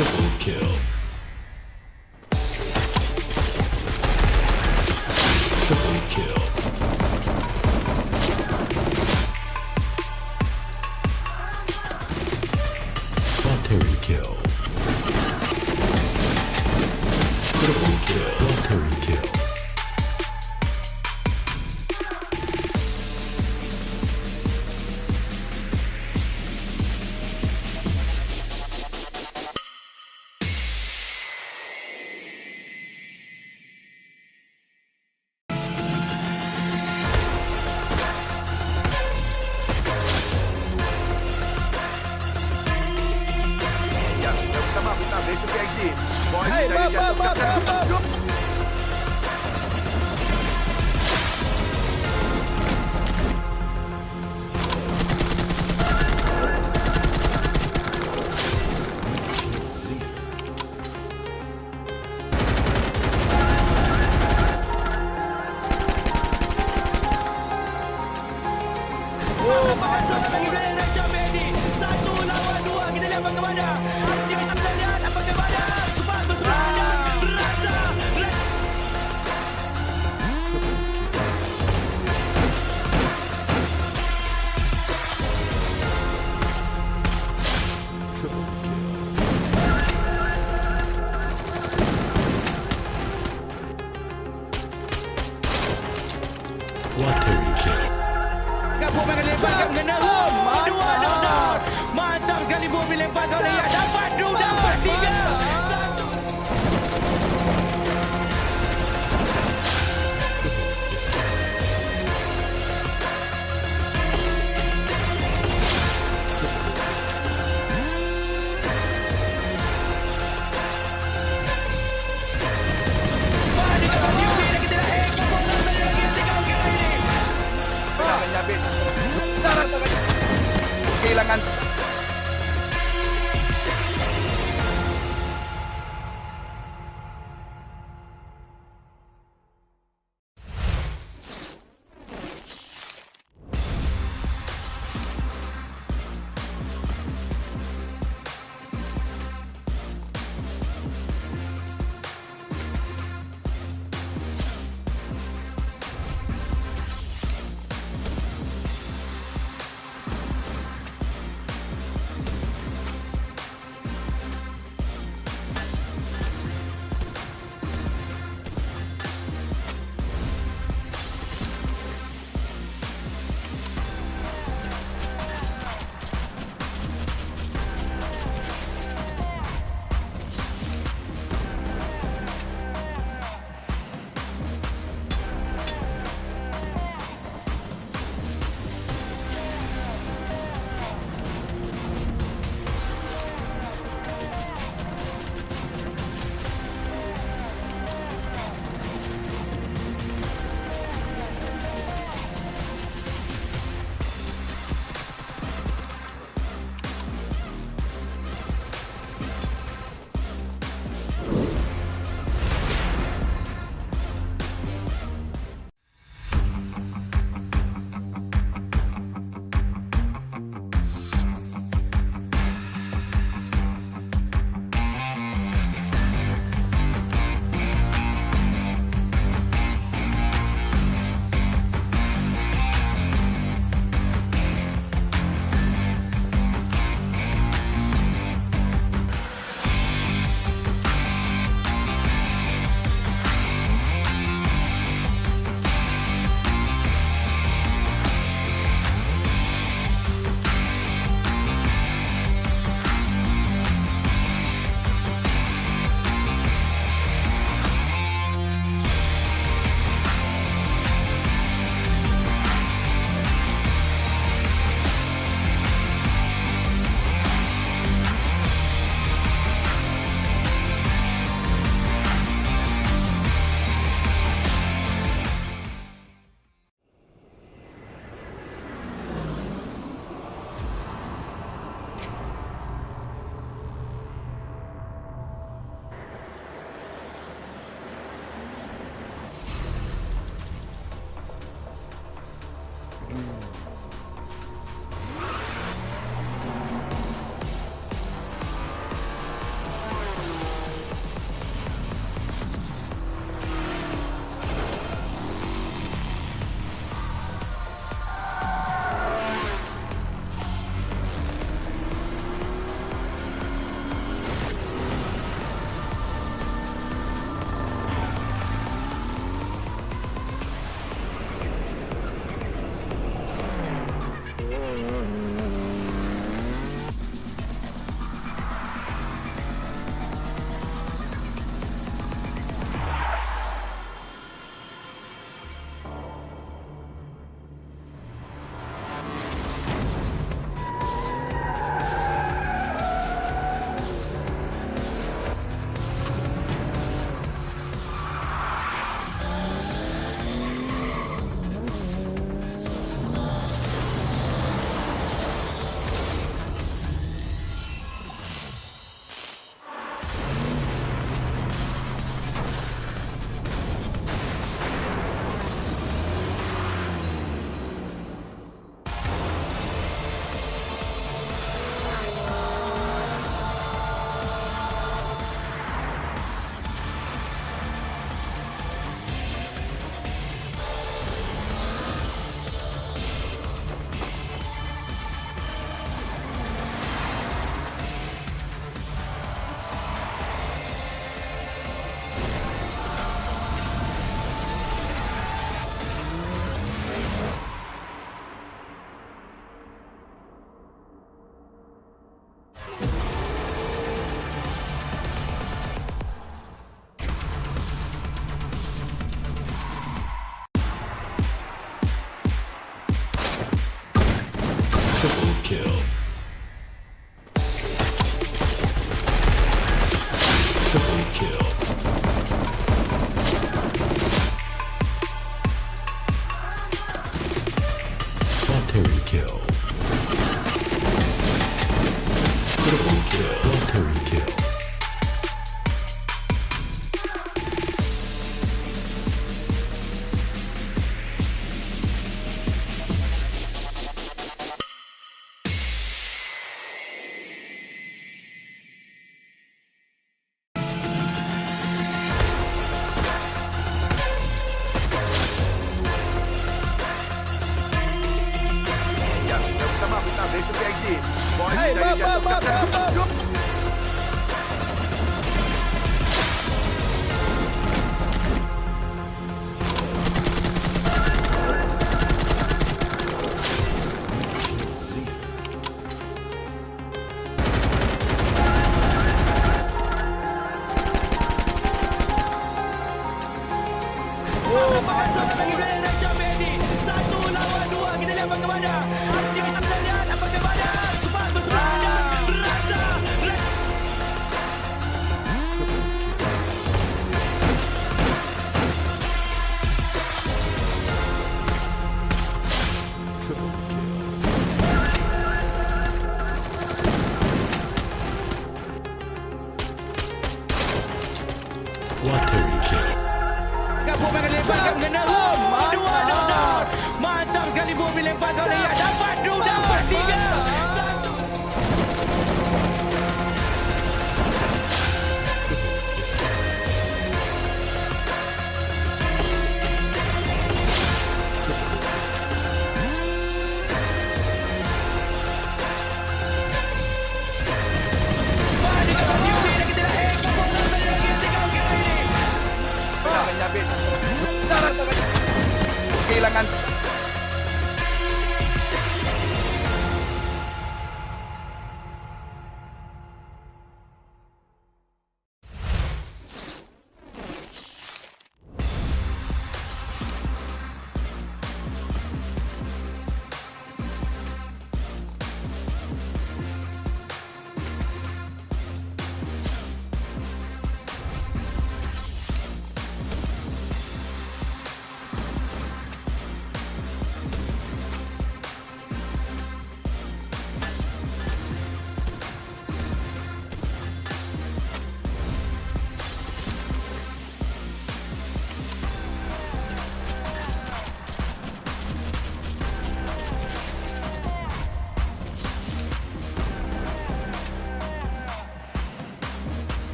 Triple kill. Triple kill. Lottery kill. Triple kill. Lottery kill. Lottery kill. Gabung dengan lepaskan kena room. Dua knockdown. Mantap sekali Bumi lepaskan dia. Dapat 2, dapat 3. Kehilangan Watery kill. Bumi melemparkan kena room. Dua down. Mantap sekali Bumi lemparkan oleh Yak. Dapat 2, dapat 3. Menyabit. Kehilangan.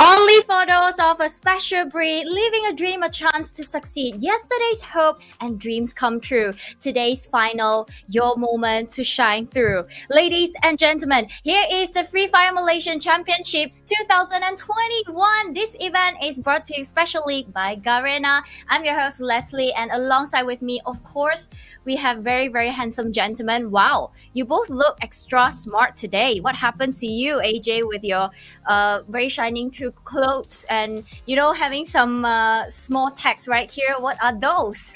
Only photos of a special breed, living a dream a chance to succeed. Yesterday's hope and dreams come true. Today's final, your moment to shine through. Ladies and gentlemen, here is the Free Fire Malaysian Championship 2021. This event is brought to you especially by Garena. I'm your host Leslie, and alongside with me, of course, we have very, very handsome gentlemen. Wow, you both look extra smart today. What happened to you, AJ, with your very shining true clothes and having some small text right here? What are those?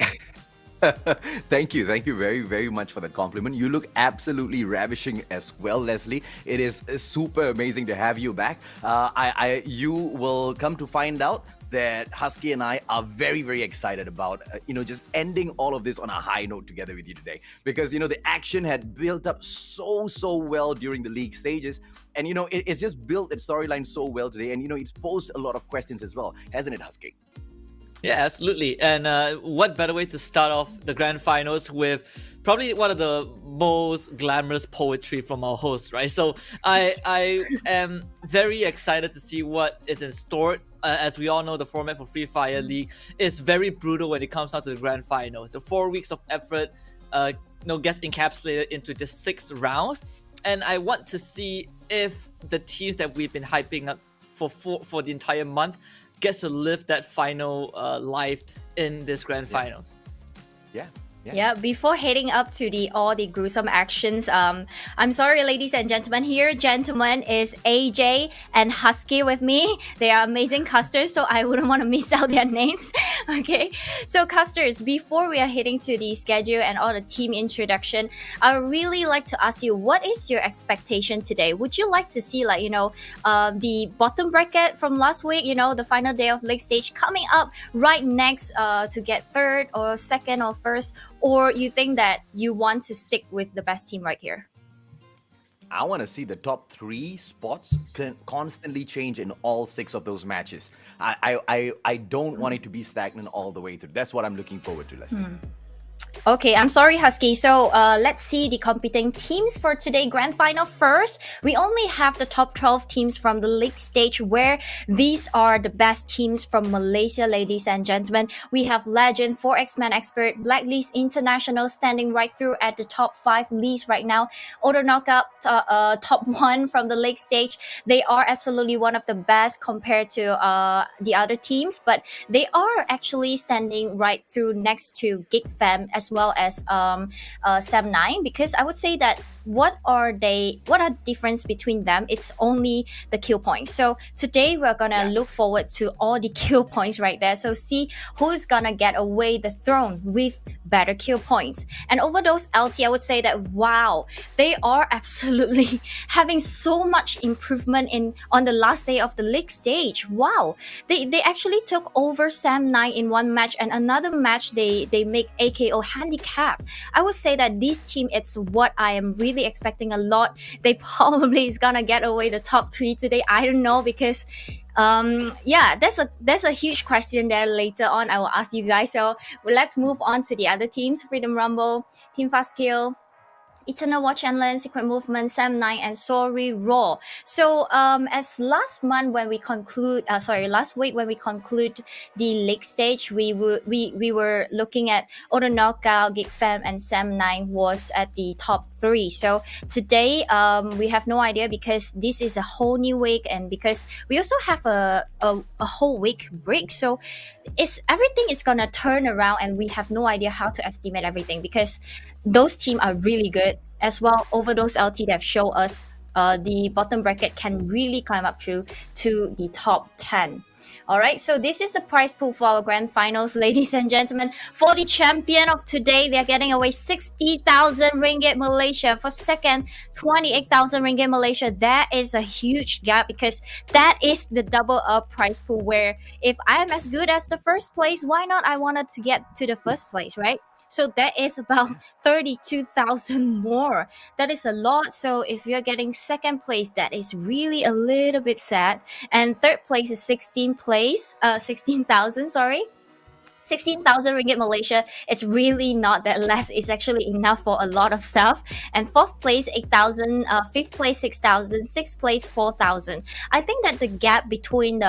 Thank you very, very much for the compliment. You look absolutely ravishing as well, Leslie. It is super amazing to have you back. You will come to find out that Husky and I are very, very excited about, just ending all of this on a high note together with you today. Because, the action had built up so well during the league stages. And, it's just built its storyline so well today. And, it's posed a lot of questions as well, hasn't it, Husky? Yeah, absolutely. And what better way to start off the grand finals with probably one of the most glamorous poetry from our host, right? So I am very excited to see what is in store. As we all know, the format for Free Fire League is very brutal when it comes down to the grand finals. So 4 weeks of effort gets encapsulated into just 6 rounds. And I want to see if the teams that we've been hyping up for the entire month gets to live that final life in this grand finals. Yeah, before heading up to all the gruesome actions, I'm sorry, ladies and gentlemen. Here, gentlemen, is AJ and Husky with me. They are amazing casters, so I wouldn't want to miss out their names. Okay, so casters, before we are heading to the schedule and all the team introduction, I would really like to ask you, what is your expectation today? Would you like to see, the bottom bracket from last week, the final day of league stage coming up right next to get third or second or first? Or you think that you want to stick with the best team right here? I want to see the top 3 spots constantly change in all 6 of those matches. I don't want it to be stagnant all the way through. That's what I'm looking forward to, Leslie. Okay, I'm sorry, Husky. So let's see the competing teams for today grand final first. We only have the top 12 teams from the league stage, where these are the best teams from Malaysia, ladies and gentlemen. We have Legend, 4X-Man Expert, Blacklist International standing right through at the top 5 leagues right now. Auto Knockout, top 1 from the league stage. They are absolutely one of the best compared to the other teams, but they are actually standing right through next to Gig Fam as well as Sam 9, because I would say that what are the difference between them? It's only the kill points. So today we're gonna look forward to all the kill points right there, so see who's gonna get away the throne with better kill points. And over those LT, I would say that wow, they are absolutely having so much improvement on the last day of the league stage. Wow, they actually took over Sam 9 in one match, and another match they make AKO handicap. I would say that this team, it's what I am really expecting a lot. They probably is gonna get away the top 3 today. I don't know, because there's a huge question there. Later on I will ask you guys. So let's move on to the other teams: Freedom Rumble, Team Fast Kill, Eternal Watch and Learn, Secret Movement, Sam 9, and Sorry Raw. So as last week when we conclude the league stage, we were looking at Auto Knockout, Geek Fam, and Sam 9 was at the top 3. So today we have no idea, because this is a whole new week, and because we also have a whole week break. So everything is gonna turn around, and we have no idea how to estimate everything, because those teams are really good as well. Over those LT, they've shown us the bottom bracket can really climb up to the top 10. All right, so this is the prize pool for our grand finals, ladies and gentlemen. For the champion of today, they're getting away 60,000 ringgit Malaysia. For second, 28,000 ringgit Malaysia. That is a huge gap, because that is the double up prize pool, where if I'm as good as the first place, why not I wanted to get to the first place, right? So that is about 32,000 more. That is a lot. So if you're getting second place, that is really a little bit sad. And third place is 16,000, sorry. 16,000 ringgit Malaysia. It's really not that less. It's actually enough for a lot of stuff. And fourth place 8,000, fifth place 6,000, sixth place 4,000. I think that the gap between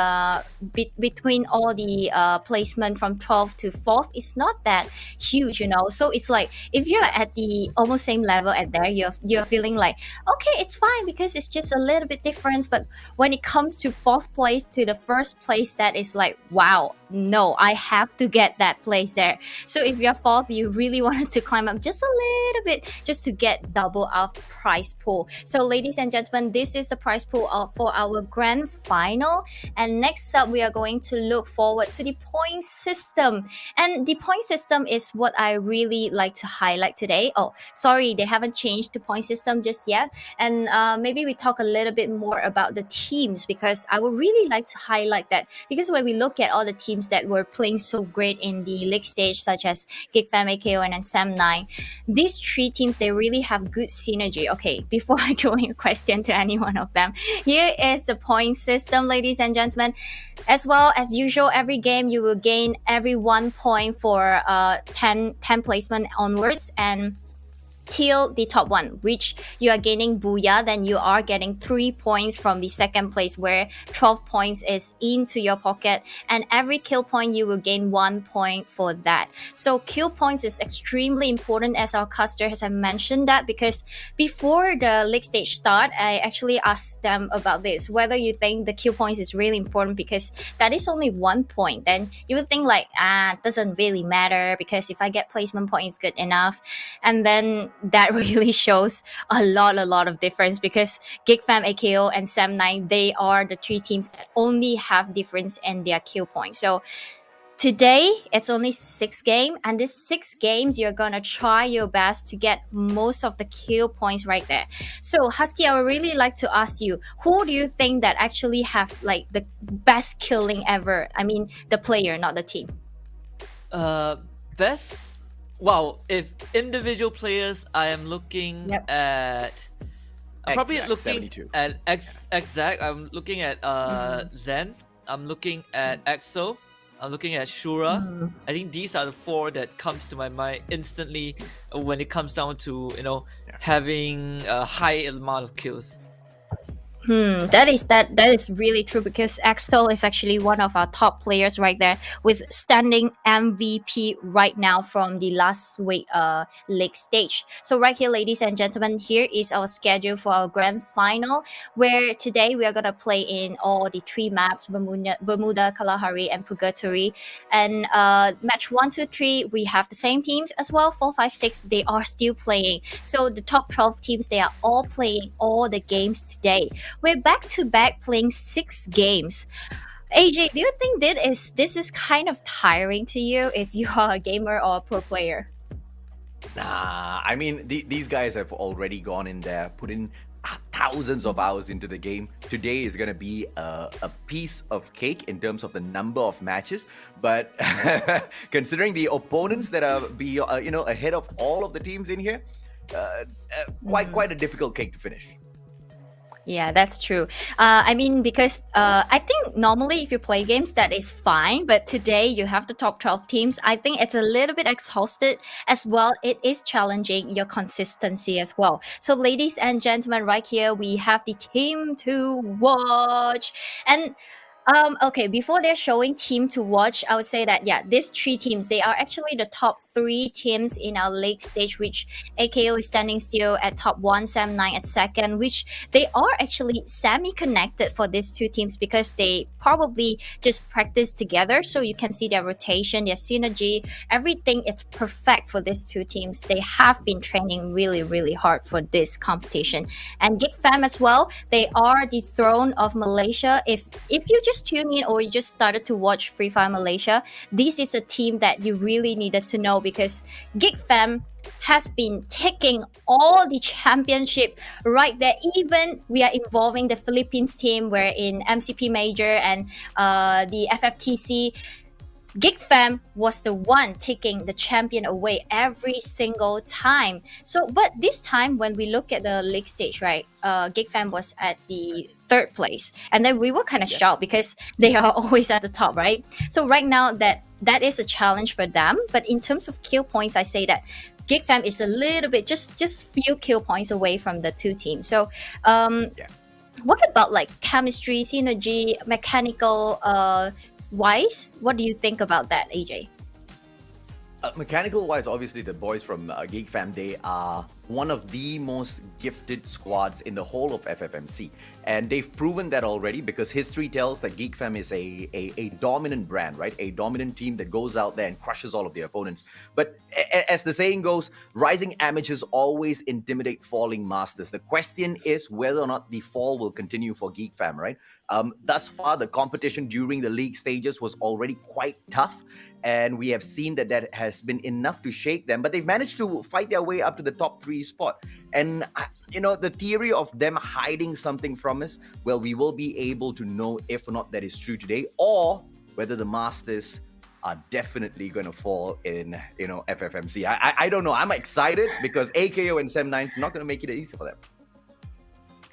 between all the placement from 12th to 4th is not that huge, you know. So it's like if you're at the almost same level at there, you're feeling like okay, it's fine, because it's just a little bit difference. But when it comes to 4th place to the first place, that is like wow, no, I have to get that place there. So if you're 4th, you really wanted to climb up just a little bit just to get double our prize pool. So ladies and gentlemen, this is the prize pool for our grand final. And next up, we are going to look forward to the point system. And the point system is what I really like to highlight today. Oh, sorry, they haven't changed the point system just yet. And maybe we talk a little bit more about the teams, because I would really like to highlight that, because when we look at all the teams that were playing so great in the league stage, such as Geek Fam, AKO, and Sam 9, these 3 teams, they really have good synergy. Okay, before I throw in a question to any one of them, here is the point system, ladies and gentlemen. As well as usual, every game you will gain every 1 point for 10 placement onwards, and till the top 1, which you are gaining booyah, then you are getting 3 points from the second place, where 12 points is into your pocket, and every kill point you will gain 1 point for that. So kill points is extremely important, as our caster has mentioned that, because before the league stage start, I actually asked them about this, whether you think the kill points is really important, because that is only 1 point. Then you would think like, it doesn't really matter, because if I get placement points good enough. And then that really shows a lot of difference, because Geek Fam, AKO, and Sam 9, they are the 3 teams that only have difference in their kill points. So today it's only 6 games, and these 6 games you're gonna try your best to get most of the kill points right there. So Husky, I would really like to ask you, who do you think that actually have like the best killing ever? I mean the player, not the team. Best. Wow, if individual players, I am looking at. I'm probably Exact, looking 72. at Exact. I'm looking at Zen. I'm looking at EXO. I'm looking at Shura. I think these are the 4 that comes to my mind instantly when it comes down to having a high amount of kills. That is really true because Axel is actually one of our top players right there with standing MVP right now from the last week league stage. So right here, ladies and gentlemen, here is our schedule for our grand final, where today we are gonna play in all the three maps: Bermuda, Kalahari, and Purgatory. And match 1, 2, 3, we have the same teams as well. 4, 5, 6, they are still playing. So the top 12 teams, they are all playing all the games today. We're back to back playing 6 games. AJ, do you think this is kind of tiring to you if you are a gamer or a pro player? Nah, I mean, these guys have already gone in there, put in thousands of hours into the game. Today is going to be a piece of cake in terms of the number of matches. But considering the opponents that are ahead of all of the teams in here, quite a difficult cake to finish. Yeah, that's true. I mean, because I think normally if you play games, that is fine. But today you have the top 12 teams. I think it's a little bit exhausted as well. It is challenging your consistency as well. So, ladies and gentlemen, right here, we have the team to watch. And okay, before they're showing team to watch, I would say that yeah, these 3 teams, they are actually the top 3 teams in our league stage, which AKO is standing still at top 1, Sam 9 at second, which they are actually semi-connected for these 2 teams because they probably just practice together. So you can see their rotation, their synergy, everything. It's perfect for these 2 teams. They have been training really, really hard for this competition. And Gig Fam as well, they are the throne of Malaysia. If you just tune in or you just started to watch Free Fire Malaysia, this is a team that you really needed to know because Gig Fam has been taking all the championship right there. Even we are involving the Philippines team, we're in MCP Major and the FFTC. Gig Fam was the one taking the champion away every single time. So, but this time when we look at the league stage, right, Gig Fam was at the 3rd place, and then we were kind of shocked because they are always at the top, right? So right now that is a challenge for them. But in terms of kill points, I say that Gig Fam is a little bit just few kill points away from the 2 teams. So what about like chemistry, synergy, mechanical wise? What do you think about that, AJ? Mechanical wise, obviously the boys from Geek Fam, they are one of the most gifted squads in the whole of FFMC, and they've proven that already because history tells that Geek Fam is a dominant brand, right? A dominant team that goes out there and crushes all of their opponents. But as the saying goes, rising amateurs always intimidate falling masters. The question is whether or not the fall will continue for Geek Fam, right? Thus far, the competition during the league stages was already quite tough, and we have seen that has been enough to shake them, but they've managed to fight their way up to the top 3 spot. And the theory of them hiding something from us, well, we will be able to know if or not that is true today, or whether the masters are definitely going to fall in FFMC. I don't know. I'm excited because AKO and Sem9 is not going to make it easy for them.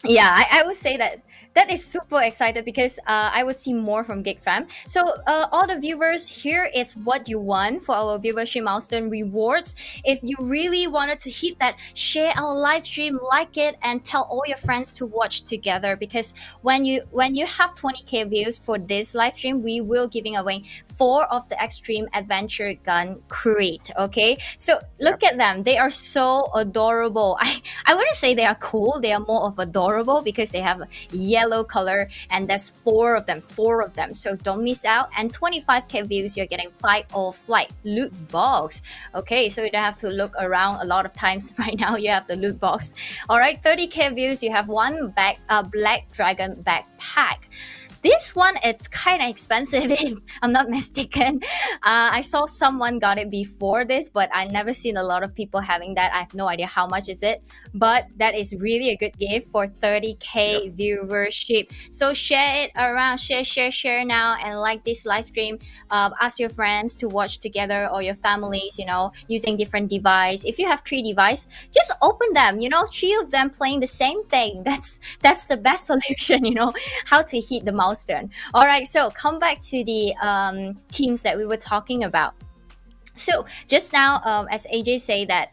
Yeah, I would say that is super excited because I would see more from Gig Fam. So all the viewers, here is what you won for our viewership milestone rewards. If you really wanted to hit that, share our live stream, like it, and tell all your friends to watch together. Because when you have 20k views for this live stream, we will giving away 4 of the Extreme Adventure Gun crate. Okay, so look at them; they are so adorable. I wouldn't say they are cool; they are more of adorable because they have a yellow color, and there's 4 of them, so don't miss out. And 25k views, you're getting Fight or Flight loot box. Okay, so you don't have to look around a lot of times. Right now you have the loot box. All right, 30k views, you have one Black Dragon backpack. This one, it's kind of expensive if I'm not mistaken. I saw someone got it before this, but I never seen a lot of people having that. I have no idea how much is it, but that is really a good gift for 30k viewership. So share it around, share now, and like this live stream. Ask your friends to watch together, or your families, using different device. If you have 3 devices, just open them, 3 of them playing the same thing. That's the best solution, how to hit the milestone. All right, so come back to the teams that we were talking about. So just now, as AJ say that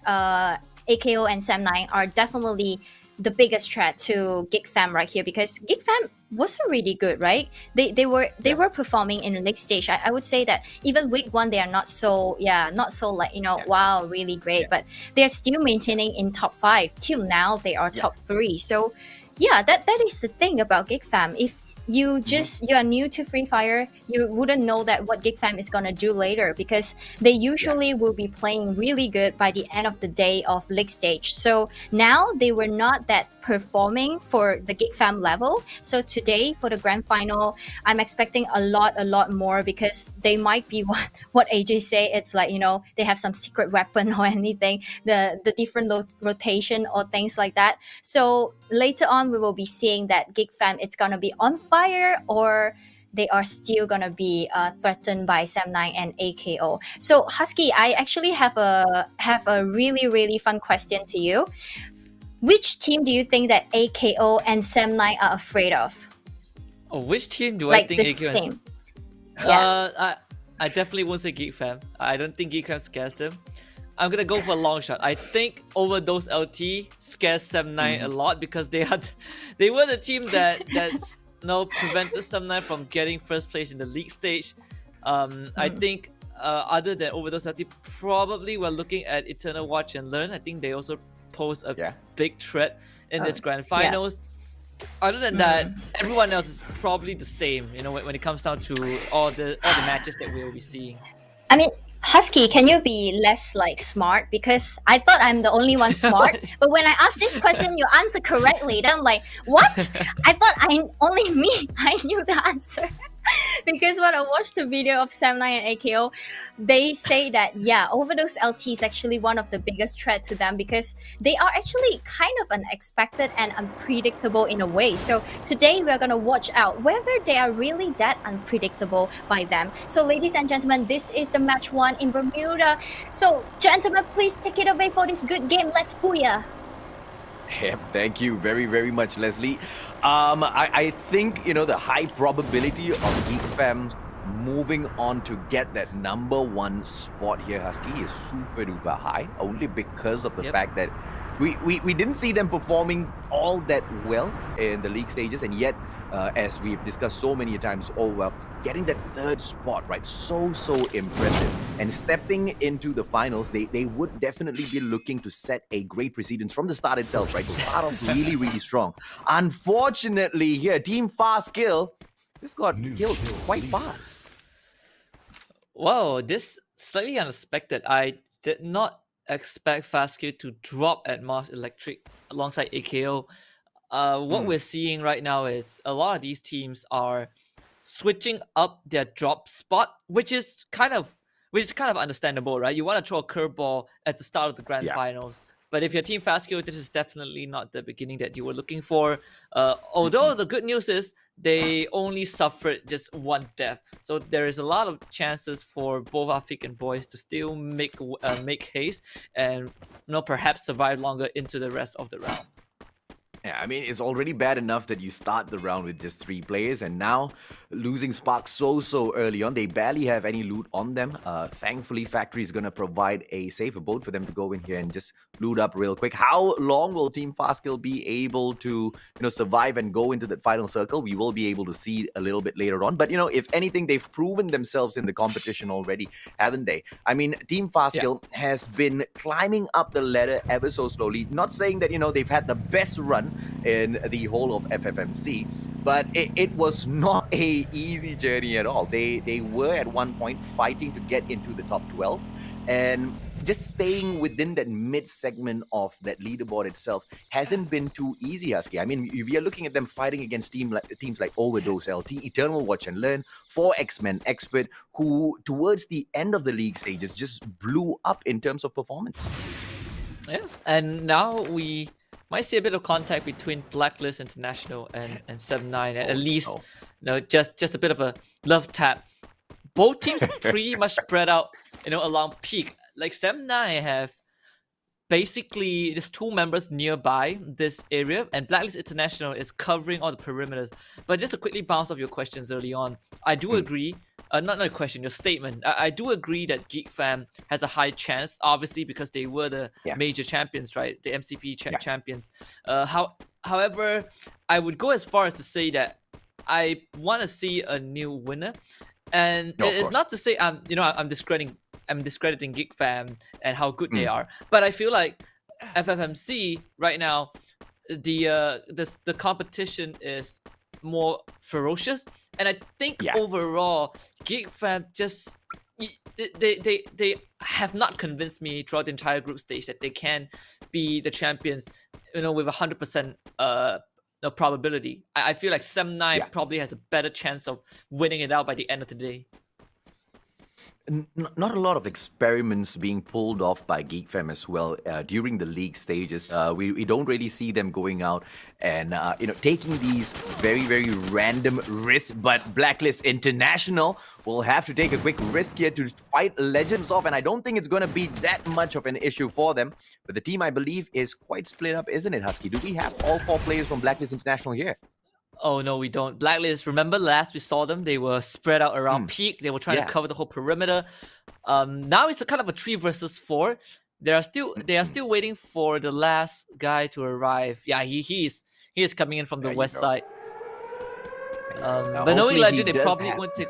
AKO and Sam9 are definitely the biggest threat to Gig Fam right here, because Gig Fam wasn't really good, right? They were performing in the next stage. I would say that even week one they are not so like wow, really great, but they're still maintaining in top 5 till now. They are top 3. So yeah, that is the thing about Gig Fam. If you are new to Free Fire, you wouldn't know that what Gig Fam is gonna do later, because they usually will be playing really good by the end of the day of league stage. So now they were not that performing for the Gig Fam level. So today for the grand final, I'm expecting a lot more, because they might be what AJ say. It's like they have some secret weapon or anything, the different rotation or things like that. So later on we will be seeing that Gig Fam, it's gonna be on fire, or they are still gonna be threatened by Sam9 and AKO. So Husky, I actually have a really fun question to you. Which team do you think that AKO and Sam9 are afraid of? Oh, which team do I Like think this AKO team. Yeah. I definitely won't say Geek Fam. I don't think Geek Fam scares them. I'm gonna go for a long shot. I think Overdose LT scares Sam9 a lot, because they were the team that's prevented Sam9 from getting first place in the league stage. I think other than Overdose LT, probably we're looking at Eternal Watch and Learn. I think they also pose a big threat in this grand finals. Other than that, everyone else is probably the same. When it comes down to all the matches that we will be seeing. I mean, Husky, can you be less like smart? Because I thought I'm the only one smart, but when I asked this question, you answer correctly. Then I'm like, what? I thought I knew the answer. Because when I watched the video of Sam9 and AKO, they say that Overdose LT is actually one of the biggest threat to them, because they are actually kind of unexpected and unpredictable in a way. So today we're gonna watch out whether they are really that unpredictable by them. So ladies and gentlemen, this is the match 1 in Bermuda. So gentlemen, please take it away for this good game. Let's booyah! Yep, thank you very much, Leslie. I think the high probability of Geek Fam moving on to get that number 1 spot here, Husky, is super duper high, only because of the fact that we didn't see them performing all that well in the league stages, and yet as we've discussed so many times, getting that 3rd spot, right, so impressive. And stepping into the finals, they would definitely be looking to set a great precedence from the start itself, right, to start off really strong. Unfortunately here, Team Fast Kill just got killed quite fast. Wow, this slightly unexpected. I did not expect Fast Kill to drop at Mars Electric alongside AKO. What we're seeing right now is a lot of these teams are switching up their drop spot, which is kind of understandable, right? You want to throw a curveball at the start of the grand finals. But if you're Team Fast Kill, this is definitely not the beginning that you were looking for. Although the good news is they only suffered just 1 death, so there is a lot of chances for both Afiq and Boys to still make haste and perhaps survive longer into the rest of the round. Yeah, I mean, it's already bad enough that you start the round with just 3 players, and now losing Spark so early on. They barely have any loot on them. Thankfully, Factory is going to provide a safe abode for them to go in here and just loot up real quick. How long will Team Fastkill be able to survive and go into that final circle? We will be able to see a little bit later on. But, if anything, they've proven themselves in the competition already, haven't they? I mean, Team Fastkill has been climbing up the ladder ever so slowly. Not saying that, they've had the best run in the whole of FFMC, but it was not a easy journey at all. They were at one point fighting to get into the top 12, and just staying within that mid segment of that leaderboard itself hasn't been too easy, Husky. I mean, we are looking at them fighting against teams like Overdose LT, Eternal Watch and Learn, 4X-Men Expert, who towards the end of the league stages just blew up in terms of performance. Yeah, and now we might see a bit of contact between Blacklist International and Sam9, at least just a bit of a love tap. Both teams are pretty much spread out along peak. Like Sam9 have basically there's 2 members nearby this area, and Blacklist International is covering all the perimeters. But just to quickly bounce off your questions early on, I do agree not a question, your statement. I do agree that Geek Fam has a high chance, obviously because they were the Yeah. major champions, right? The MCP Yeah. champions. However, I would go as far as to say that I want to see a new winner, and No, of it's course. not to say I'm discrediting Geek Fam and how good they Mm. are, but I feel like FFMC right now, the competition is more ferocious, and I think Yeah. overall Geek Fam just they have not convinced me throughout the entire group stage that they can be the champions, with 100% probability. I feel like Sem9 Yeah. probably has a better chance of winning it out by the end of the day. Not a lot of experiments being pulled off by Geek Fam as well during the league stages. We don't really see them going out and taking these very, very random risks. But Blacklist International will have to take a quick risk here to fight Legends off, and I don't think it's going to be that much of an issue for them. But the team, I believe, is quite split up, isn't it, Husky? Do we have all 4 players from Blacklist International here? Oh no, we don't. Blacklist, remember last we saw them, they were spread out around peak. They were trying Yeah. to cover the whole perimeter. Now it's a kind of a 3 versus 4. They are still waiting for the last guy to arrive. Yeah, he is coming in from the There you west go. side. Now, But knowing hopefully he Legend, they does probably have- won't take.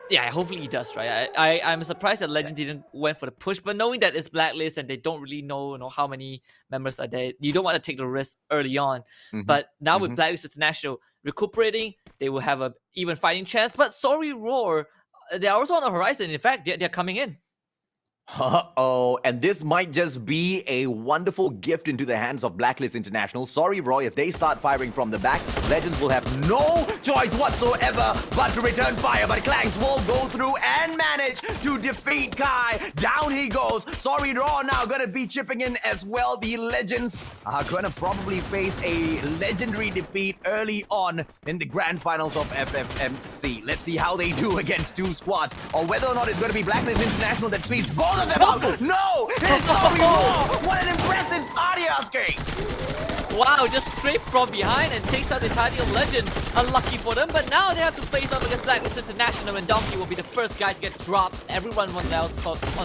Yeah, hopefully he does, right? I'm surprised that Legend didn't went for the push, but knowing that it's Blacklist and they don't really know how many members are there, you don't want to take the risk early on. Mhm. But now with Mhm. Blacklist International recuperating, they will have a even fighting chance. But sorry, Roar, they're also on the horizon. In fact, they're coming in. Uh-oh, and this might just be a wonderful gift into the hands of Blacklist International. Sorry, Roy, if they start firing from the back, Legends will have no choice whatsoever but to return fire. But Clanks will go through and manage to defeat Kai. Down he goes. Sorry, Raw now gonna be chipping in as well. The Legends are gonna probably face a legendary defeat early on in the grand finals of FFMC. Let's see how they do against 2 squads, or whether or not it's gonna be Blacklist International that sweeps both of them out. No! It's Sorry Raw! What an impressive start here, Husky! Wow, just straight from behind and takes out the Tiny Legend. Unlucky for them, but now they have to face off against Blacklist International, and Donkey will be the first guy to get dropped. Everyone on the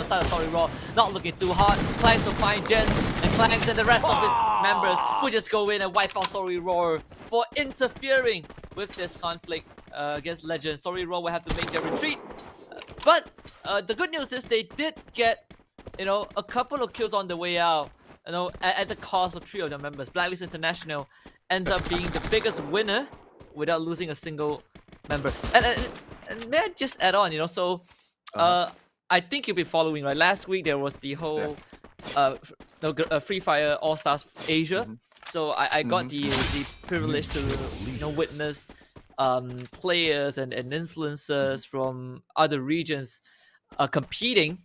side of Sorry Raw not looking too hard. Clanks will find Jens, and Clanks and the rest of his members will just go in and wipe out Sorry Raw for interfering with this conflict against Legend. Sorry Raw will have to make their retreat. But the good news is they did get, a couple of kills on the way out. At the cost of 3 of their members. Blacklist International ends up being the biggest winner without losing a single member. And may I just add on, so I think you'll be following, right? Last week there was the whole Free Fire All Stars Asia. So I got the privilege to witness players and influencers from other regions competing.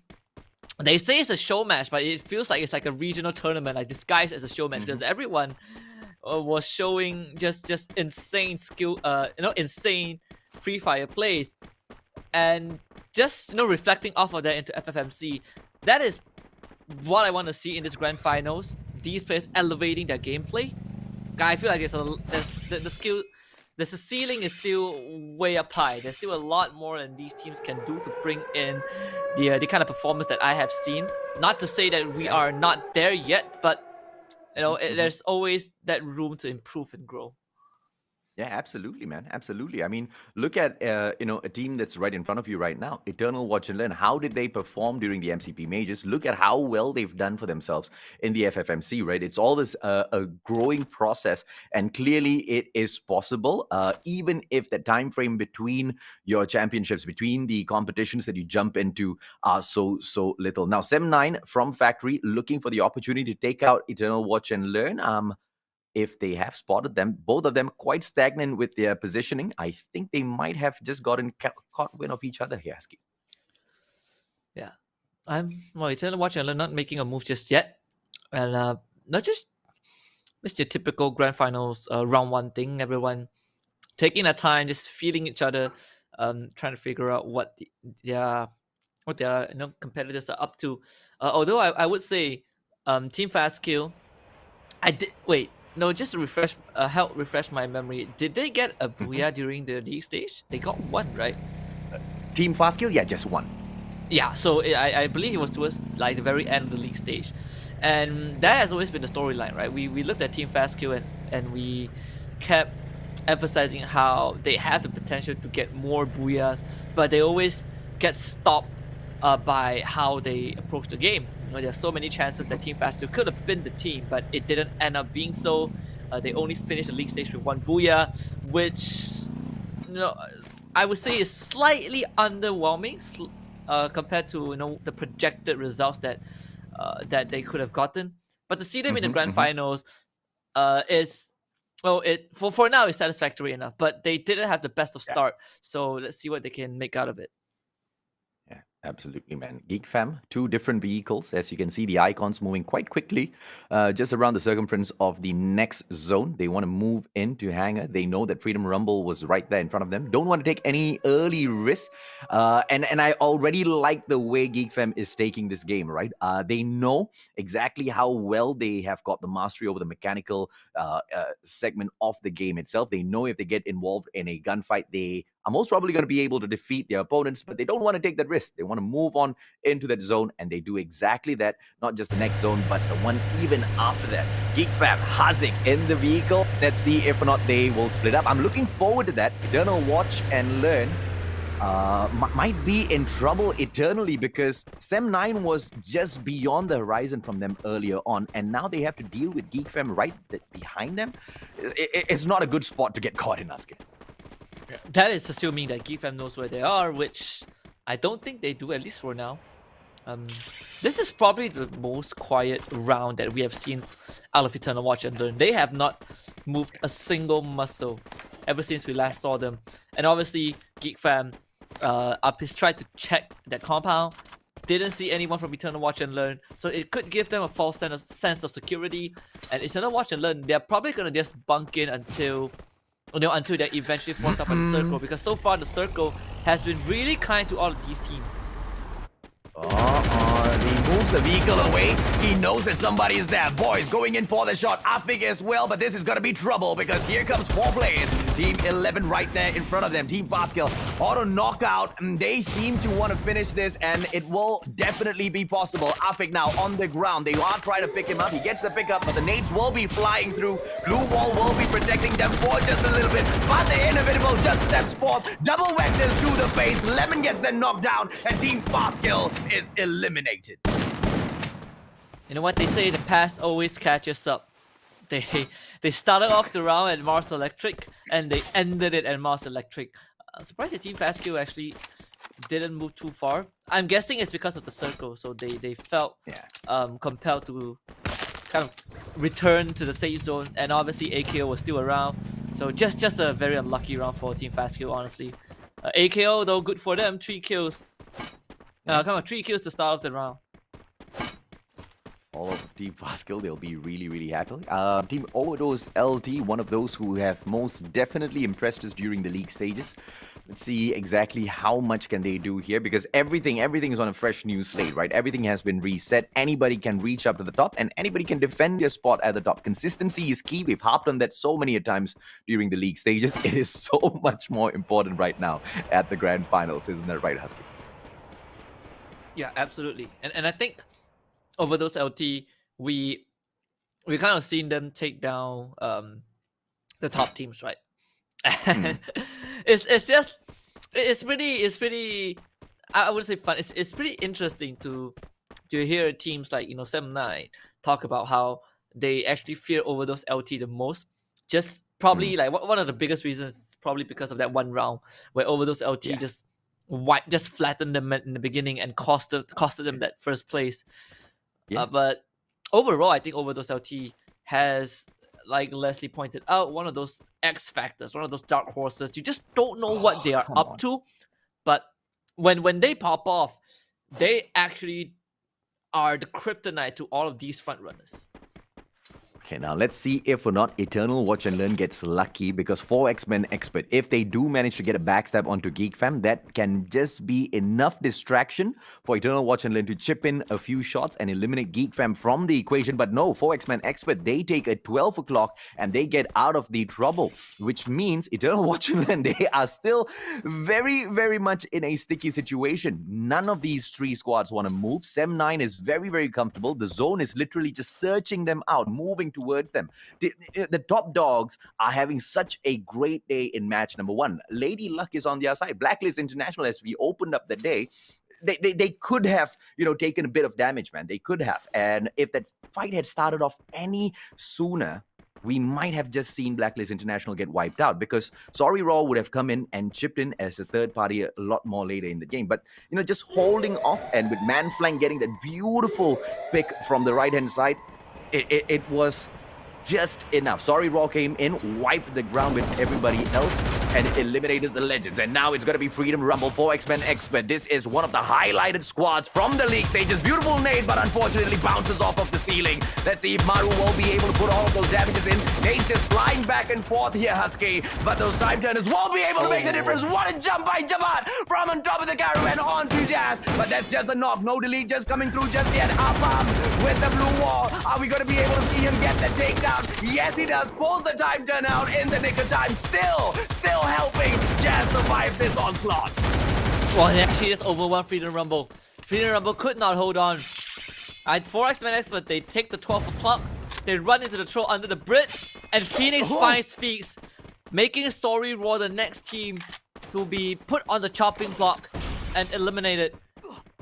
They say it's a show match, but it feels like it's like a regional tournament, like disguised as a show match, because everyone was showing just insane skill, insane Free Fire plays, and just reflecting off of that into FFMC. That is what I want to see in this grand finals. These players elevating their gameplay. I feel like the skill. The ceiling is still way up high. There's still a lot more than these teams can do to bring in the kind of performance that I have seen. Not to say that we are not there yet, but there's always that room to improve and grow. Yeah, absolutely, man. Absolutely. I mean, look at a team that's right in front of you right now, Eternal Watch and Learn. How did they perform during the MCP majors? Look at how well they've done for themselves in the FFMC, right? It's all this a growing process, and clearly it is possible, even if the time frame between your championships, between the competitions that you jump into, are so little. Now, Sem9 from Factory looking for the opportunity to take out Eternal Watch and Learn. If they have spotted them, both of them quite stagnant with their positioning, I think they might have just gotten caught wind of each other here, Husky. Yeah. Eternal Watch and Learn not making a move just yet. And not just your typical grand finals round 1 thing. Everyone taking their time, just feeling each other, trying to figure out what their competitors are up to. Although I would say Team Fast Kill, just to help refresh my memory. Did they get a booyah during the league stage? They got 1, right? Team Fastkill, yeah, just one. Yeah, so I believe it was towards like the very end of the league stage, and that has always been the storyline, right? We looked at Team Fastkill and we kept emphasizing how they have the potential to get more booyahs, but they always get stopped by how they approach the game. There's so many chances that Team Fastkill could have been the team, but it didn't end up being so. They only finished the league stage with 1 booyah, which I would say is slightly underwhelming. Compared to the projected results that they could have gotten, but to see them in the grand finals is for now is satisfactory enough. But they didn't have the best of start, so let's see what they can make out of it. Yeah, absolutely, man. Geek Fam, 2 different vehicles. As you can see, the icons moving quite quickly, just around the circumference of the next zone. They want to move into hangar. They know that Freedom Rumble was right there in front of them. Don't want to take any early risks. And I already like the way Geek Fam is taking this game, right? They know exactly how well they have got the mastery over the mechanical segment of the game itself. They know if they get involved in a gunfight, they are most probably going to be able to defeat their opponents, but they don't want to take that risk. They want to move on into that zone, and they do exactly that. Not just the next zone, but the one even after that. Geek Fam, Hazik in the vehicle. Let's see if or not they will split up. I'm looking forward to that. Eternal Watch and Learn might be in trouble eternally because Sem9 was just beyond the horizon from them earlier on, and now they have to deal with Geek Fam right behind them. It's not a good spot to get caught in, Aske. That is assuming that Geek Fam knows where they are, which I don't think they do, at least for now. This is probably the most quiet round that we have seen out of Eternal Watch and Learn. They have not moved a single muscle ever since we last saw them. And obviously, Geek Fam has tried to check that compound, didn't see anyone from Eternal Watch and Learn, so it could give them a false sense of security. And Eternal Watch and Learn, they're probably going to just bunk in until they eventually force up on the circle, because so far the circle has been really kind to all of these teams. He moves the vehicle away. He knows that somebody is there. Boys going in for the shot. Afik as well, but this is going to be trouble because here comes 4 players. Team 11 right there in front of them. Team Fastkill, auto knockout. They seem to want to finish this, and it will definitely be possible. Afik now on the ground. They are trying to pick him up. He gets the pickup, but the nades will be flying through. Blue wall will be protecting them for just a little bit, but the inevitable just steps forth. Double vectors to the face. Lemon gets then knocked down, and Team Fastkill is eliminated. You know what they say, the past always catches up. They started off the round at Mars Electric and they ended it at Mars Electric. I'm surprised that Team Fastkill actually didn't move too far. I'm guessing it's because of the circle, so they felt compelled to kind of return to the safe zone, and obviously AKO was still around. So just a very unlucky round for Team Fastkill, honestly. AKO though, good for them, 3 kills. 3 kills to start off the round. All of Team Fastkill, they'll be really, really happy. Team Overdose LT, one of those who have most definitely impressed us during the league stages. Let's see exactly how much can they do here, because everything is on a fresh new slate, right? Everything has been reset. Anybody can reach up to the top, and anybody can defend their spot at the top. Consistency is key. We've harped on that so many times during the league stages. It is so much more important right now at the grand finals, isn't that right, Husky? Yeah, absolutely. And I think Overdose LT, we kind of seen them take down the top teams, right? it's pretty I wouldn't say fun. It's pretty interesting to hear teams like Sem9 talk about how they actually fear Overdose LT the most. Just probably like one of the biggest reasons is probably because of that one round where Overdose LT just flattened them in the beginning and costed them that first place. But overall, I think Overdose LT has, like Leslie pointed out, one of those X factors, one of those dark horses. You just don't know what they are up to. But when they pop off, they actually are the kryptonite to all of these front runners. Okay, now let's see if or not Eternal Watch and Learn gets lucky because 4X-Men Expert, if they do manage to get a backstab onto Geek Fam, that can just be enough distraction for Eternal Watch and Learn to chip in a few shots and eliminate Geek Fam from the equation. But no, 4X-Men Expert, they take a 12 o'clock and they get out of the trouble, which means Eternal Watch and Learn, they are still very, very much in a sticky situation. None of these three squads want to move. 7-9 is very, very comfortable. The zone is literally just searching them out, moving towards them. The top dogs are having such a great day in match number 1. Lady Luck is on their side. Blacklist International, as we opened up the day, they could have, taken a bit of damage, man. They could have. And if that fight had started off any sooner, we might have just seen Blacklist International get wiped out because Sorry Raw would have come in and chipped in as a third party a lot more later in the game. But, just holding off and with Manflank getting that beautiful pick from the right-hand side, it was just enough. Sorry Raw came in, wiped the ground with everybody else, and eliminated the Legends. And now it's going to be Freedom Rumble 4X-Men Expert. This is one of the highlighted squads from the league stages. Beautiful nade, but unfortunately bounces off of the ceiling. Let's see if Maru will be able to put all of those damages in. Nade's just flying back and forth here, Husky. But those time turners won't be able to make the difference. What a jump by Javad from on top of the caravan onto Jazz. But that's just a knock. No delete just coming through just yet. Up with the blue wall. Are we going to be able to see him get the takedown? Yes, he does. Pulls the time turn out in the nick of time. Still helping Jazz survive this onslaught. Well, they actually just overwhelmed Freedom Rumble. Freedom Rumble could not hold on. 4X-Men Expert, they take the 12 o'clock. They run into the troll under the bridge. And Phoenix finds Feeks, making Sorry Raw the next team to be put on the chopping block and eliminated.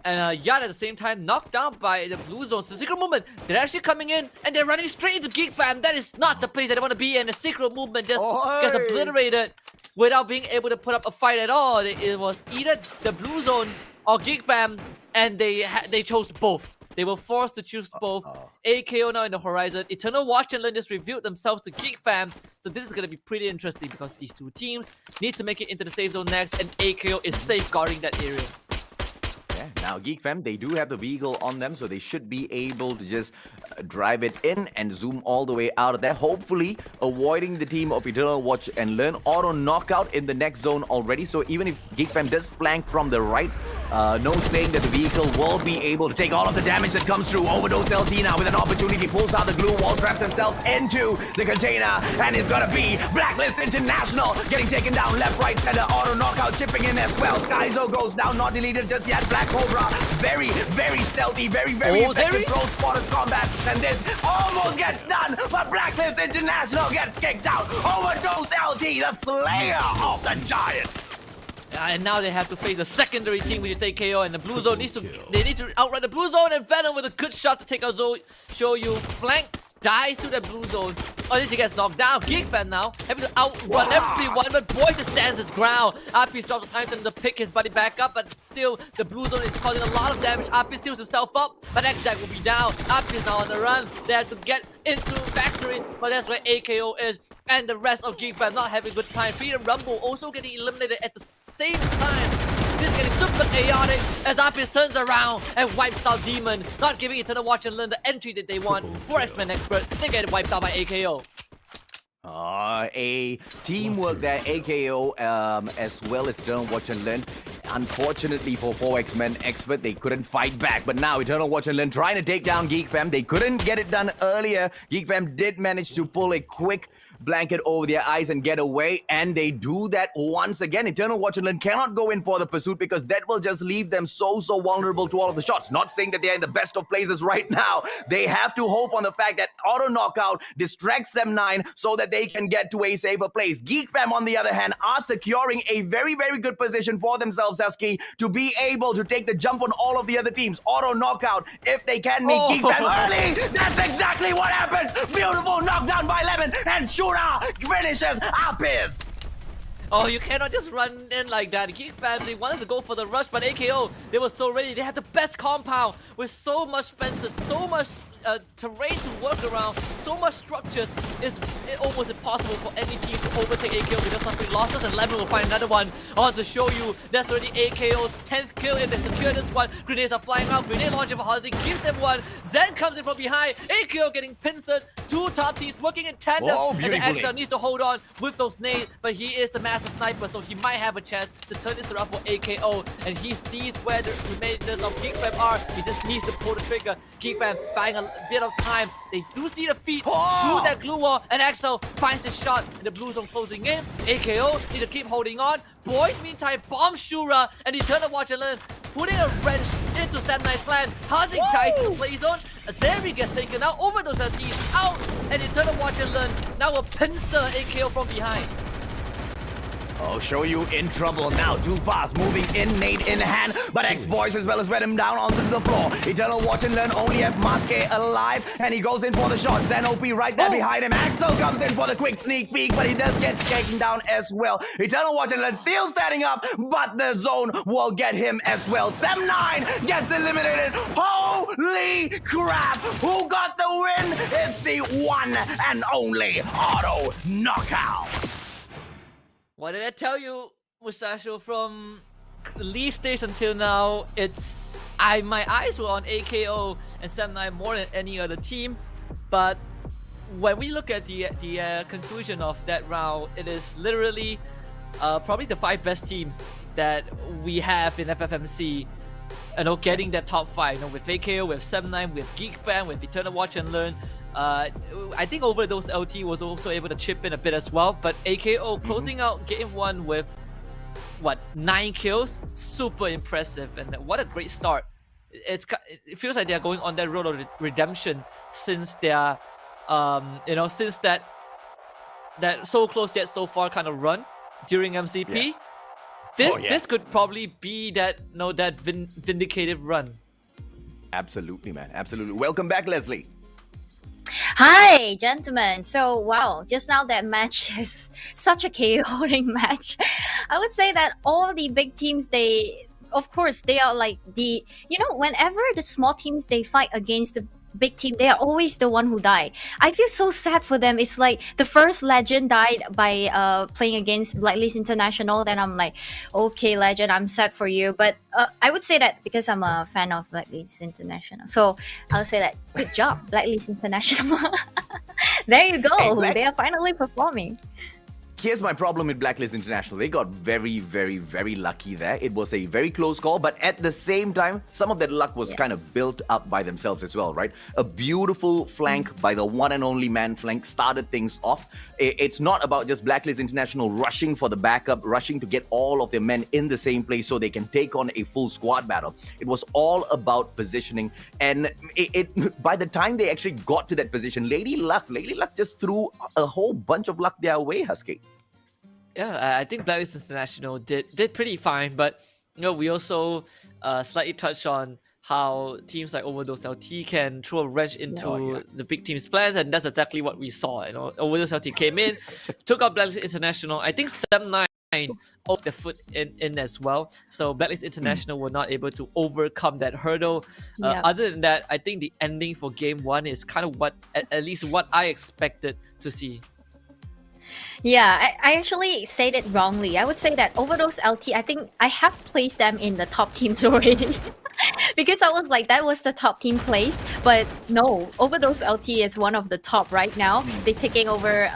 And Yard at the same time knocked down by the blue zone. So secret movement, they're actually coming in and they're running straight into Geek Fam. That is not the place that they want to be in. The secret movement just gets obliterated without being able to put up a fight at all. It was either the blue zone or Geek Fam, and they chose both. They were forced to choose both. AKO now in the horizon. Eternal Watch and Learn just revealed themselves to Geek Fam. So this is going to be pretty interesting because these two teams need to make it into the safe zone next, and AKO is safeguarding that area. Now, Geek Fam, they do have the vehicle on them, so they should be able to just drive it in and zoom all the way out of there, hopefully avoiding the team of Eternal Watch and Learn. Auto knockout in the next zone already, so even if Geek Fam does flank from the right, no saying that the vehicle will be able to take all of the damage that comes through. Overdose LT now with an opportunity, pulls out the glue wall, traps himself into the container, and it's gonna be Blacklist International getting taken down left, right, center. Auto knockout chipping in as well. Skyzo goes down, not deleted just yet. Black Cobra, very, very stealthy, very, very effective throw spotters combat, and this almost gets done, but Blacklist International gets kicked out. Overdose LT, the slayer of the Giants. And now they have to face a secondary team, which is AKO, and the blue zone needs to outrun the blue zone, and Venom with a good shot to take out Show You. Flank dies to the blue zone. At least he gets knocked down. Geek Fan now having to outrun everyone, but Boy just stands his ground. RP drops the time to pick his buddy back up, but still the blue zone is causing a lot of damage. RP steals himself up, but X-Jack will be down. RP is now on the run. They have to get into factory, but that's where AKO is, and the rest of Geek Fan not having a good time. Freedom Rumble also getting eliminated at the same time. This is getting super chaotic as RP turns around and wipes out Demon, not giving Eternal Watch and Learn the entry that they want. For X-Men Expert, they get wiped out by AKO. A teamwork there, AKO, as well as Eternal Watch and Learn. Unfortunately for 4X-Men Expert, they couldn't fight back. But now Eternal Watch and Learn trying to take down Geek Fam. They couldn't get it done earlier. Geek Fam did manage to pull a quick blanket over their eyes and get away, and they do that once again. Eternal Watch and Learn cannot go in for the pursuit because that will just leave them so vulnerable to all of the shots. Not saying that they're in the best of places right now. They have to hope on the fact that auto knockout distracts them 9 so that they can get to a safer place. Geek Fam, on the other hand, are securing a very, very good position for themselves, Husky, to be able to take the jump on all of the other teams. Auto knockout, if they can meet Geek Fam early, that's exactly what happens. Beautiful knockdown by Lemon, and Shura finishes Apis. Oh, you cannot just run in like that. Geek Fam, they wanted to go for the rush, but AKO, they were so ready. They had the best compound with so much fences, so much terrain to work around, so much structures. It's almost impossible for any team to overtake AKO because of the losses, and Lemon will find another one on to show you. That's already AKO's 10th kill, and they secure this one. Grenades are flying out, grenade launcher for Hazi gives them one. Zen comes in from behind, AKO getting pincered. Two top teams working in tandem, Whoa, and the beautifully. Extra needs to hold on with those nades, but he is the master sniper, so he might have a chance to turn this around for AKO, and he sees where the remainders of Geek Fam are. He just needs to pull the trigger. Geek Fam buying a bit of time. They do see the feet through that glue wall, and Axel finds his shot, and the blue zone closing in. AKO need to keep holding on. Boyd, meantime, bomb Shura, and Eternal Watch and Learn, putting a wrench into Sam Knight's plan. Hazik dies in the play zone. Azeri gets taken out, over those LTs, out, and Eternal Watch and Learn now a pincer AKO from behind. I'll show you in trouble now. Too fast, moving in, nade in hand. But X-Boys as well as read him down onto the floor. Eternal Watch and Learn only have Maske alive, and he goes in for the shot. Zen OP right there behind him. Axel comes in for the quick sneak peek, but he does get taken down as well. Eternal Watch and Learn still standing up, but the zone will get him as well. Sem9 gets eliminated. Holy crap! Who got the win? It's the one and only Auto Knockout. What did I tell you, Mustacho? From Lee stage until now, my eyes were on AKO and Sam9 more than any other team. But when we look at the conclusion of that round, it is literally probably the 5 best teams that we have in FFMC. You know, getting that top 5. You know, with AKO, with Sam9, with Geek Fam, with Eternal Watch and Learn. I think over those LT was also able to chip in a bit as well, but AKO closing out game 1 with what, 9 kills, super impressive, and what a great start. It feels like they're going on that road of redemption since their since that so close yet so far kind of run during MCP. This could probably be that vindicated run. Absolutely, man. Absolutely. Welcome back, Leslie. Hi, gentlemen. So, wow, just now that match is such a chaotic match. I would say that all the big teams, of course, they are like whenever the small teams, they fight against the big team, they are always the one who die. I feel so sad for them. It's like the first Legend died by playing against Blacklist International. Then I'm like, okay, Legend, I'm sad for you. But I would say that because I'm a fan of Blacklist International, so I'll say that good job, Blacklist International. There you go. They are finally performing. Here's my problem with Blacklist International. They got very, very, very lucky there. It was a very close call, but at the same time, some of that luck was kind of built up by themselves as well, right? A beautiful flank by the one and only man flank started things off. It's not about just Blacklist International rushing for the backup, rushing to get all of their men in the same place so they can take on a full squad battle. It was all about positioning, and by the time they actually got to that position, Lady Luck just threw a whole bunch of luck their way, Husky. Yeah, I think Blacklist International did pretty fine, but we also slightly touched on how teams like Overdose LT can throw a wrench into the big team's plans, and that's exactly what we saw. Overdose LT came in, took out Blacklist International. I think Sam9 opened their foot in as well, so Blacklist International were not able to overcome that hurdle. Other than that, I think the ending for game 1 is kind of at least what I expected to see. Yeah, I actually said it wrongly. I would say that Overdose LT, I think I have placed them in the top teams already. Because I was like, that was the top team place. But no, Overdose LT is one of the top right now. They're taking over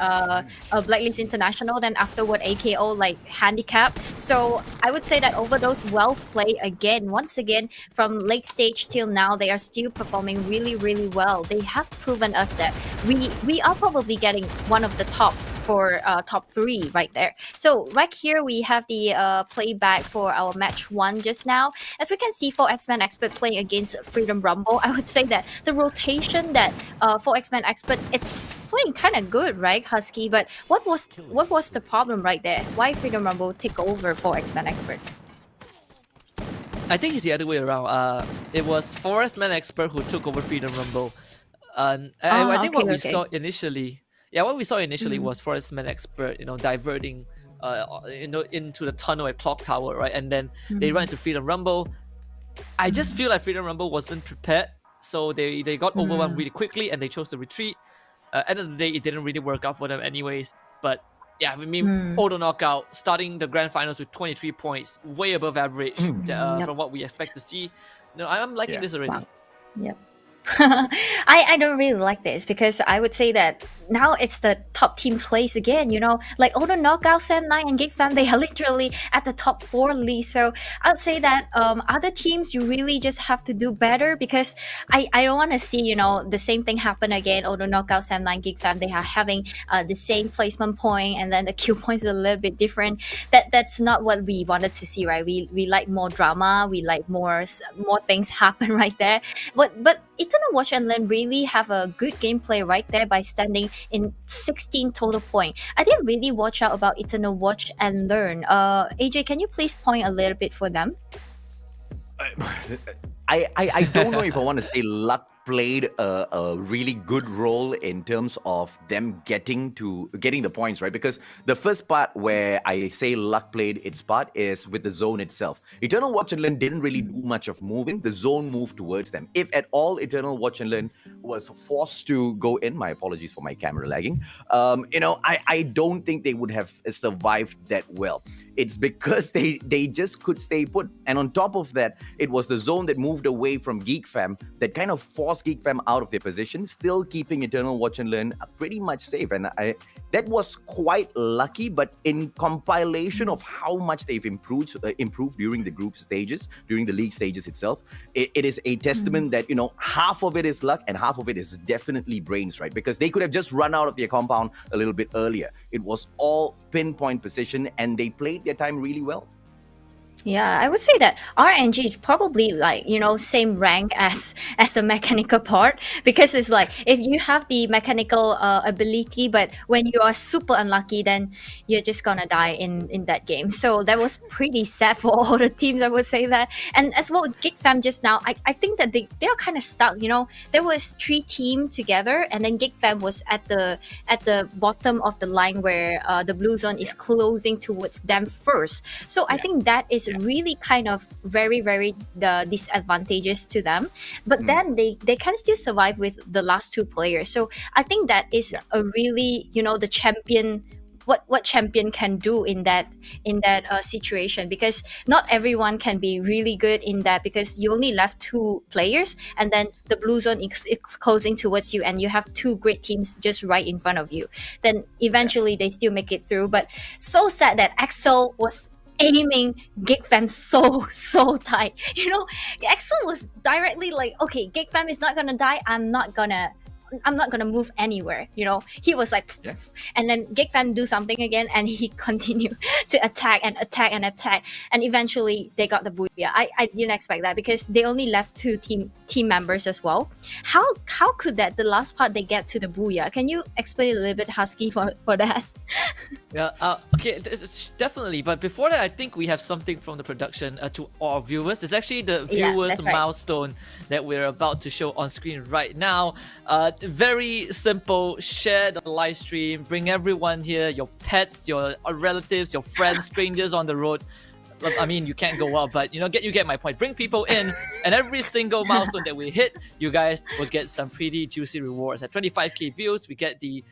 Blacklist International. Then afterward, AKO handicap. So I would say that Overdose well played again. Once again, from late stage till now, they are still performing really, really well. They have proven us that we are probably getting one of the top for top 3 right there. So right here we have the playback for our match 1 just now. As we can see, 4X-Man Expert playing against Freedom Rumble. I would say that the rotation that 4X-Man Expert, it's playing kind of good, right, Husky? But what was the problem right there? Why Freedom Rumble take over 4X-Man Expert? I think it's the other way around. It was 4X-Man Expert who took over Freedom Rumble. I think what we saw initially. Yeah, what we saw initially was 4X-Man Expert, diverting into the tunnel at Clock Tower, right? And then they run into Freedom Rumble. I just feel like Freedom Rumble wasn't prepared, so they got overwhelmed really quickly and they chose to retreat. End of the day, it didn't really work out for them anyways. But yeah, I mean, auto knockout, starting the grand finals with 23 points, way above average from what we expect to see. No, I'm liking this already. Wow. Yep. I don't really like this because I would say that now it's the top team plays again, like Auto Knockout, Sam9 and GigFam, they are literally at the top 4 league. So I'd say that other teams, you really just have to do better because I don't want to see, the same thing happen again. Auto Knockout, Sam9, GigFam, they are having the same placement point and then the Q points are a little bit different. That's not what we wanted to see, right? We like more drama, we like more things happen right there. But Eternal Watch and Learn really have a good gameplay right there by standing in 16 total point. I didn't really watch out about Eternal Watch and Learn. AJ, can you please point a little bit for them? I don't know if I want to say luck played a really good role in terms of them getting the points, right? Because the first part where I say luck played its part is with the zone itself. Eternal Watch and Learn didn't really do much of moving. The zone moved towards them. If at all Eternal Watch and Learn was forced to go in, my apologies for my camera lagging, I don't think they would have survived that well. It's because they just could stay put. And on top of that, it was the zone that moved away from GeekFam that kind of forced GeekFam out of their position, still keeping Eternal Watch and Learn pretty much safe. And that was quite lucky, but in compilation of how much they've improved during the group stages, during the league stages itself, it is a testament that, half of it is luck and half of it is definitely brains, right? Because they could have just run out of their compound a little bit earlier. It was all pinpoint position and they played their time really well. Yeah, I would say that RNG is probably like, same rank as the mechanical part, because it's like if you have the mechanical ability, but when you are super unlucky, then you're just gonna die in that game. So that was pretty sad for all the teams, I would say that. And as well with GigFam just now, I think that they are kind of stuck, There was 3 teams together and then GigFam was at the bottom of the line where the blue zone is closing towards them first. So I think that is really kind of very, very disadvantageous to them, but then they can still survive with the last 2 players. So I think that is a really, the champion, what champion can do in that situation, because not everyone can be really good in that, because you only left 2 players and then the blue zone is closing towards you and you have 2 great teams just right in front of you. Then eventually they still make it through, but so sad that Axel was aiming GigFam so tight. Axel was directly like, okay, GigFam is not gonna die, I'm not gonna move anywhere. He was like, and then GigFam do something again and he continued to attack and eventually they got the booyah. I didn't expect that because they only left 2 team members as well. How could that, the last part, they get to the booyah? Can you explain a little bit, Husky, for that? Yeah, okay, definitely. But before that, I think we have something from the production to our viewers. It's actually the viewers' milestone that we're about to show on screen right now. Very simple. Share the live stream. Bring everyone here. Your pets, your relatives, your friends, strangers on the road. I mean, you can't go out, but you get my point. Bring people in, and every single milestone that we hit, you guys will get some pretty juicy rewards. At 25k views, we get the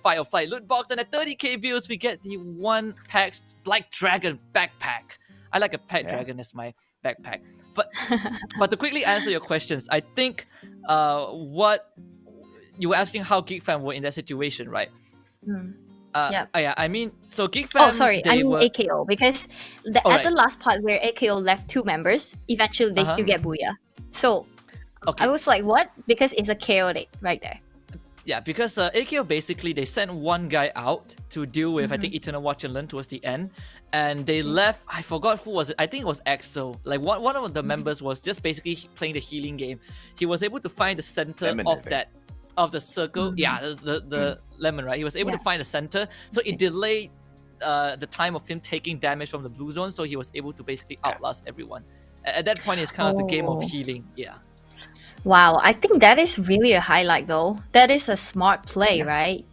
Fire of Flight loot box, and at 30k views, we get the 1 pack Black Dragon backpack. I like a pet dragon as my backpack. But to quickly answer your questions, I think what you were asking how GeekFam were in that situation, right? I mean, so GeekFam... Oh, sorry, I mean AKO, because at the last part where AKO left 2 members, eventually they still get booyah. So I was like, what? Because it's a chaotic right there. Yeah, because AKO basically, they sent 1 guy out to deal with, I think, Eternal Watch and Learn towards the end. And they left, I forgot who was it. I think it was Axel. Like one of the members was just basically playing the healing game. He was able to find the center of the circle. Yeah, the lemon, right? He was able to find the center. So it delayed the time of him taking damage from the blue zone. So he was able to basically outlast everyone. At that point, it's kind of the game of healing. Yeah. Wow, I think that is really a highlight though. That is a smart play, right?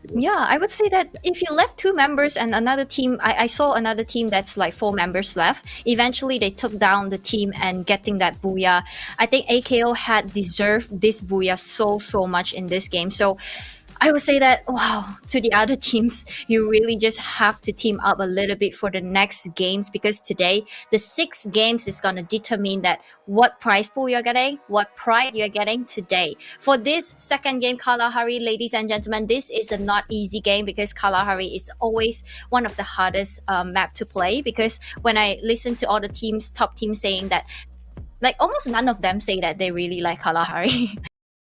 Yeah, I would say that if you left two members and another team, I saw another team that's like four members left. Eventually, they took down the team and getting that booyah. I think AKO had deserved this booyah so much in this game. So I would say that, wow, to the other teams, you really just have to team up a little bit for the next games, because today, the 6 games is going to determine that what prize pool you're getting, what prize you're getting today. For this second game, Kalahari, ladies and gentlemen, this is a not easy game, because Kalahari is always one of the hardest map to play, because when I listen to all the teams, top teams saying that, like almost none of them say that they really like Kalahari.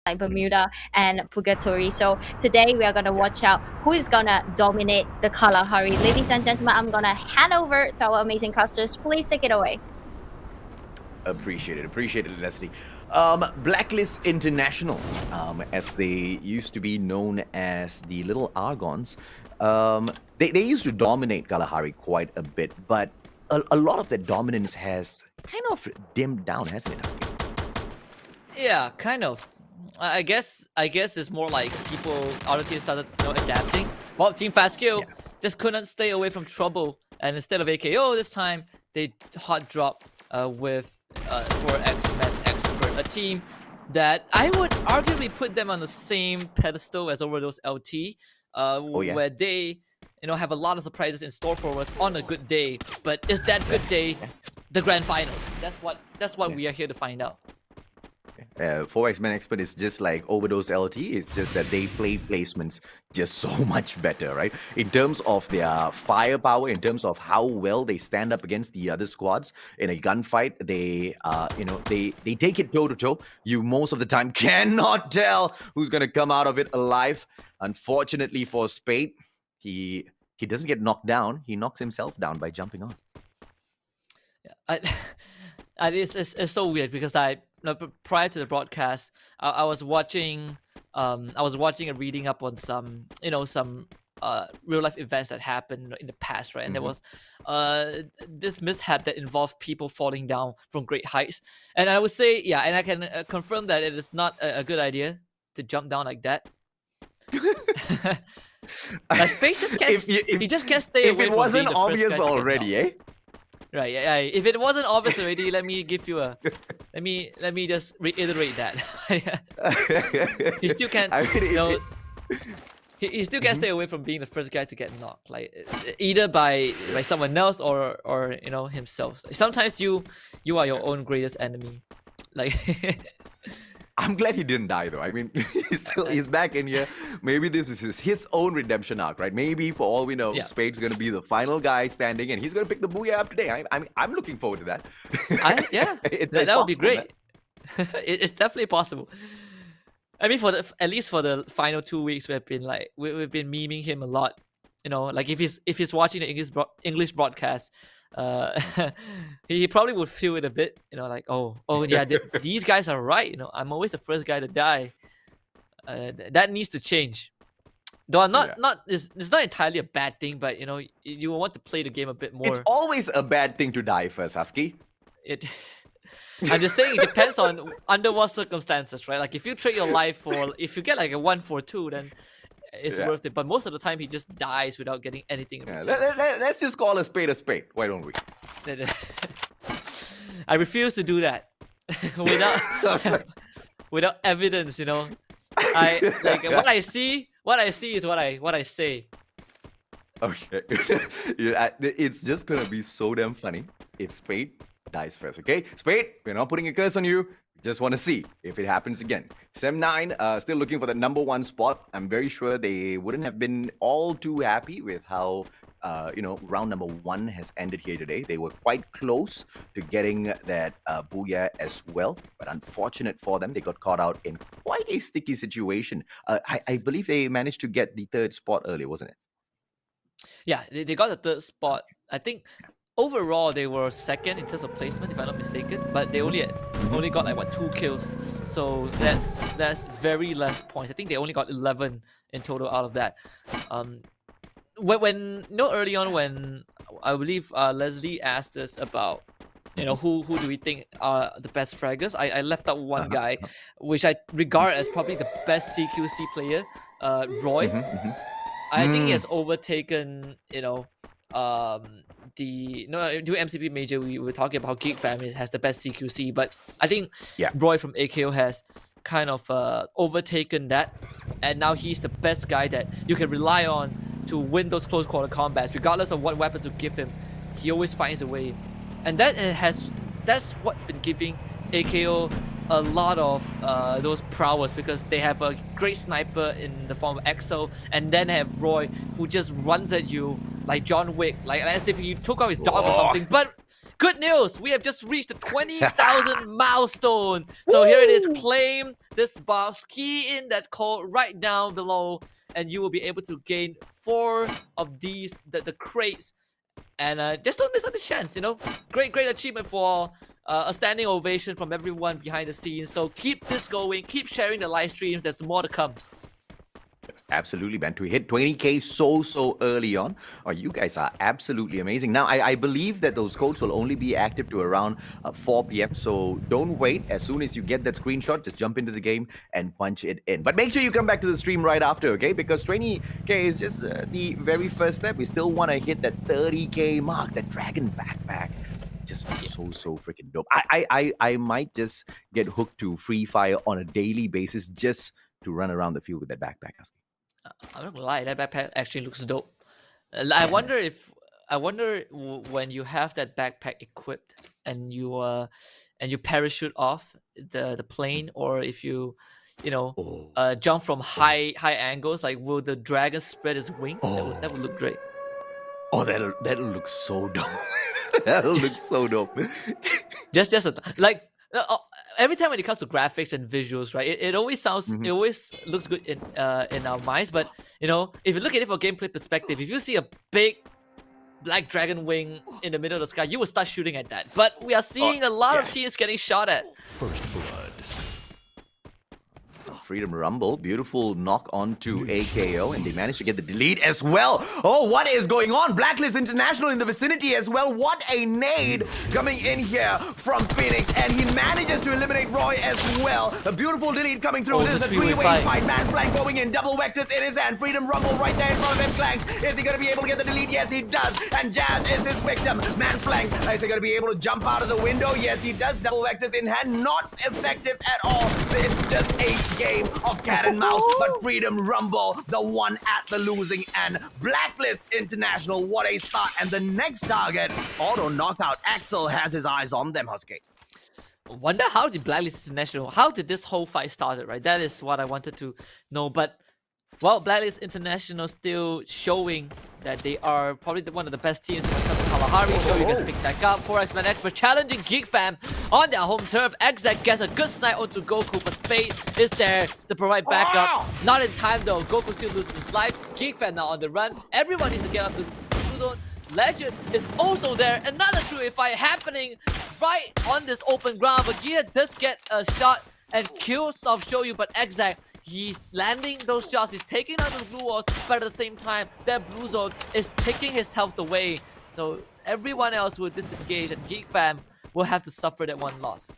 Like Bermuda and Purgatory. So today we are gonna watch out who is gonna dominate the Kalahari. Ladies and gentlemen, I'm gonna hand over to our amazing casters. Please take it away. Appreciate it, Leslie. Blacklist International, as they used to be known as the Little Argons, they used to dominate Kalahari quite a bit, but a lot of that dominance has kind of dimmed down, hasn't it? Yeah, kind of. I guess it's more like other teams started adapting. Well, Team Fast Kill just couldn't stay away from trouble, and instead of AKO this time, they hot drop with 4X-Men Expert, a team that I would arguably put them on the same pedestal as Overdose LT, where they have a lot of surprises in store for us on a good day. But is that good day the grand finals? That's what we are here to find out. 4X Men Expert is just like Overdose LT. It's just that they play placements just so much better, right? In terms of their firepower, in terms of how well they stand up against the other squads in a gunfight, they take it toe to toe. You most of the time cannot tell who's gonna come out of it alive. Unfortunately for Spade, he doesn't get knocked down. He knocks himself down by jumping on. Yeah, it's so weird because prior to the broadcast, I was watching and reading up on some real life events that happened in the past, right? And there was this mishap that involved people falling down from great heights, and I would say, and I can confirm that it is not a good idea to jump down like that. Space just can't. He just can't stay away. If it wasn't wasn't obvious already, eh? Right, yeah. If it wasn't obvious already, let me give you a. Let me just reiterate that. He still can't. He still can't stay away from being the first guy to get knocked, like either by someone else or himself. Sometimes you are your own greatest enemy. Like. I'm glad he didn't die though. I mean, he's back in here. Maybe this is his own redemption arc, right? Maybe for all we know, Spade's gonna be the final guy standing, and he's gonna pick the booyah up today. I'm looking forward to that. That would be great. It's definitely possible. I mean, at least for the final 2 weeks, we've been memeing him a lot. Like if he's watching the English broadcast, he probably would feel it a bit, like these guys are right. I'm always the first guy to die. That needs to change. Though it's not entirely a bad thing, but you want to play the game a bit more. It's always a bad thing to die first, Husky. I'm just saying it depends on under what circumstances, right? Like if you trade your life if you get like a 1-4-2, then it's worth it. But most of the time he just dies without getting anything in return. Let's just call a spade. Why don't we? I refuse to do that without evidence. I like what I see is what I say. Okay. It's just gonna be so damn funny if Spade dies first. Okay, Spade, we're not putting a curse on you. Just want to see if it happens again. Sem9 still looking for the number 1 spot. I'm very sure they wouldn't have been all too happy with how round number 1 has ended here today. They were quite close to getting that booyah as well, but unfortunate for them, they got caught out in quite a sticky situation. I believe they managed to get the 3rd spot earlier, wasn't it? Yeah, they got the 3rd spot. I think overall they were 2nd in terms of placement, if I'm not mistaken, but they only got like 2 kills, so that's very less points. I think they only got 11 in total out of that. When early on, when I believe Leslie asked us about who do we think are the best fraggers, I left out one guy which I regard as probably the best CQC player, Roy. I think he has overtaken, during MCP Major, we were talking about how Geek Fam has the best CQC, but I think Yeah. Roy from AKO has kind of overtaken that, and now he's the best guy that you can rely on to win those close quarter combats, regardless of what weapons you give him. He always finds a way, and that's what been giving AKO a lot of those prowess, because they have a great sniper in the form of EXO, and then have Roy who just runs at you like John Wick, like as if he took out his dog or something. But good news, we have just reached the 20,000 milestone. So here it is, claim this box, key in that code right down below, and you will be able to gain 4 of these, the crates. And just don't miss out this chance, Great achievement for a standing ovation from everyone behind the scenes. So keep this going, keep sharing the live streams, there's more to come. Absolutely, man. To hit 20K so early on. Oh, you guys are absolutely amazing. Now, I believe that those codes will only be active to around 4 p.m. So don't wait. As soon as you get that screenshot, just jump into the game and punch it in. But make sure you come back to the stream right after, okay? Because 20K is just the very first step. We still want to hit that 30K mark, that dragon backpack. Just so freaking dope. I might just get hooked to Free Fire on a daily basis just to run around the field with that backpack, Husky. I'm not gonna lie, that backpack actually looks dope. I wonder when you have that backpack equipped and you parachute off the plane, or if you jump from high angles, like will the dragon spread his wings? That would look great. Oh, that'll look so dope. That'll look so dope. Every time when it comes to graphics and visuals, right? It always sounds, it always looks good in our minds. But if you look at it from a gameplay perspective, if you see a big black dragon wing in the middle of the sky, you will start shooting at that. But we are seeing a lot of teams getting shot at. First blood. Freedom Rumble, beautiful knock on to AKO, and they managed to get the delete as well. Oh, what is going on? Blacklist International in the vicinity as well. What a nade coming in here from Phoenix, and he manages to eliminate Roy as well. A beautiful delete coming through. This is a three-way fight. Man flank going in, double vectors in his hand. Freedom Rumble right there in front of him. Flanks. Is he going to be able to get the delete? Yes, he does. And Jazz is his victim. Man flank. Is he going to be able to jump out of the window? Yes, he does. Double vectors in hand. Not effective at all. It's just a game of cat and mouse, but Freedom Rumble, the one at the losing end. Blacklist International, what a start. And the next target, auto knockout. Axel has his eyes on them, Husky. Wonder how did Blacklist International, how did this whole fight started, right? That is what I wanted to know. But well, Blacklist International still showing that they are probably one of the best teams when it comes to Kalahari. So you guys pick that up. 4X-Man X for challenging Geek Fam on their home turf. Exec gets a good snipe onto Goku, but Spade is there to provide backup. Not in time though. Goku still loses his life. Geek Fam now on the run. Everyone needs to get up to Blue Zone. Legend is also there. Another 2v fight happening right on this open ground. But Gia does get a shot and kills Soft Show You, but Exec, he's landing those shots, he's taking out the blue walls, but at the same time, that blue zone is taking his health away. So everyone else will disengage, and Geek Fam will have to suffer that one loss.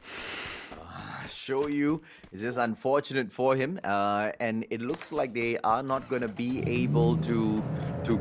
Show You is just unfortunate for him, and it looks like they are not going to be able to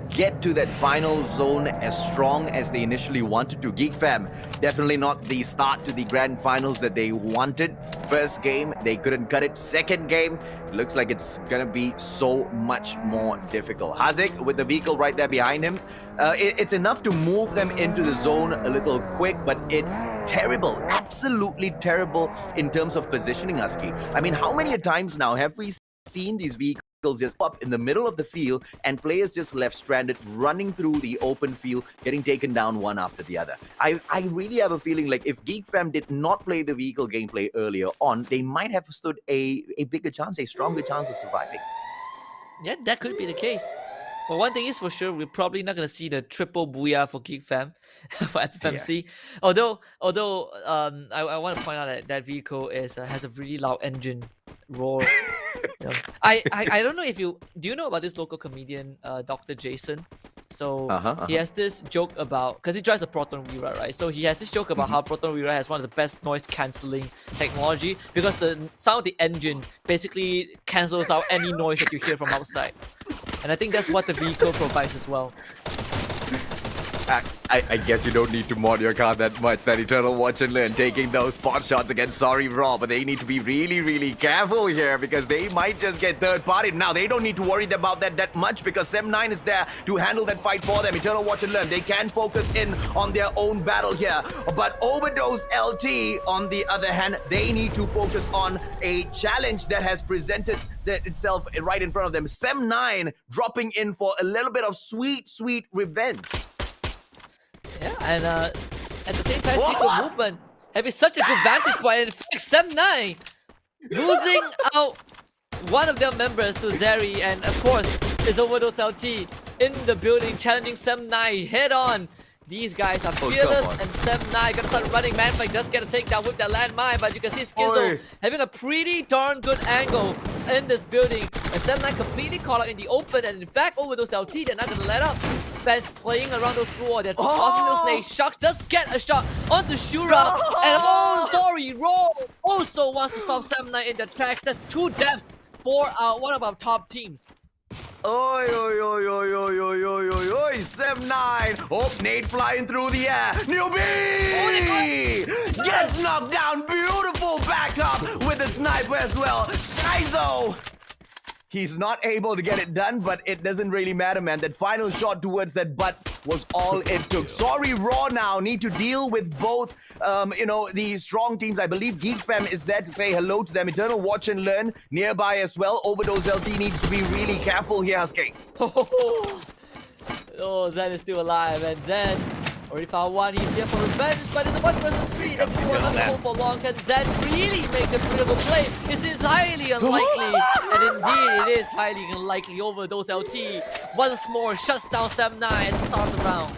get to that final zone as strong as they initially wanted to. Geek Fam, definitely not the start to the grand finals that they wanted. First game, they couldn't cut it. Second game, looks like it's gonna be so much more difficult. Hazik with the vehicle right there behind him. It's enough to move them into the zone a little quick, but it's terrible, absolutely terrible in terms of positioning, Husky. I mean, how many times now have we seen these vehicles just up in the middle of the field and players just left stranded, running through the open field, getting taken down one after the other? I really have a feeling like if Geek Fam did not play the vehicle gameplay earlier on, they might have stood a bigger chance, a stronger chance of surviving. Yeah, that could be the case. But one thing is for sure, we're probably not going to see the triple booyah for Geek Fam, for FFMC. Yeah. Although I want to point out that vehicle has a really loud engine roar. I don't know if do you know about this local comedian, Dr. Jason? So he has this joke about, because he drives a Proton Wira, right? So he has this joke about how Proton Wira has one of the best noise cancelling technology, because the sound of the engine basically cancels out any noise that you hear from outside. And I think that's what the vehicle provides as well. I guess you don't need to mod your car that much. That Eternal Watch and Learn taking those spot shots against Sorry Raw, but they need to be really, really careful here because they might just get third party. Now they don't need to worry about that much because Sem9 is there to handle that fight for them. Eternal Watch and Learn, they can focus in on their own battle here. But Overdose LT, on the other hand, they need to focus on a challenge that has presented itself right in front of them. Sem9 dropping in for a little bit of sweet, sweet revenge. Yeah, and at the same time, Secret Movement having such a good vantage point. In fact, Sem9 losing out one of their members to Zeri, and of course, is Overdose LT in the building, challenging Sem9 head on. These guys are fearless, and Sem9 gonna start running. Manflank does get a takedown with that landmine, but you can see Skizzo having a pretty darn good angle in this building. And Sem9 completely caught out in the open, and in fact, Overdose LT, they're not gonna let up. Fans playing around those floor, they're tossing those snakes. Shucks does get a shot onto Shura, and sorry, Raw also wants to stop Sem9 in the tracks. That's 2 deaths for one of our top teams. Oi, oi, oi, oi, oi, oi, oi, oi, oi, Sem9. Oh, Nate flying through the air. Newbie! Gets knocked down. Beautiful backup with the sniper as well. Skyzo! He's not able to get it done, but it doesn't really matter, man. That final shot towards that butt was all it took. Sorry, Raw now need to deal with both, the strong teams. I believe GeekFam is there to say hello to them. Eternal Watch and Learn nearby as well. Overdose LT needs to be really careful here, Husky. Oh, Zen is still alive, and Zen already found one. He's here for revenge, but it's a 1 versus 3. That he was not hold for long. Can Zen really make a critical play? It's highly unlikely, and indeed it is highly unlikely. Overdose LT once more shuts down Sem9 at the start of the round.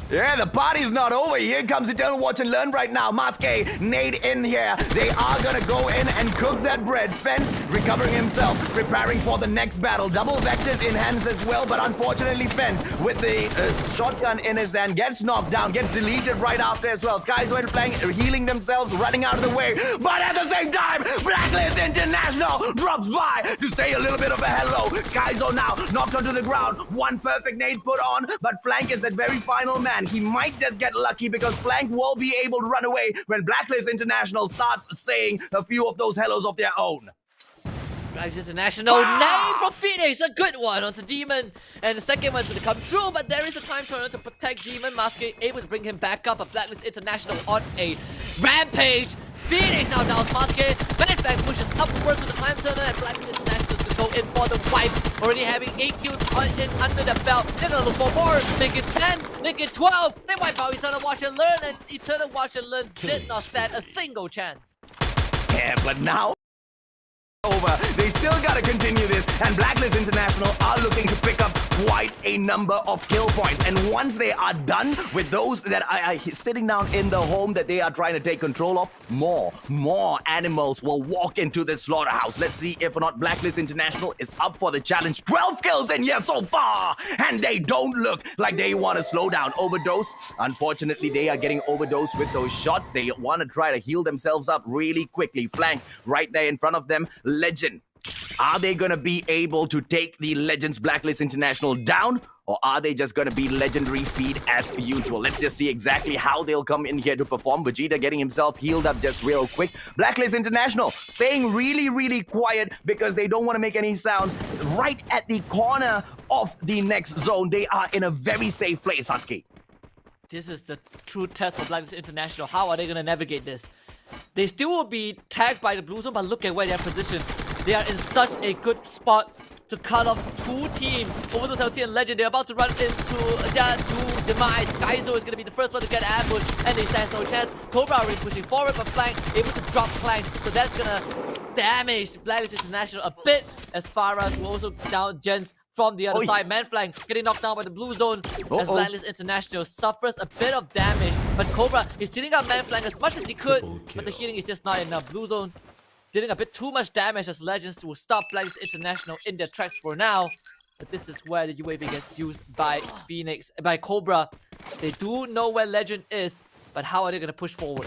Yeah, the party's not over. Here comes Eternal Watch and Learn right now. Maske, Nade in here. They are gonna go in and cook that bread. Fence recovering himself, preparing for the next battle. Double vectors in hands as well, but unfortunately Fence with the shotgun in his hand gets knocked down, gets deleted right after as well. Skyzo and Flank healing themselves, running out of the way. But at the same time, Blacklist International drops by to say a little bit of a hello. Skyzo now knocked onto the ground. One perfect nade put on, but Flank is that very final man. He might just get lucky because Flank will be able to run away when Blacklist International starts saying a few of those hellos of their own. Blacklist International name from Phoenix, a good one onto Demon, and the second one's going to come true, but there is a time turner to protect Demon. Maske able to bring him back up, but Blacklist International on a rampage. Phoenix now down Maske. Manflank pushes upwards with the time turner, and Blacklist International to go in for the wipe. Already having 8 kills under the belt. They're gonna look for more. Make it 10, make it 12. They wipe out Eternal Watch and Learn, and Eternal Watch and Learn did not stand a single chance. Yeah, but now over. They still gotta continue this, and Blacklist International are looking to pick up quite a number of kill points. And once they are done with those that are sitting down in the home that they are trying to take control of, more animals will walk into the slaughterhouse. Let's see if or not Blacklist International is up for the challenge. 12 kills in here so far, and they don't look like they want to slow down. Overdose, unfortunately, they are getting overdosed with those shots. They want to try to heal themselves up really quickly. Flank right there in front of them. Legend. Are they going to be able to take the Legends Blacklist International down? Or are they just going to be legendary feed as usual? Let's just see exactly how they'll come in here to perform. Vegeta getting himself healed up just real quick. Blacklist International staying really, really quiet because they don't want to make any sounds. Right at the corner of the next zone, they are in a very safe place, Husky. This is the true test for Blacklist International. How are they going to navigate this? They still will be tagged by the blue zone, but look at where they're positioned. They are in such a good spot to cut off 2 teams. Overdose LT and Legend, they're about to run into their 2 demise. Skyzo is going to be the first one to get ambushed, and they stand no chance. Cobra already pushing forward, but Flank able to drop Flank, so that's going to damage Blacklist International a bit, as far as we're also down Gens from the other side. Manflank getting knocked down by the blue zone as Blacklist International suffers a bit of damage. But Cobra is hitting up Manflank as much as he could, but the healing is just not enough. Blue zone dealing a bit too much damage as Legends will stop Blacklist International in their tracks for now. But this is where the UAV gets used by Phoenix, by Cobra. They do know where Legend is, but how are they going to push forward?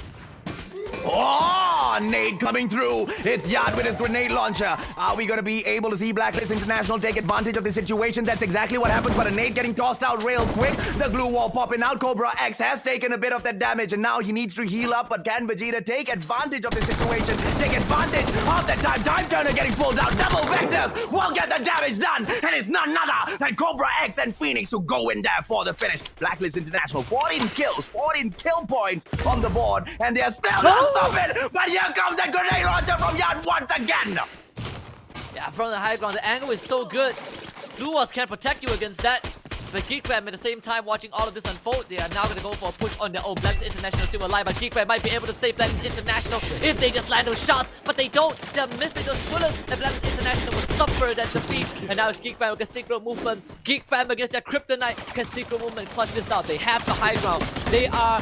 Oh! Nade coming through. It's Yard with his grenade launcher. Are we going to be able to see Blacklist International take advantage of the situation? That's exactly what happens, but a nade getting tossed out real quick. The glue wall popping out. Cobra X has taken a bit of that damage, and now he needs to heal up, but can Vegeta take advantage of the situation? Take advantage of the time. Time Turner getting pulled out. Double Vectors will get the damage done, and it's none other than Cobra X and Phoenix who go in there for the finish. Blacklist International, 14 kills, 14 kill points on the board, and they're still not stopping. But here comes the grenade launcher from Yard once again. Yeah, from the high ground, the angle is so good. Blue Walls can't protect you against that. The Geek Fam at the same time watching all of this unfold. They are now going to go for a push on their own. Blacklist International still alive, but Geek Fam might be able to save Blacklist International if they just land those shots, but they don't. They're missing those bullets, and Blacklist International will suffer that defeat. And now it's Geek Fam against Synchro Movement. Geek Fam against their Kryptonite. Can Synchro Movement clutch this out? They have the high ground. They are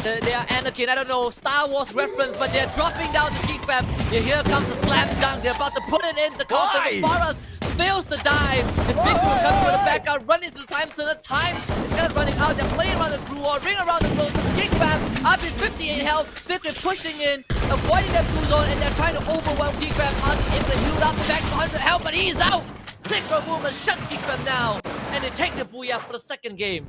Anakin, I don't know, Star Wars reference, but they're dropping down the Geek Fam. Yeah, here comes the slam dunk. They're about to put it in. The counter. The Forest fails to dive. And Big Blue coming from the background, running to the time. So the time is kind of running out. They're playing around the blue wall, ring around the close. The Geek Fam up in 58 health. They've been pushing in, avoiding that blue zone, and they're trying to overwhelm Geek Fam. Able to heal up back to 100 health, but he's out. Synchro Movement shuts Geek Fam down, and they take the booyah for the second game.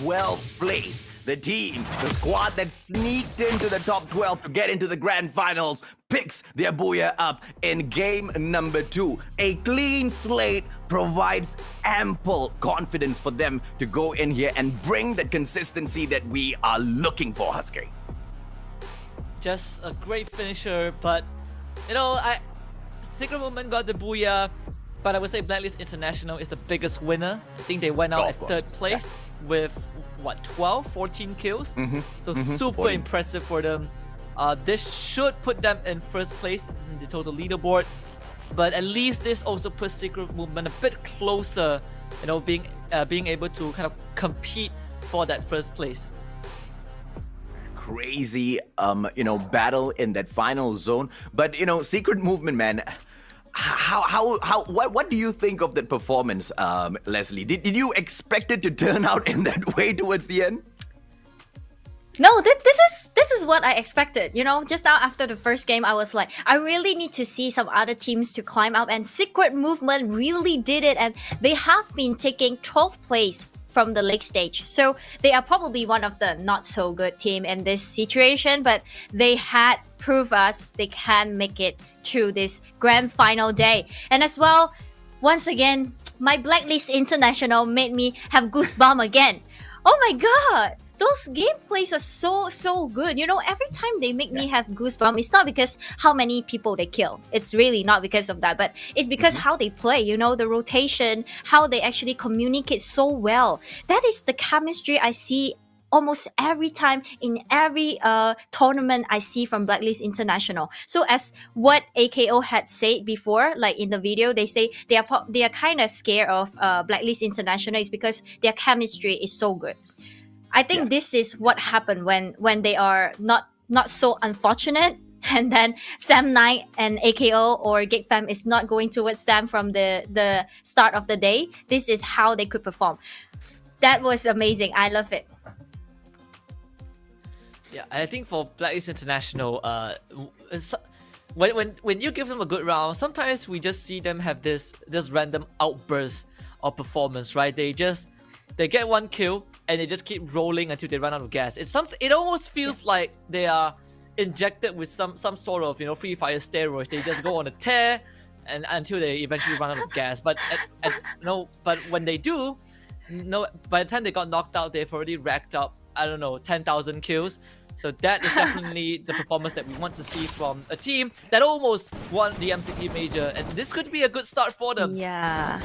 12th place. The team, the squad that sneaked into the top 12 to get into the grand finals, picks their booyah up in game number 2. A clean slate provides ample confidence for them to go in here and bring the consistency that we are looking for, Husky. Just a great finisher, but you know, Synchro Movement got the booyah, but I would say Blacklist International is the biggest winner. I think they went out at third place with what, 14 kills. So super 14. impressive for them. This should put them in first place in the total leaderboard, but at least this also puts Synchro Movement a bit closer, you know, being able to kind of compete for that first place. Crazy battle in that final zone, but Secret Movement, man, what do you think of that performance, Leslie? Did you expect it to turn out in that way towards the end? No, this is what I expected. Just now after the first game, I was like, I really need to see some other teams to climb up, and Secret Movement really did it, and they have been taking 12th place from the league stage. So they are probably one of the not so good team in this situation, but they had proved us they can make it through this grand final day. And as well, once again, my Blacklist International made me have goosebumps again. Oh my god! Those gameplays are so good. Every time they make me have goosebumps, it's not because how many people they kill. It's really not because of that, but it's because how they play, the rotation, how they actually communicate so well. That is the chemistry I see almost every time in every tournament I see from Blacklist International. So as what AKO had said before, like in the video, they say they are kind of scared of Blacklist International is because their chemistry is so good. I think this is what happened when they are not so unfortunate, and then Sam Knight and AKO or Geek Fam is not going towards them from the start of the day. This is how they could perform. That was amazing. I love it. Yeah, I think for Blacklist International, when you give them a good round, sometimes we just see them have this random outburst of performance, right? They get one kill and they just keep rolling until they run out of gas. It almost feels like they are injected with some sort of Free Fire steroids. They just go on a tear and until they eventually run out of gas. But but when they do, by the time they got knocked out, they've already racked up 10,000 kills. So that is definitely the performance that we want to see from a team that almost won the MCP major, and this could be a good start for them. Yeah,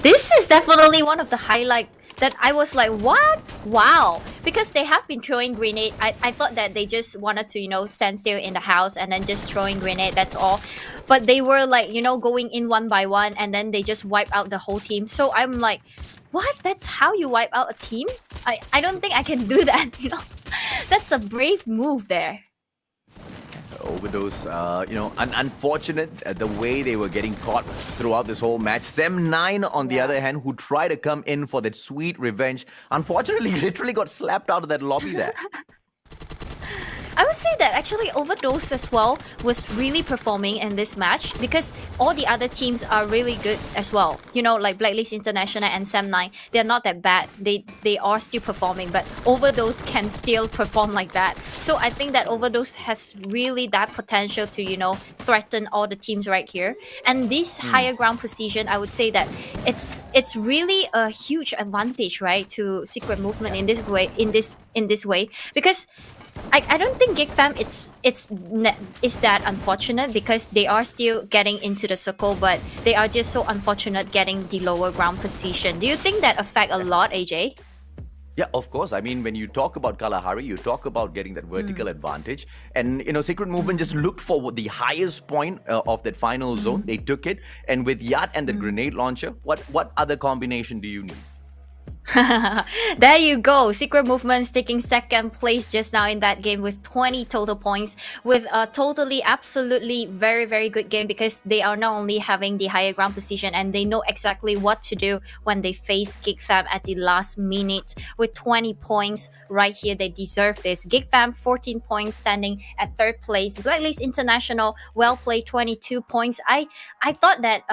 this is definitely one of the highlights that I was like, what? Wow. Because they have been throwing grenade. I thought that they just wanted to, stand still in the house and then just throwing grenade, that's all. But they were like, going in one by one and then they just wipe out the whole team. So I'm like, what? That's how you wipe out a team? I don't think I can do that, That's a brave move there. Over those, unfortunate the way they were getting caught throughout this whole match. Sem9, on the other hand, who tried to come in for that sweet revenge, unfortunately, literally got slapped out of that lobby there. I would say that actually Overdose as well was really performing in this match because all the other teams are really good as well. You know, like Blacklist International and Sam9, they're not that bad. They are still performing, but Overdose can still perform like that. So I think that Overdose has really that potential to, you know, threaten all the teams right here. And this higher ground position, I would say that it's really a huge advantage, right, to Secret Movement in this way, in this way, because I don't think GigFam it's that unfortunate because they are still getting into the circle, but they are just so unfortunate getting the lower ground position. Do you think that affect a lot, AJ? Yeah, of course. I mean, when you talk about Kalahari, you talk about getting that vertical advantage. And, you know, Secret Movement just looked for the highest point of that final zone. They took it. And with Yat and the grenade launcher, what other combination do you need? There you go. Secret Movement's taking second place just now in that game with 20 total points, with a totally, absolutely very, very good game because they are not only having the higher ground position and they know exactly what to do when they face GigFam at the last minute. With 20 points right here, they deserve this. GigFam 14 points, standing at third place. Blacklist International, well played, 22 points. I thought that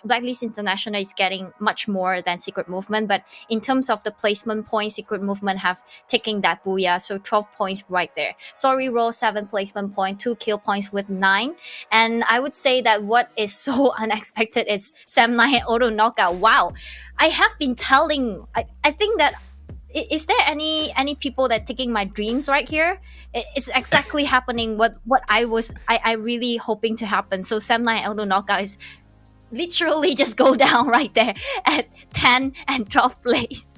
Blacklist International is getting much more than Secret Movement, but in terms of the placement points, Secret Movement have taken that booyah, so 12 points right there. Sorry Roll 7 placement point, 2 kill points with 9. And I would say that what is so unexpected is Sam9 auto knockout. Wow, I have been telling, I think that is there any people that taking my dreams right here? It's exactly happening what I really hoping to happen. So Sam9 auto knockout is literally just go down right there at 10 and 12th place.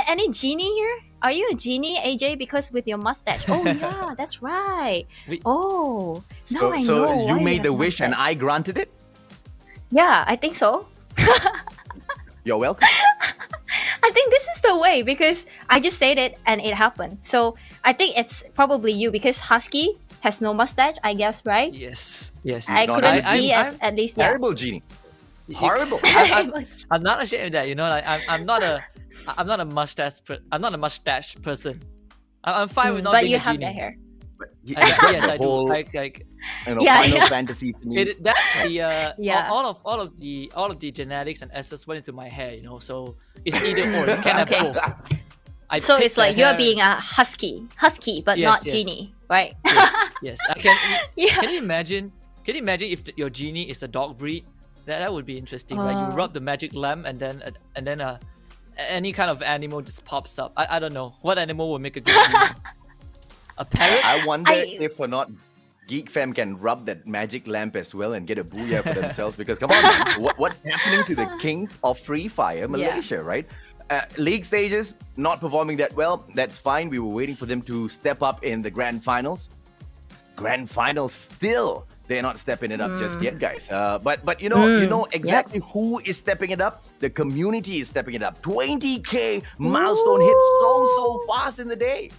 Any genie here? Are you a genie, AJ? Because with your mustache. Oh yeah, that's right. Oh, now I know. So you why made have the wish and mustache. I granted it? Yeah, I think so. You're welcome. I think this is the way because I just said it and it happened. So I think it's probably you because Husky has no mustache, I guess, right? Yes. I No, couldn't I'm- see at least. Yeah. Terrible, Genie. Horrible. I'm not ashamed of that. You know, like I'm not a mustache. I'm not a mustache person. I'm fine with not But being you a have genie. that hair. Yes, The I do. whole, Like you know, Yeah, Final yeah. Fantasy theme. that's the Yeah. all of the genetics and essence went into my hair. You know, so it's either or. You can't Okay. have both. I So picked it's like the you're hair- being a husky, but Yes, not yes. genie, right? Yes, I can. Yeah. Can you imagine? Can you imagine if your genie is a dog breed? That would be interesting. Right? You rub the magic lamp, and then any kind of animal just pops up. I don't know what animal would make a good genie. A parrot? I wonder I- if or not Geek Fam can rub that magic lamp as well and get a booyah for themselves because come on, man, what's happening to the kings of Free Fire Malaysia, right? League stages not performing that well. That's fine. We were waiting for them to step up in the grand finals. Grand finals still they're not stepping it up just yet, guys. But you know exactly who is stepping it up. The community is stepping it up. 20K milestone hit so fast in the day.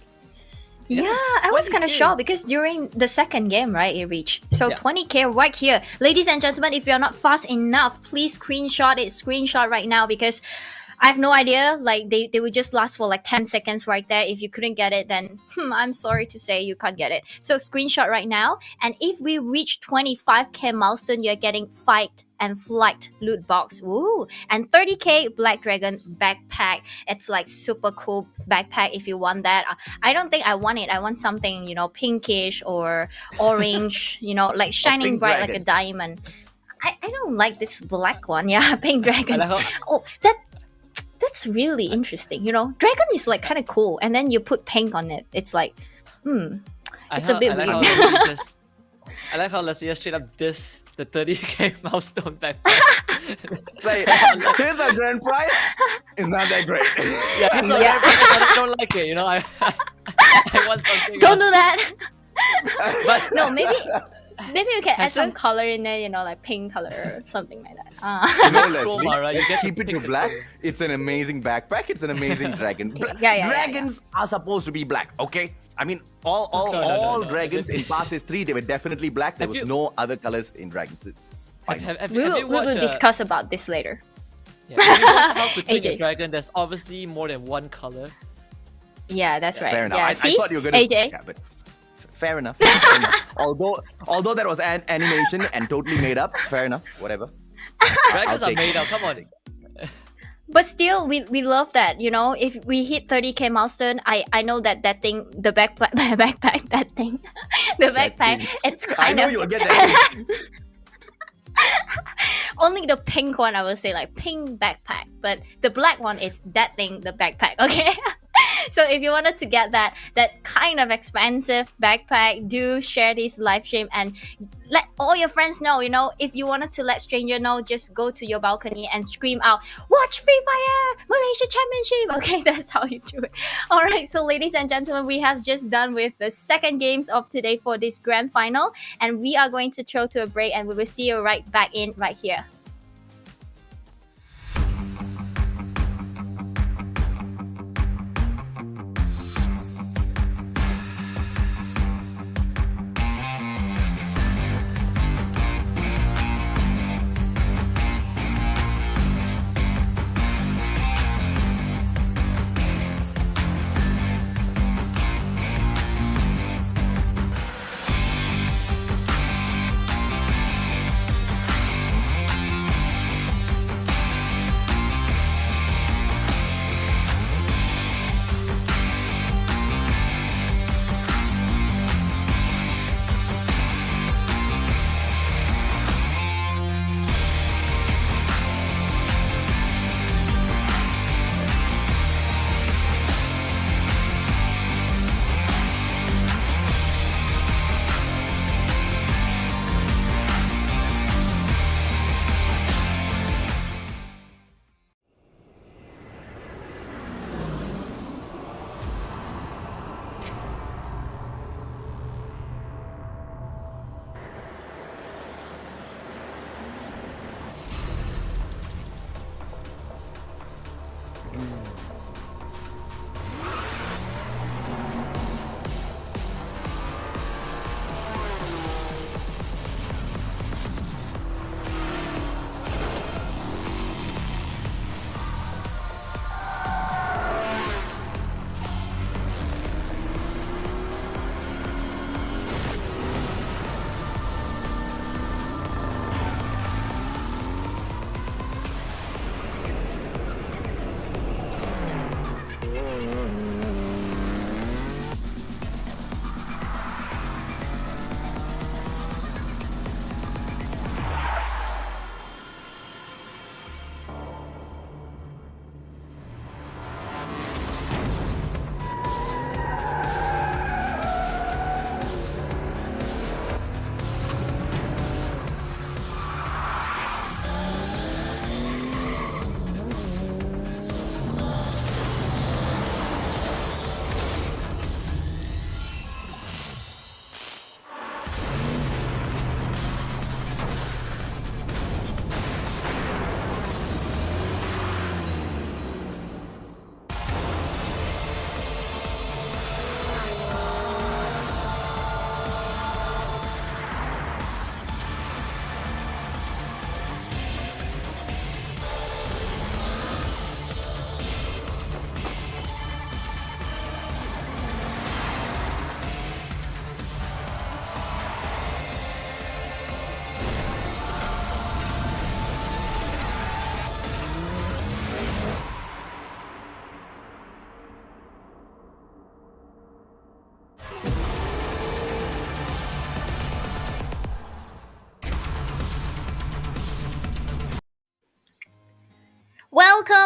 Yeah, I was kind of 20K. shocked because during the second game, right, it reached. So Yeah. 20K right here. Ladies and gentlemen, if you're not fast enough, please screenshot it. Screenshot right now because I have no idea. Like they would just last for like 10 seconds right there. If you couldn't get it, then I'm sorry to say you can't get it. So screenshot right now. And if we reach 25K milestone, you're getting fight and flight loot box. Woo! And 30K Black Dragon backpack. It's like super cool backpack if you want that. I don't think I want it. I want something, pinkish or orange, like shining pink bright like a dragon. diamond. I don't like this black one. Yeah, pink dragon. I like how- Oh, that's really interesting. Dragon is like kind of cool, and then you put pink on it. It's like, it's a bit I like weird. How Leslie just, I like how Leslie just straight up diss the 30K milestone back. Like, here's our grand prize. It's not that great. Yeah, I don't like it. I want something. Don't else. do that. But No, maybe we can add Has some it? color in there. Like pink color or something like that. You know, Chroma, right? You let's get to keep it pick to the black. It's an amazing backpack. It's an amazing dragon. Yeah. Dragons are supposed to be black, okay? I mean, all No. dragons in Passes 3, they were definitely black. There Have was you- no other colors in dragons. It's fine. have We you will watched, discuss about this later. Yeah, have you watched How to Train AJ. Your Dragon? There's obviously more than one color. Yeah, that's right. Fair enough. Yeah, I see, thought you were going to... AJ. Yeah, but Fair enough. Fair enough. Although that was an animation and totally made up. Fair enough. Whatever. Dragons are take made it. up. Come on. But still, we love that. You know, if we hit 30K milestone, I know that thing, the backpack, that thing, the backpack, thing. it's I kind know of you'll get that. only the pink one. I will say like pink backpack, but the black one is that thing, the backpack. Okay. So if you wanted to get that kind of expensive backpack, do share this live stream and let all your friends know. You know, if you wanted to let stranger know, just go to your balcony and scream out, "Watch Free Fire Malaysia Championship!" Okay, that's how you do it. All right, so ladies and gentlemen, we have just done with the second games of today for this grand final, and we are going to throw to a break, and we will see you right back in right here.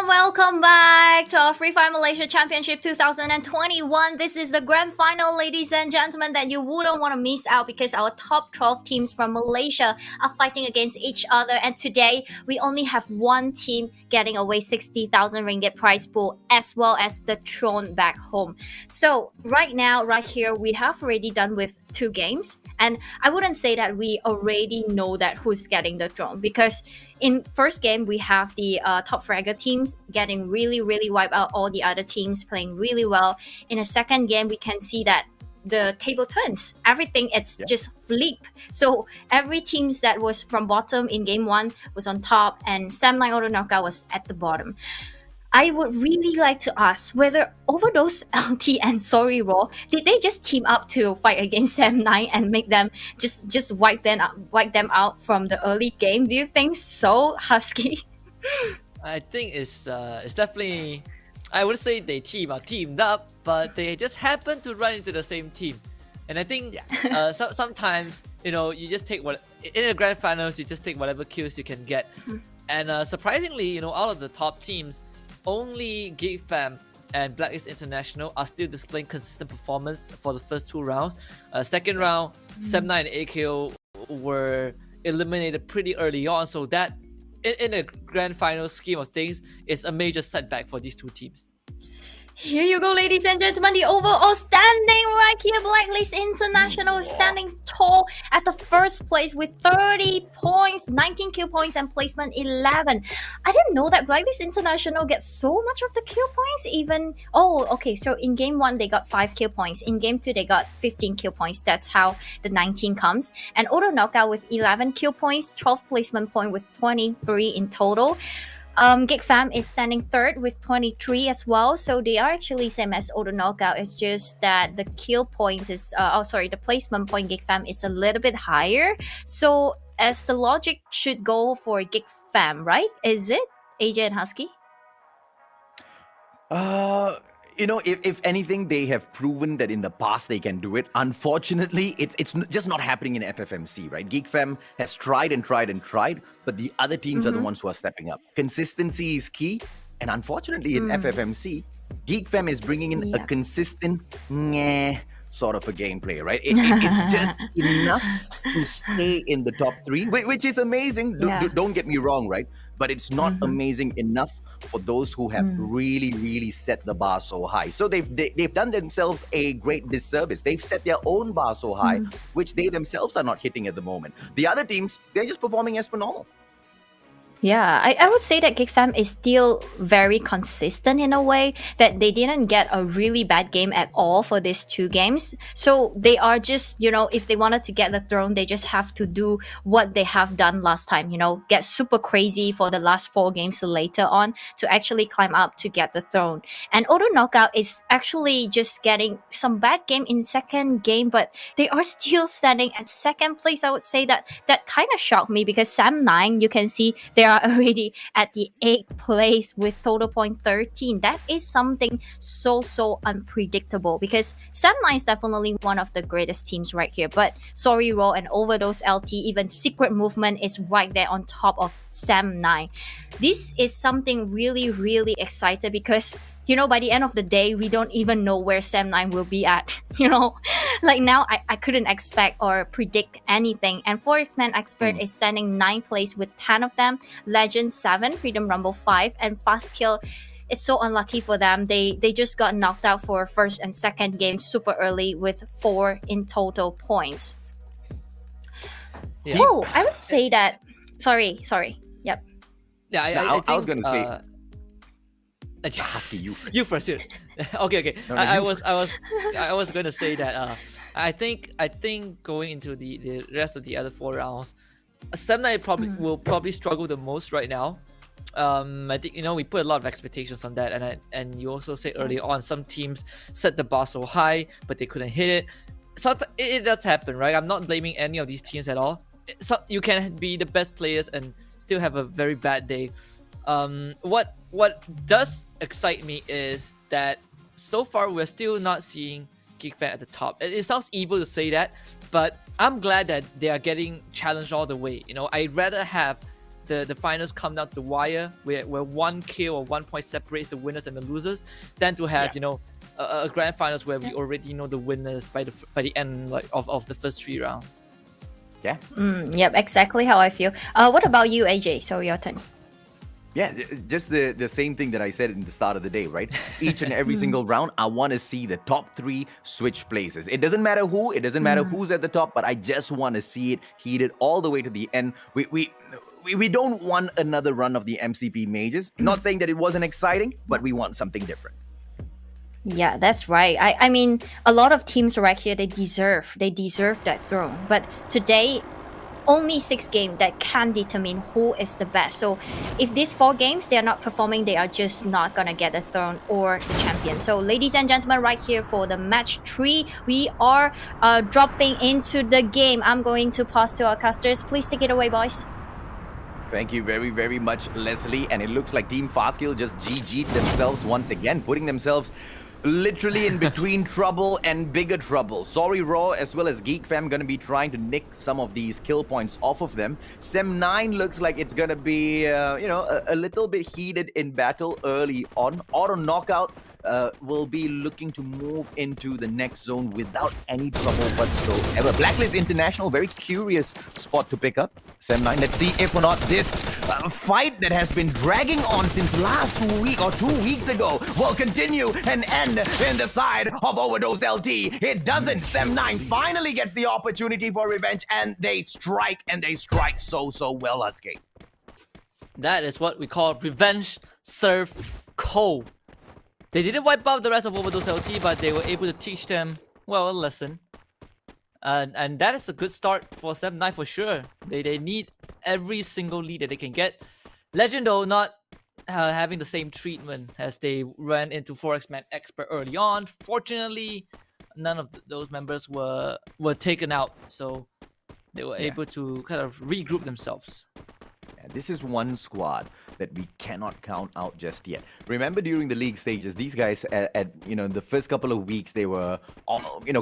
Welcome back to our Free Fire Malaysia Championship 2021. This is the grand final, ladies and gentlemen, that you wouldn't want to miss out because our top 12 teams from Malaysia are fighting against each other. And today, we only have one team getting away 60,000 ringgit prize pool as well as the throne back home. So right now, right here, we have already done with 2 games. And I wouldn't say that we already know that who's getting the throne because in first game, we have the top fragger teams getting really wiped out all the other teams playing really well. In a second game, we can see that the table turns. Everything, it's just flip. So every teams that was from bottom in game 1 was on top and Sam Lang Oronaka was at the bottom. I would really like to ask whether Overdose LT and Sorry Raw, did they just team up to fight against Sam9 and make them just wipe them out from the early game? Do you think so, Husky? I think it's definitely. I would say they teamed up, but they just happen to run into the same team. And I think sometimes you just take what in the grand finals you just take whatever kills you can get. And surprisingly, all of the top teams, only GigFam and Blacklist International are still displaying consistent performance for the first 2 rounds. Second round, Sem9 and AKO were eliminated pretty early on, so that in a grand final scheme of things is a major setback for these 2 teams. Here you go, ladies and gentlemen. The overall standing right here. Blacklist International is standing tall at the first place with 30 points, 19 kill points, and placement 11. I didn't know that Blacklist International gets so much of the kill points. Even okay. So in game 1 they got 5 kill points. In game 2 they got 15 kill points. That's how the 19 comes. And Auto Knockout with 11 kill points, 12 placement point with 23 in total. GigFam is standing third with 23 as well, so they are actually same as Auto Knockout. It's just that the kill points is the placement point GigFam is a little bit higher. So as the logic should go for GigFam, right? Is it AJ and Husky? If anything, they have proven that in the past they can do it. Unfortunately, it's just not happening in FFMC, right? GigFam has tried and tried and tried, but the other teams are the ones who are stepping up. Consistency is key, and unfortunately in FFMC, GigFam is bringing in a consistent sort of a gameplay, right? It's just enough to stay in the top 3, which is amazing. Don't get me wrong, right? But it's not amazing enough for those who have really, really set the bar so high. So they've done themselves a great disservice. They've set their own bar so high, which they themselves are not hitting at the moment. The other teams, they're just performing as per normal. Yeah, I would say that GigFam is still very consistent in a way that they didn't get a really bad game at all for these 2 games. So they are just, if they wanted to get the throne, they just have to do what they have done last time, get super crazy for the last 4 games later on to actually climb up to get the throne. And Auto Knockout is actually just getting some bad game in second game, but they are still standing at second place. I would say that kind of shocked me because Sam9, you can see they are already at the 8th place with total point 13. That is something so unpredictable because Sam9 is definitely one of the greatest teams right here, but Sorry Raw and Overdose LT, even Secret Movement is right there on top of Sam9. This is something really excited because by the end of the day, we don't even know where Sam9 will be at. Like now, I couldn't expect or predict anything. And Forex-Man Expert is standing 9th place with 10 of them. Legend 7, Freedom Rumble 5, and Fast Kill. It's so unlucky for them. They just got knocked out for first and second game super early with 4 in total points. Yeah. Oh, I would say that. Sorry. Yep. Yeah, I was going to say. Husky, you first. You first. Okay. No, I you was going to say that I think going into the rest of the other 4 rounds, Sam9 will probably struggle the most right now. I think we put a lot of expectations on that, and you also said earlier on some teams set the bar so high but they couldn't hit it. Sometimes it does happen, right? I'm not blaming any of these teams at all. You can be the best players and still have a very bad day. What does excite me is that so far we're still not seeing GigFam at the top. It sounds evil to say that, but I'm glad that they are getting challenged all the way. I'd rather have the finals come down to the wire where 1 kill or 1 point separates the winners and the losers than to have a grand finals where we already know the winners by the end of the first 3 rounds. Yeah. Yep, exactly how I feel. What about you, AJ? So your turn. Yeah, just the same thing that I said in the start of the day, right? Each and every single round, I want to see the top 3 switch places. It doesn't matter who, it doesn't matter who's at the top, but I just want to see it heated all the way to the end. We don't want another run of the MCP majors. Not saying that it wasn't exciting, but we want something different. Yeah, that's right. I mean, a lot of teams right here, they deserve that throne. But today, only 6 games that can determine who is the best. So if these 4 games they are not performing, they are just not gonna get the throne or the champion. So ladies and gentlemen, right here for the match 3, we are dropping into the game. I'm going to pause to our casters. Please take it away, boys. Thank you very, very much, Leslie. And it looks like Team Fastkill just GG'd themselves once again, putting themselves literally in between trouble and bigger trouble. Sorry Raw as well as Geek Fam gonna be trying to nick some of these kill points off of them. Sem 9 looks like it's gonna be, a little bit heated in battle early on. Auto Knockout will be looking to move into the next zone without any trouble whatsoever. Blacklist International, very curious spot to pick up. Sem 9, let's see if or not this fight that has been dragging on since last week or 2 weeks ago will continue and end in the side of Overdose LT. It doesn't. Sem 9 finally gets the opportunity for revenge, and they strike so well, Husky. That is what we call revenge serve cold. They didn't wipe out the rest of Overdose LT, but they were able to teach them, well, a lesson. And that is a good start for Sem 9 for sure. They need every single lead that they can get. Legend though, not having the same treatment as they ran into 4X-Man Expert early on. Fortunately, none of those members were taken out, so they were able to kind of regroup themselves. This is one squad that we cannot count out just yet. Remember during the league stages, these guys at the first couple of weeks, they were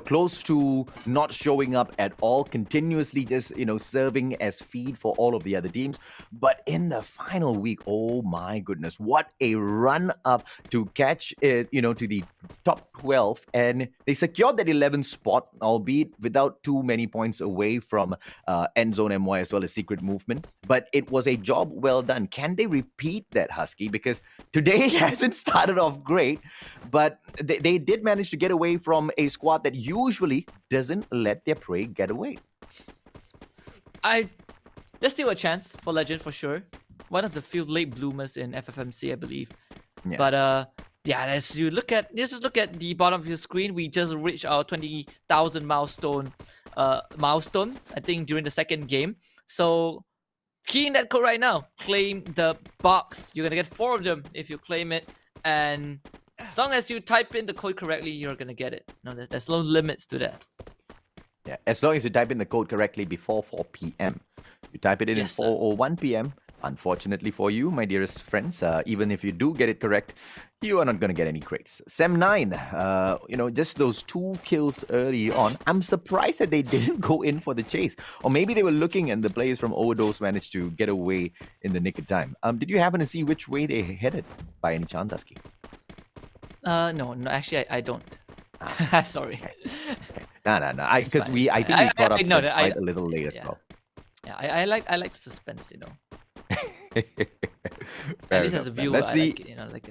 close to not showing up at all, continuously just serving as feed for all of the other teams. But in the final week, oh my goodness, what a run up to catch it, to the top 12, and they secured that 11th spot, albeit without too many points away from End Zone MY as well as Secret Movement. But it was a job well done. Can they repeat that, Husky? Because today hasn't started off great, but they did manage to get away from a squad that usually doesn't let their prey get away. There's still a chance for Legend for sure. One of the few late bloomers in FFMC, I believe. Yeah. But as you just look at the bottom of your screen, we just reached our 20,000 milestone, I think, during the second game. So key in that code right now. Claim the box. You're gonna get 4 of them if you claim it, and as long as you type in the code correctly, you're gonna get it. No, there's no limits to that. Yeah, as long as you type in the code correctly before 4 p.m. You type it in Yes, at 4:01 p.m. Unfortunately for you, my dearest friends, even if you do get it correct, you are not going to get any crates. Sem 9, just those 2 kills early on. I'm surprised that they didn't go in for the chase. Or maybe they were looking and the players from Overdose managed to get away in the nick of time. Did you happen to see which way they headed by any chance, Husky? No, actually, I don't. Sorry. No. I think we caught up quite a little late as well. Yeah, I like the suspense, Fair At least as a enough, man. viewer, Let's I see. like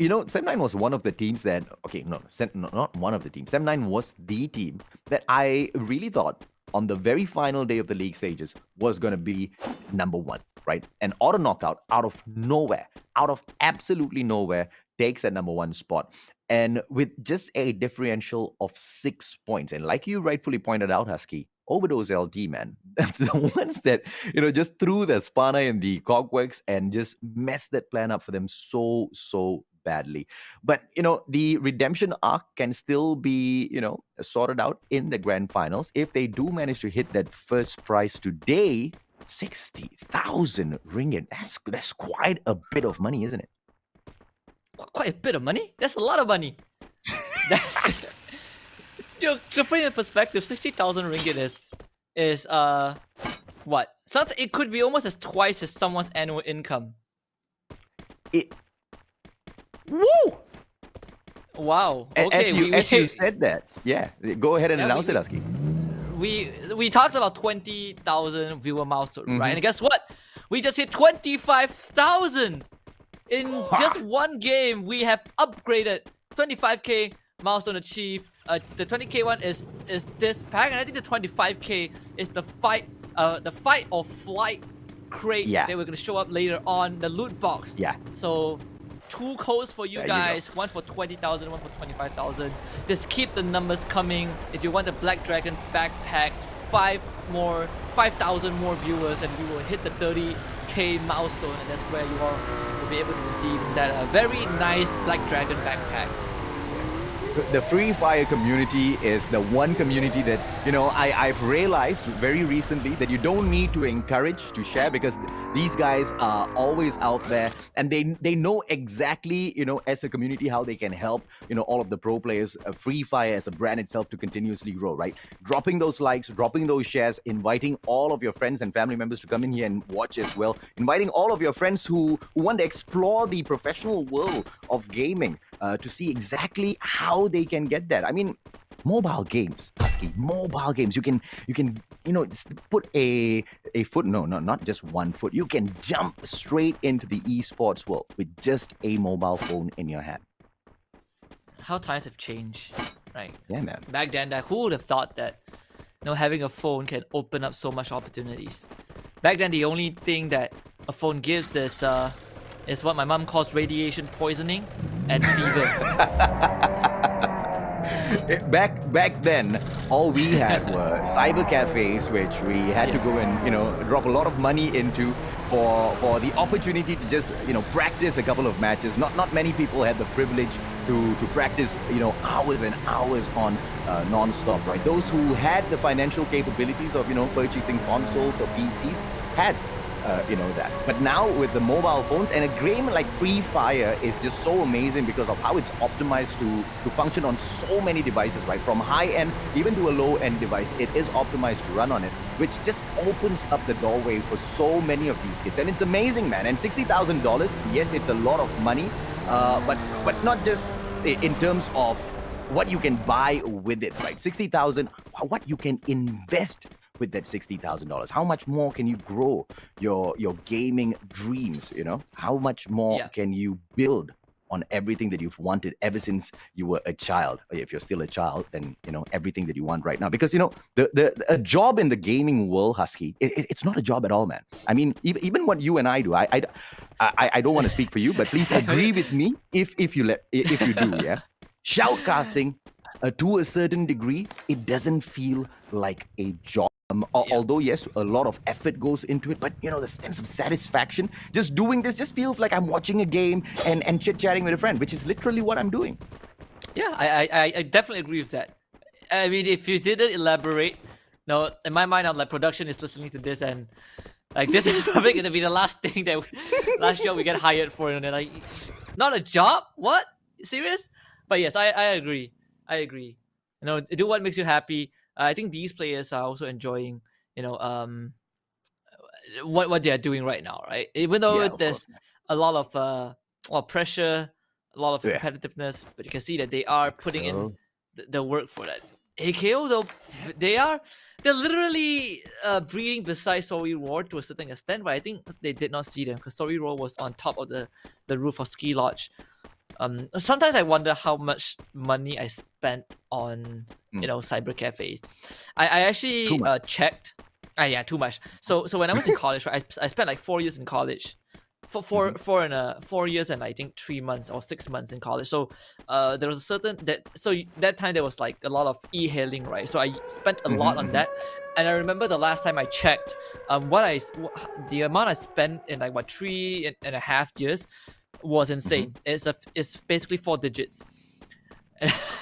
it. Sem 9 was one of the teams that, not one of the teams. Sem 9 was the team that I really thought on the very final day of the league stages was going to be number 1, right? And Auto Knockout out of absolutely nowhere, takes that number 1 spot. And with just a differential of 6 points. And like you rightfully pointed out, Husky, Overdose LT, man, the ones that, just threw the Spana in the cogworks and just messed that plan up for them so badly. But, the redemption arc can still be, sorted out in the grand finals. If they do manage to hit that first prize today, 60,000 ringgit. That's quite a bit of money, isn't it? Quite a bit of money? That's a lot of money. To put it in perspective, 60,000 ringgit is what? So it could be almost as twice as someone's annual income. Woo! Wow. Okay, As you said that, yeah. Go ahead and announce it, Husky. We talked about 20,000 viewer milestone, right? And guess what? We just hit 25,000 in just one game. We have upgraded 25k milestone achieved. The 20k one is this pack, and I think the 25k is the fight or flight crate that we're gonna show up later on, the loot box. Yeah. So 2 codes for you guys, one for 20,000, one for 25,000. Just keep the numbers coming. If you want the Black Dragon backpack 5,000 more viewers, and we will hit the 30K milestone, and that's where you all will be able to redeem that very nice Black Dragon backpack. The Free Fire community is the one community that, I've realized very recently that you don't need to encourage to share, because these guys are always out there, and they know exactly, as a community, how they can help, all of the pro players, Free Fire as a brand itself, to continuously grow, right? Dropping those likes, dropping those shares, inviting all of your friends and family members to come in here and watch as well, inviting all of your friends who want to explore the professional world of gaming, to see exactly how they can get that. I mean, mobile games, Husky, mobile games. You can put a foot, not just one foot. You can jump straight into the esports world with just a mobile phone in your hand. How times have changed, right? Yeah, man. Back then, who would have thought that having a phone can open up so much opportunities? Back then, the only thing that a phone gives is what my mom calls radiation poisoning and fever. Back then, all we had were cyber cafes, which we had to go and drop a lot of money into for the opportunity to just practice a couple of matches. Not many people had the privilege to practice hours and hours on non-stop, right? Those who had the financial capabilities of purchasing consoles or PCs had that. But now with the mobile phones, and a game like Free Fire is just so amazing because of how it's optimized to function on so many devices, right? From high-end even to a low-end device, it is optimized to run on it, which just opens up the doorway for so many of these kids. And it's amazing, man. And $60,000, yes, it's a lot of money, but not just in terms of what you can buy with it, right? 60,000, what you can invest with that $60,000. How much more can you grow your gaming dreams? How much more can you build on everything that you've wanted ever since you were a child? If you're still a child, then everything that you want right now. Because a job in the gaming world, Husky, it's not a job at all, man. I mean, even what you and I do, I don't want to speak for you, but please agree with me if you do, yeah. Shoutcasting, to a certain degree, it doesn't feel like a job. Although, yes, a lot of effort goes into it, but the sense of satisfaction just doing this just feels like I'm watching a game and chit-chatting with a friend, which is literally what I'm doing. Yeah, I definitely agree with that. I mean, if you didn't elaborate, in my mind, I'm like, production is listening to this, and like, this is probably gonna be the last last job we get hired for, and they're like, not a job? What? Serious? But yes, I agree. Do what makes you happy. I think these players are also enjoying, what they are doing right now, right? Even though there's a lot of pressure, a lot of competitiveness, but you can see that they are putting in the work for that. AKO though, they're literally breeding beside Sorry Roar to a certain extent, but I think they did not see them because Sorry Roar was on top of the roof of Ski Lodge. Sometimes I wonder how much money I spent on cyber cafes. I actually checked. Too much. So when I was in college, right, I spent like 4 years in college, 4 years and I think 3 months or 6 months in college. So there was a certain that time there was like a lot of e-hailing, right? So I spent a lot on that. And I remember the last time I checked, the amount I spent in like 3.5 years was insane. It's basically 4 digits.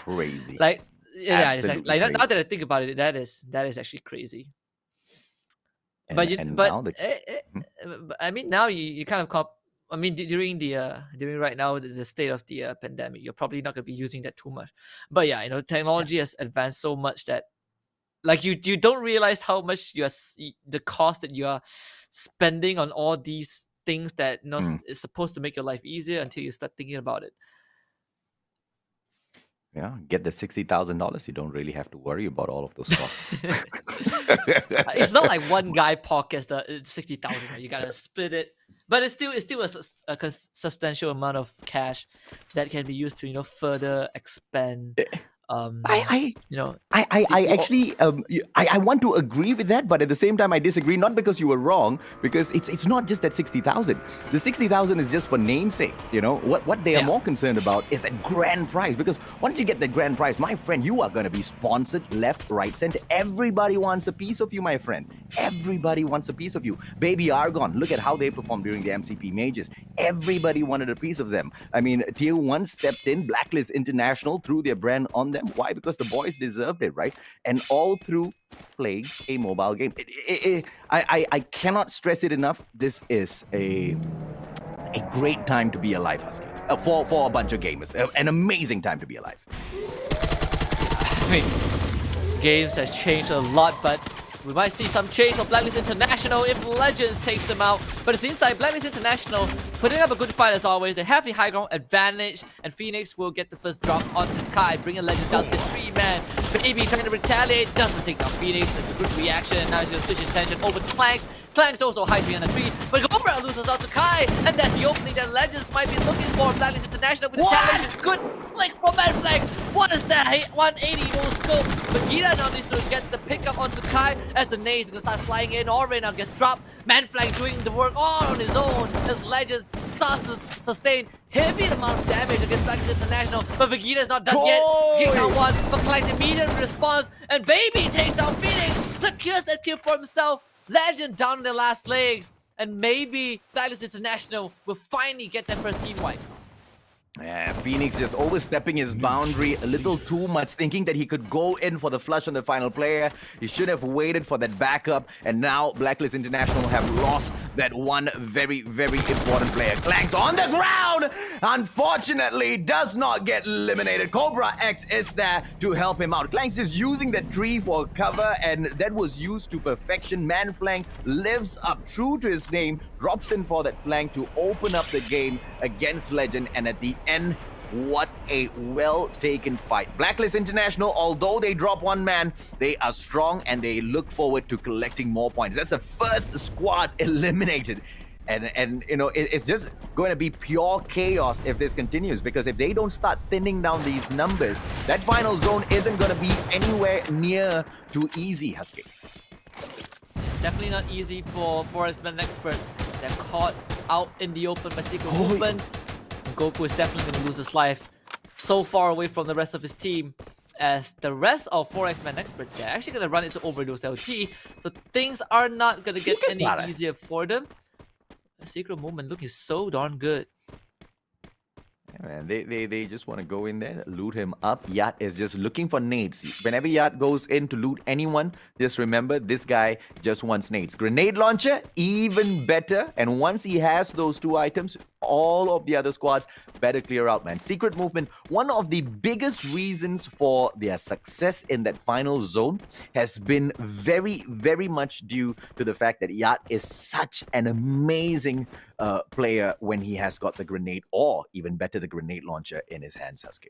Crazy. It's like now that I think about it, that is actually crazy. I mean, now you kind of during right now the state of the pandemic, you're probably not going to be using that too much. But technology has advanced so much that like you don't realize how much the cost that you are spending on all these things that is supposed to make your life easier until you start thinking about it. Yeah, get the $60,000. You don't really have to worry about all of those costs. It's not like one guy pockets the 60,000. You gotta split it, but it's still a substantial amount of cash that can be used to further expand I You know, I actually I want to agree with that, but at the same time I disagree. Not because you were wrong, because it's not just that 60,000. The 60,000 is just for namesake. You know what they are Yeah. more concerned about is that grand prize. Because once you get that grand prize, my friend, you are going to be sponsored left, right, center. Everybody wants a piece of you, my friend. Everybody wants a piece of you. Baby Argon, look at how they performed during the MCP majors. Everybody wanted a piece of them. I mean, Tier 1 stepped in, Blacklist International threw their brand on them. Why? Because the boys deserved it, right? And all through playing a mobile game. I cannot stress it enough. This is a great time to be alive, Husky. For a bunch of gamers. An amazing time to be alive. I mean, games has changed a lot, but we might see some change for Blacklist International if Legends takes them out. But it seems like Blacklist International putting up a good fight as always. They have the high ground advantage, and Phoenix will get the first drop onto Kai, bringing Legends down to 3-man. Baby trying to retaliate, doesn't take down Phoenix. It's a good reaction, and now he's going to switch his attention over to Clank. Clank's also high behind the tree, but Cobra loses out to Kai, and that's the opening that Legends might be looking for. Blacklist International with the challenge. Good flick from Manflag. What is that? 180 no scope. But Gita now needs to get the pickup onto Kai as the nades are going to start flying in. Orin now gets dropped. Manflag doing the work all on his own as Legends starts to sustain heavy amount of damage against Blacklist International. But Vegeta is not done yet. Kick out one, but Clank's immediate response, and Baby takes down Phoenix. Secures that kill for himself. Legend down in their last legs, and maybe Blacklist International will finally get their first team wipe. Yeah, Phoenix just overstepping his boundary a little too much, thinking that he could go in for the flush on the final player. He should have waited for that backup, and now Blacklist International have lost that one very, very important player. Clank's on the ground! Unfortunately, does not get eliminated. Cobra X is there to help him out. Clank's just using the tree for cover, and that was used to perfection. Manflank lives up true to his name, drops in for that flank to open up the game against Legend, and at the end, what a well-taken fight. Blacklist International, although they drop one man, they are strong and they look forward to collecting more points. That's the first squad eliminated. And you know, it's just going to be pure chaos if this continues, because if they don't start thinning down these numbers, that final zone isn't going to be anywhere near too easy, Husky. Definitely not easy for Forest Men experts. They're caught out in the open by secret movement. Goku is definitely going to lose his life so far away from the rest of his team, as the rest of 4X-Men experts, they're actually going to run into Overdose LT, so things are not going to get any easier for them. The secret movement looking so darn good. Yeah, man, they just want to go in there, loot him up. Yat is just looking for nades. Whenever Yat goes in to loot anyone, just remember, this guy just wants nades. Grenade launcher, even better. And once he has those two items, all of the other squads better clear out, man. Secret movement, one of the biggest reasons for their success in that final zone has been very, very much due to the fact that Yat is such an amazing player when he has got the grenade, or even better, the grenade launcher in his hands, Husky.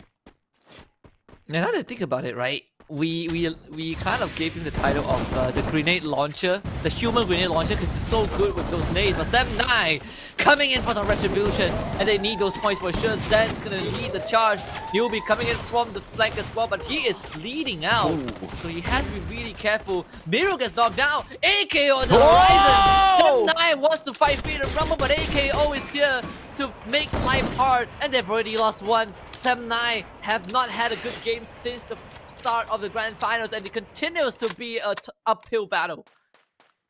Now that I think about it, right, we kind of gave him the title of the grenade launcher, the human grenade launcher, because he's so good with those nades. But 7-9 coming in for some retribution, and they need those points for sure. Zen's gonna lead the charge. He'll be coming in from the flank as well, but he is bleeding out, so he has to be really careful. Miro gets knocked down. AKO on the horizon. 7-9 wants to fight Freedom Rumble, but AKO is here to make life hard, and they've already lost one. 7-9 have not had a good game since the start of the grand finals, and it continues to be a uphill battle.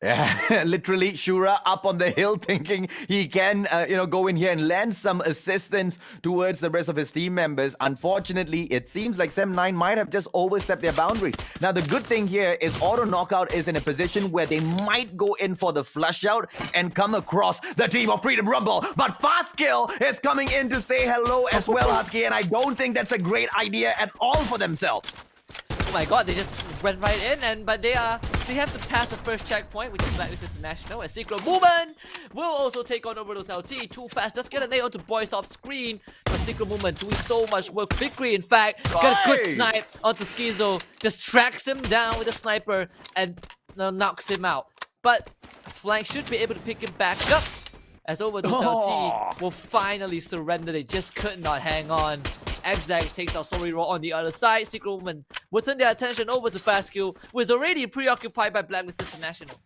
Yeah, literally, Shura up on the hill thinking he can, go in here and land some assistance towards the rest of his team members. Unfortunately, it seems like Sem9 might have just overstepped their boundaries. Now, the good thing here is Auto Knockout is in a position where they might go in for the flush out and come across the team of Freedom Rumble. But Fast Kill is coming in to say hello as well, Husky, and I don't think that's a great idea at all for themselves. Oh my god, they just went right in, but they have to pass the first checkpoint, which is Blacklist International. And Secret Movement will also take on Overdose LT. Too fast. Let's get a nail to Boys off screen. But Secret Movement doing so much work. Victory, in fact, got a good snipe onto Schizo. Just tracks him down with a sniper and knocks him out. But Flank should be able to pick him back up, as Overdose LT will finally surrender. They just could not hang on. Exec takes out Sorry Raw on the other side. Secret Woman will turn their attention over to Fastkill, who is already preoccupied by Blacklist International.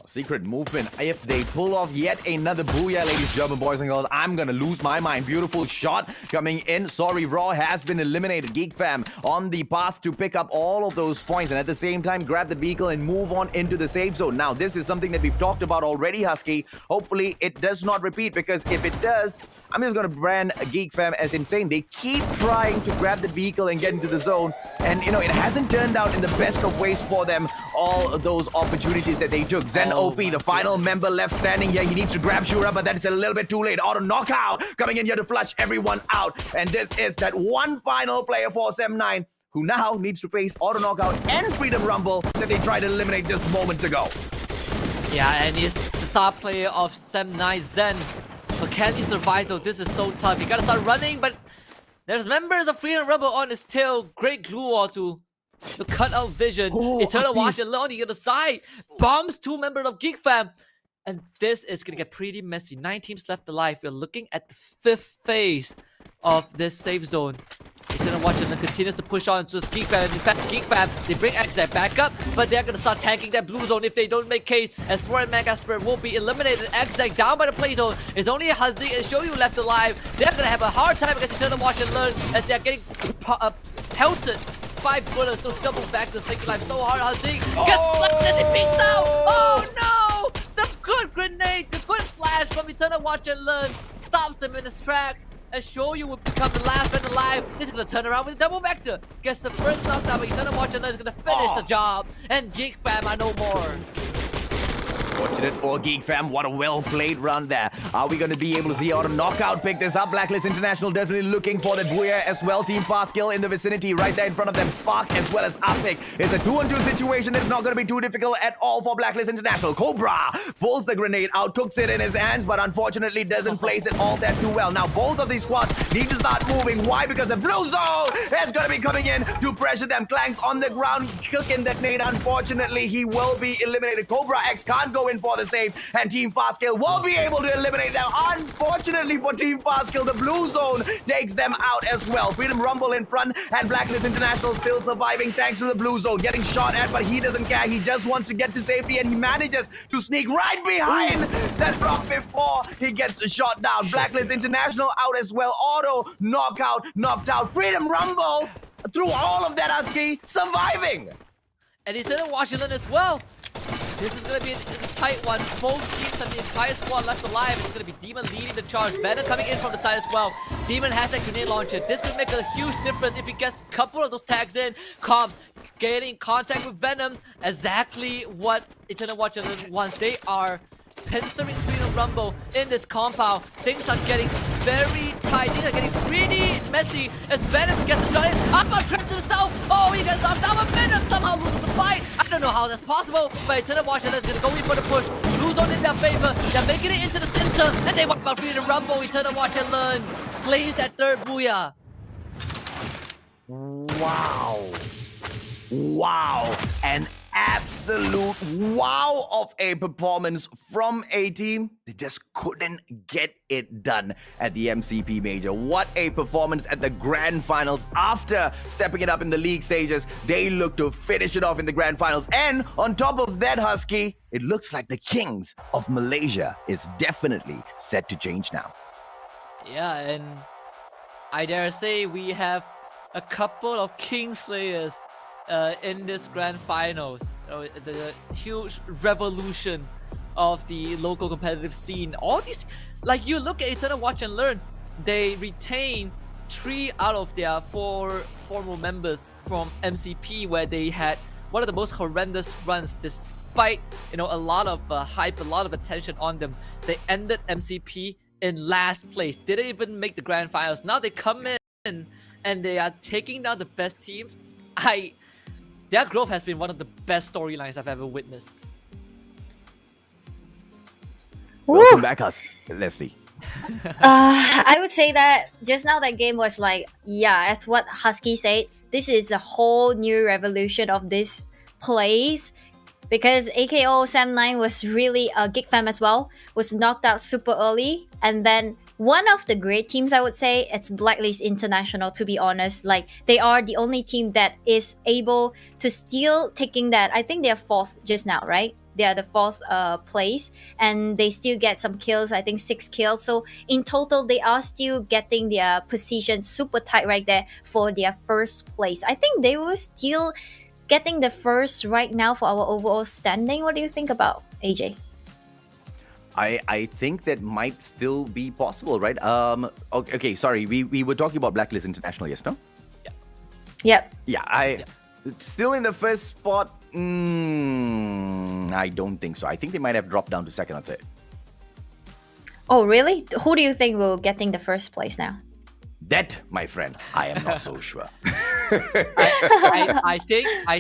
Secret movement. If they pull off yet another booyah, ladies and gentlemen, boys and girls, I'm gonna lose my mind. Beautiful shot coming in. Sorry, Raw has been eliminated. Geek Fam on the path to pick up all of those points and at the same time grab the vehicle and move on into the safe zone. Now, this is something that we've talked about already, Husky. Hopefully, it does not repeat, because if it does, I'm just gonna brand Geek Fam as insane. They keep trying to grab the vehicle and get into the zone, and it hasn't turned out in the best of ways for them. All of those opportunities that they took. Zen OP, the final member left standing here. He needs to grab Shura, but that's a little bit too late. Auto knockout coming in here to flush everyone out. And this is that one final player for Sem9 who now needs to face Auto Knockout and Freedom Rumble that they tried to eliminate just moments ago. Yeah, and he's the star player of Sem9, Zen. But can he survive though? This is so tough. He gotta start running, but there's members of Freedom Rumble on his tail. Great glue wall to cut out vision. Eternal Watch alone on the other side. Bombs two members of Geek Fam. And this is gonna get pretty messy. 9 teams left alive. We're looking at the 5th phase of this safe zone. Eternal Watch and then continues to push on to Geek Fam. In fact, Geek Fam, they bring Exec back up, but they're gonna start tanking that blue zone if they don't make case. As Thor and Mega Spirit will be eliminated. Exec down by the play zone. It's only Hazi and Shoyu left alive. They're gonna have a hard time against Eternal Watch and Learn as they're getting pelted. 5 bullets, those double back to single life so hard. Hazi gets flashed as he peeks out. Oh no! The good grenade, the good flash from Eternal Watch and Learn stops him in his track. And Shoyu will become the last man alive. He's gonna turn around with a double vector. Gets the first knockdown, but Eternal Watch and Learn is gonna finish the job. And Geek Fam are no more. Fortunate for Geek Fam. What a well-played run there. Are we going to be able to see Auto Knockout pick this up? Blacklist International definitely looking for the booyah as well. Team Fastkill in the vicinity right there in front of them. Spark as well as Aptic. It's a 2-on-2 situation. It's not going to be too difficult at all for Blacklist International. Cobra pulls the grenade out, cooks it in his hands, but unfortunately doesn't place it all that too well. Now both of these squads need to start moving. Why? Because the blue zone is going to be coming in to pressure them. Clanks on the ground, cooking that nade. Unfortunately, he will be eliminated. Cobra X can't go in for the save, and Team Fastkill will be able to eliminate them. Unfortunately for Team Fastkill, the blue zone takes them out as well. Freedom Rumble in front, and Blacklist International still surviving thanks to the blue zone. Getting shot at, but he doesn't care. He just wants to get to safety, and he manages to sneak right behind that rock before he gets shot down. Blacklist International out as well. Auto knockout, knocked out. Freedom Rumble through all of that, Husky, surviving. And he's in Washington as well. This is going to be a tight one. Both teams have the entire squad left alive. It's going to be Demon leading the charge. Venom coming in from the side as well. Demon has that grenade launcher. This could make a huge difference if he gets a couple of those tags in. Cobbs getting in contact with Venom. Exactly what Eternal Watcher wants. They are pincering Freedom Rumble in this compound. Things are getting very tight. Things are getting pretty messy as Venom gets a shot in. Aqua traps himself. Oh, he gets knocked down, but Venom somehow loses the fight. I don't know how that's possible, but Eternal Watcher is going to go in for the push. Blue zone in their favor. They're making it into the center, and they wipe out Freedom Rumble. Eternal Watcher learn. Plays that third booyah. Wow. Wow. An absolute wow of a performance from a team. They just couldn't get it done at the MCP Major. What a performance at the Grand Finals. After stepping it up in the league stages, they look to finish it off in the Grand Finals. And on top of that, Husky, it looks like the Kings of Malaysia is definitely set to change now. Yeah, and I dare say we have a couple of Kingslayers in this Grand Finals. The huge revolution of the local competitive scene. All these, like you look at Eternal Watch and Learn, they retain 3 out of their 4 former members from MCP, where they had one of the most horrendous runs despite a lot of hype, a lot of attention on them. They ended MCP in last place, didn't even make the Grand Finals. Now they come in and they are taking down the best teams. Their growth has been one of the best storylines I've ever witnessed. Welcome back, Leslie. I would say that just now that game was like, yeah, as what Husky said, this is a whole new revolution of this place. because AKO Sam9 was really a Geek Fam as well, was knocked out super early. And then one of the great teams, I would say, it's Blacklist International, to be honest. Like, they are the only team that is able to still taking that. I think they're fourth just now, right? They are the fourth place, and they still get some kills. I think 6 kills. So in total, they are still getting their position super tight right there for their first place. I think they were still getting the first right now for our overall standing. What do you think about AJ? I think that might still be possible, right? Okay, sorry. We were talking about Blacklist International, yes, no? Yep. Yeah, still in the first spot. I don't think so. I think they might have dropped down to second or third. Oh, really? Who do you think will getting the first place now? That, my friend, I am not so sure. I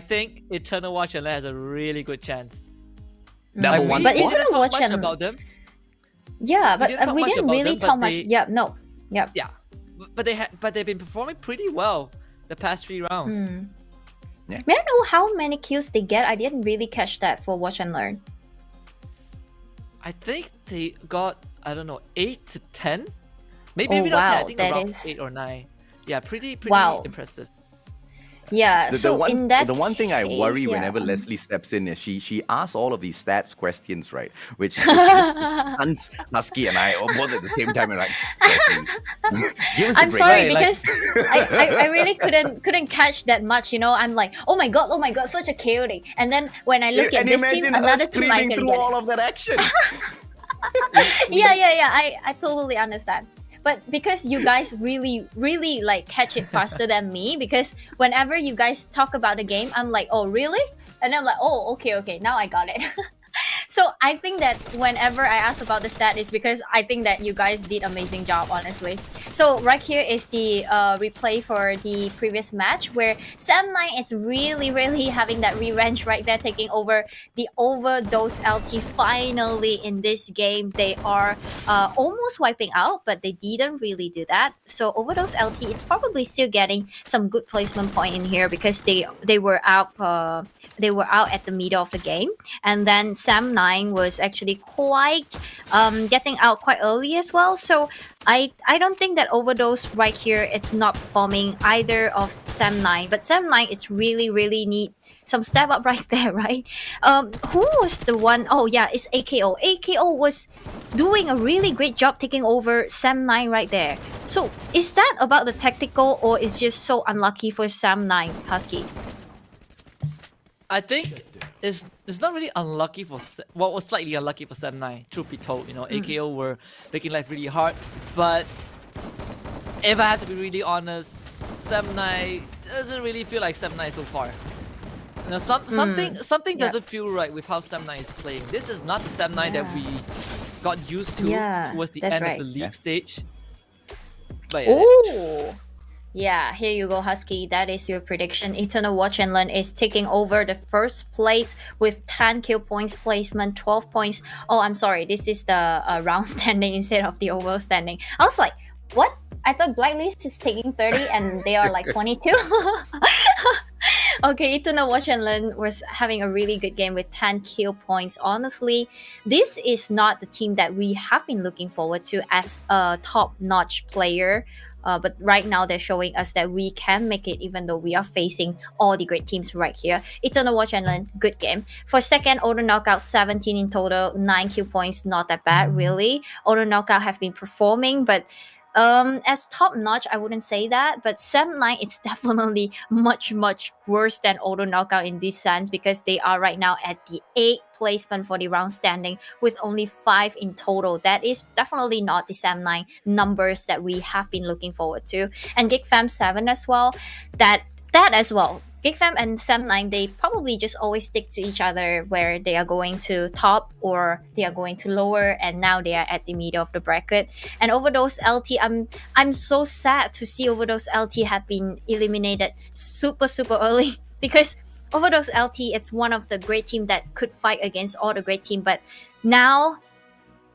think Eternal Watch and has a really good chance. Number one, but we Eternal didn't talk Watch much and about them. yeah, but didn't talk we much didn't about really them, but talk much. they- Yep, no, yep. Yeah, but they've been performing pretty well the past 3 rounds. May I know how many kills they get? I didn't really catch that for Watch and Learn. I think they got, I don't know, 8 to 10. Maybe Oh, not 10. I wow, think that around is- 8 or 9. Yeah, pretty Wow. impressive. Yeah, so in that the one thing I case, worry yeah. whenever Leslie steps in is she asks all of these stats questions, right? Which just stuns Husky and I both at the same time. And like, Leslie, give us a I'm break. sorry Right, like- because I really couldn't catch that much. You know, I'm like, oh my god, such a chaotic. And then when I look at and this team, imagine her another team, I screaming can through get all it. of that action. Yeah. I totally understand. But because you guys really like catch it faster than me, because whenever you guys talk about the game, I'm like, oh really? And I'm like, oh okay, now I got it. So I think that whenever I ask about the stat is because I think that you guys did amazing job, honestly. So right here is the replay for the previous match where Sam9 is really having that revenge right there, taking over the Overdose LT. Finally in this game, they are almost wiping out, but they didn't really do that. So Overdose LT, it's probably still getting some good placement point in here because they were out at the middle of the game, and then Sam9 was actually quite getting out quite early as well. So I don't think that Overdose right here it's not performing either of Sam9, but Sam9 it's really need some step up right there, right? Who was the one? Oh yeah, it's AKO. AKO was doing a really great job taking over Sam9 right there. So is that about the tactical or is just so unlucky for Sam9, Husky? I think it's not really unlucky for was slightly unlucky for Sam9. Truth be told, AKO were making life really hard. But if I have to be really honest, Sam9 doesn't really feel like Sam9 so far. Something doesn't feel right with how Sam9 is playing. This is not the Sam9 that we got used to towards the that's end right. of the league stage. But yeah, Oh, yeah, here you go, Husky. That is your prediction. Eternal Watch and Learn is taking over the first place with 10 kill points placement, 12 points. Oh, I'm sorry. This is the round standing instead of the overall standing. I was like, what? I thought Blacklist is taking 30 and they are like 22. Okay, Eternal Watch and Learn was having a really good game with 10 kill points. Honestly, this is not the team that we have been looking forward to as a top-notch player. But right now they're showing us that we can make it even though we are facing all the great teams right here. Eternal Watch and Learn, good game. For second, Auto Knockout, 17 in total, 9 kill points, not that bad really. Auto Knockout have been performing, but as top notch, I wouldn't say that, but Sam9 it's definitely much worse than Auto Knockout in this sense because they are right now at the 8th placement for the round standing with only 5 in total. That is definitely not the Sam9 numbers that we have been looking forward to. And GigFam 7 as well, that as well. GigFam and Sam9, they probably just always stick to each other where they are going to top or they are going to lower, and now they are at the middle of the bracket. And Overdose LT, I'm so sad to see Overdose LT have been eliminated super early because Overdose LT it's one of the great team that could fight against all the great team, but now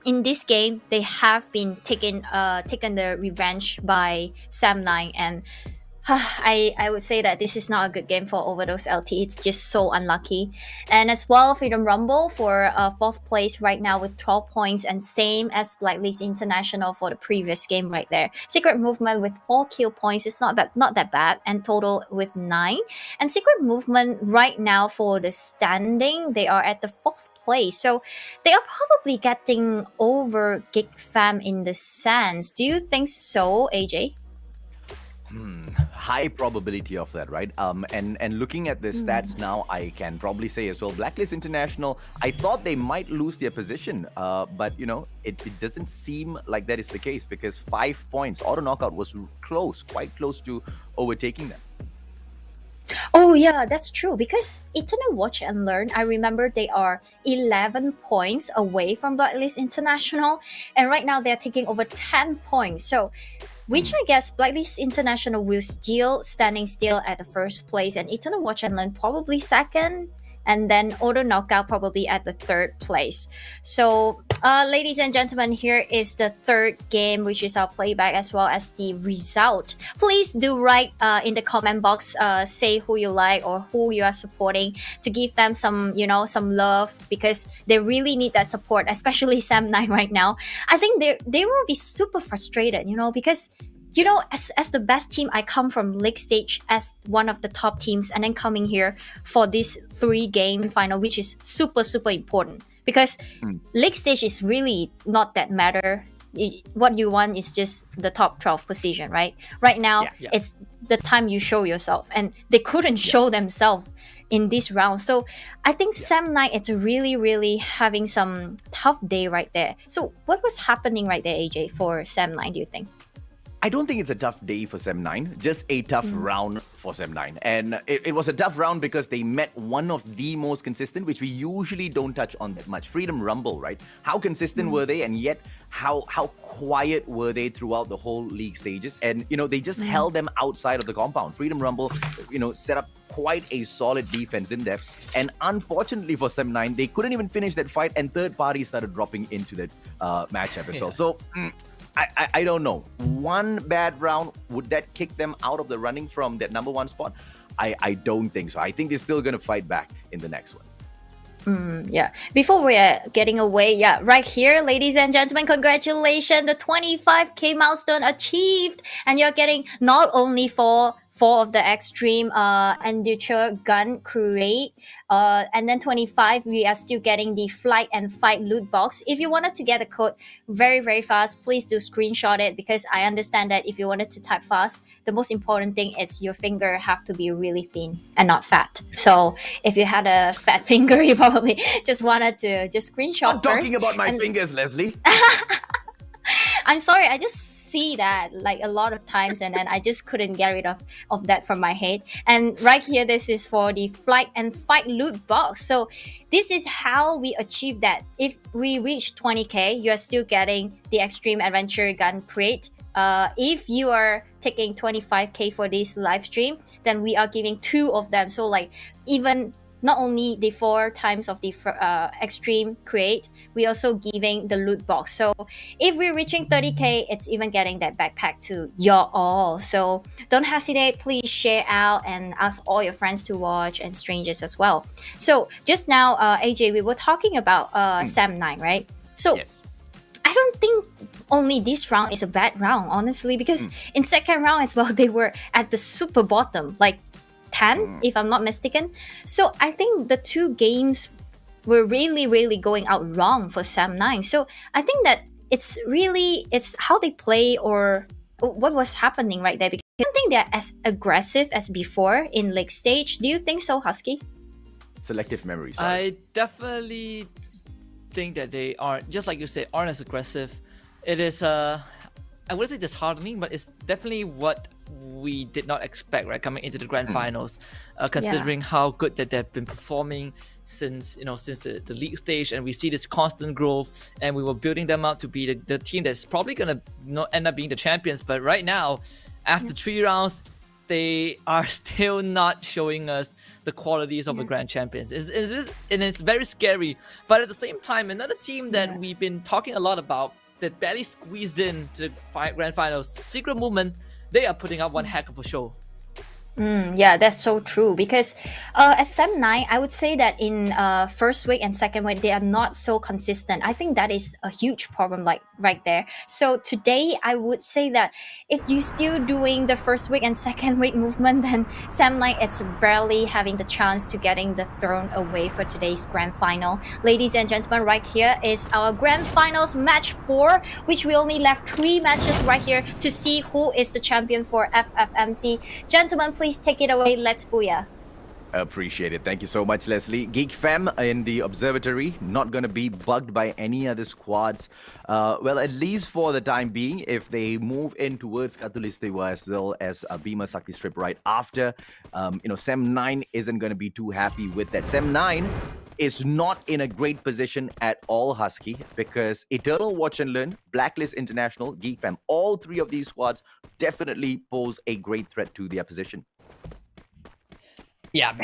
in this game they have been taken the revenge by Sam9, and I would say that this is not a good game for Overdose LT. It's just so unlucky. And as well, Freedom Rumble for fourth place right now with 12 points, and same as Blacklist International for the previous game right there. Secret Movement with 4 kill points. It's not that bad, and total with 9. And Secret Movement right now for the standing, they are at the fourth place. So they are probably getting over Gig Fam in the sense. Do you think so, AJ? High probability of that, right? And looking at the stats now, I can probably say as well, Blacklist International, I thought they might lose their position, but it doesn't seem like that is the case, because 5 points. Auto knockout was close, quite close to overtaking them. Oh yeah, that's true. Because Eternal Watch and Learn, I remember they are 11 points away from Blacklist International, and right now they're taking over 10 points. So, which I guess Blacklist International will still standing still at the first place, and Eternal Watch and Learn probably second, and then Auto Knockout probably at the third place. So, ladies and gentlemen, here is the third game, which is our playback as well as the result. Please do write in the comment box, say who you like or who you are supporting, to give them some, some love, because they really need that support, especially Sam9 right now. I think they will be super frustrated, because as the best team, I come from league stage as one of the top teams, and then coming here for this 3-game final, which is super, super important, because league stage is really not that matter. What you want is just the top 12 position, right? Right now, it's the time you show yourself, and they couldn't show themselves in this round. So I think Sam Knight, it's really, really having some tough day right there. So what was happening right there, AJ, for Sam Knight, do you think? I don't think it's a tough day for Sem9, just a tough round for Sem9. And it was a tough round because they met one of the most consistent, which we usually don't touch on that much. Freedom Rumble, right? How consistent were they? And yet, how quiet were they throughout the whole league stages? And, they just held them outside of the compound. Freedom Rumble, set up quite a solid defense in there. And unfortunately for Sem9, they couldn't even finish that fight, and third parties started dropping into that matchup as well. So, I don't know. One bad round, would that kick them out of the running from that number 1 spot? I don't think so. I think they're still going to fight back in the next one. Before we're getting away, right here, ladies and gentlemen, congratulations, the 25k milestone achieved, and you're getting not only 4 of the extreme Enduture gun crate, and then 25 we are still getting the flight and fight loot box. If you wanted to get a code very, very fast, please do screenshot it, because I understand that if you wanted to type fast, the most important thing is your finger have to be really thin and not fat. So if you had a fat finger, you probably just wanted to just screenshot I'm talking about my fingers, Leslie. I'm sorry, I just see that like a lot of times, and then I just couldn't get rid of that from my head. And right here, this is for the flight and fight loot box. So this is how we achieve that. If we reach 20k, you are still getting the extreme adventure gun crate. If you are taking 25k for this live stream, then we are giving 2 of them. So like, even not only the 4 times of the extreme crate, we also giving the loot box. So if we're reaching 30k, it's even getting that backpack to your all. So don't hesitate, please share out and ask all your friends to watch, and strangers as well. So just now, AJ, we were talking about Sam9, right? So Yes. I don't think only this round is a bad round, honestly, because in second round as well, they were at the super bottom, like 10, if I'm not mistaken. So I think the 2 games were really, really going out wrong for Sam9. So I think that it's how they play or what was happening right there, because I don't think they're as aggressive as before in league stage. Do you think so, Husky? Selective memory, sorry. I definitely think that they aren't, just like you said, aren't as aggressive. It is I wouldn't say disheartening, but it's definitely what we did not expect, right, coming into the grand finals, considering how good that they've been performing since the league stage, and we see this constant growth, and we were building them up to be the team that's probably gonna not end up being the champions. But right now, after 3 rounds, they are still not showing us the qualities of the grand champions. And it's very scary. But at the same time, another team that we've been talking a lot about that barely squeezed in to the grand finals, Secret Movement, they are putting up one heck of a show. Yeah, that's so true because as Sam 9, I would say that in first week and second week, they are not so consistent. I think that is a huge problem, like right there. So today, I would say that if you still doing the first week and second week movement, then Sam 9, it's barely having the chance to getting the throne away for today's grand final. Ladies and gentlemen, right here is our grand finals match 4, which we only left 3 matches right here to see who is the champion for FFMC. Gentlemen, please take it away. Let's booyah. Appreciate it. Thank you so much, Leslie. Geek Fam in the observatory, not going to be bugged by any other squads. Well, at least for the time being, if they move in towards Katulistiwa as well as Bima Sakti Strip right after, Sem 9 isn't going to be too happy with that. Sem 9 is not in a great position at all, Husky, because Eternal Watch and Learn, Blacklist International, Geek Fam, all 3 of these squads definitely pose a great threat to their position. Yeah,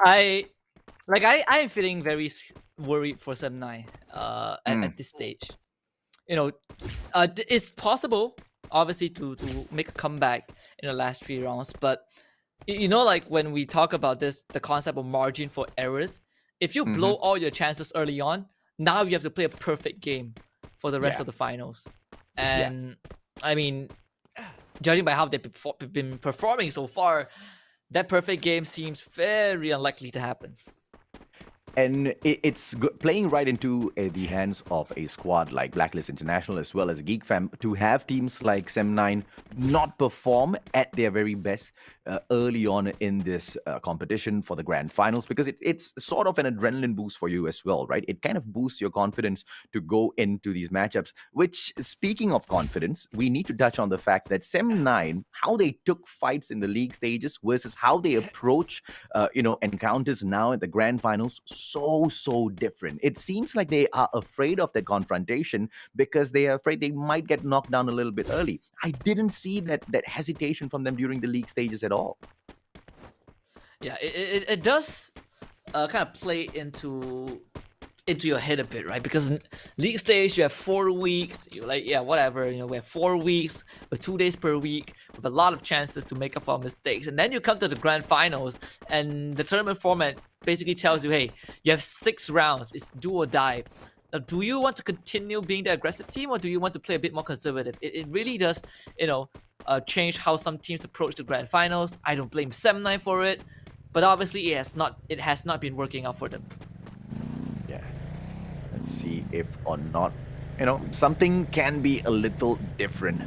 I'm feeling very worried for Sem 9 at this stage. It's possible, obviously, to make a comeback in the last 3 rounds, but like when we talk about this, the concept of margin for errors, if you blow all your chances early on, now you have to play a perfect game for the rest of the finals. And I mean, judging by how they've been performing so far, that perfect game seems very unlikely to happen. And it's playing right into the hands of a squad like Blacklist International as well as Geek Fam to have teams like Sem9 not perform at their very best early on in this competition for the grand finals, because it's sort of an adrenaline boost for you as well, right? It kind of boosts your confidence to go into these matchups, which, speaking of confidence, we need to touch on the fact that Sem9, how they took fights in the league stages versus how they approach encounters now at the grand finals, so different. It seems like they are afraid of that confrontation because they are afraid they might get knocked down a little bit early. I didn't see that hesitation from them during the league stages at all. Yeah, it does kind of play into your head a bit, right? Because in league stage, you have 4 weeks. You're like, yeah, whatever. We have 4 weeks with 2 days per week with a lot of chances to make up for mistakes. And then you come to the grand finals, and the tournament format basically tells you, hey, you have 6 rounds. It's do or die. Now, do you want to continue being the aggressive team, or do you want to play a bit more conservative? It really does, change how some teams approach the grand finals. I don't blame Sem9 for it, but obviously it has not been working out for them. Yeah. Let's see if or not, something can be a little different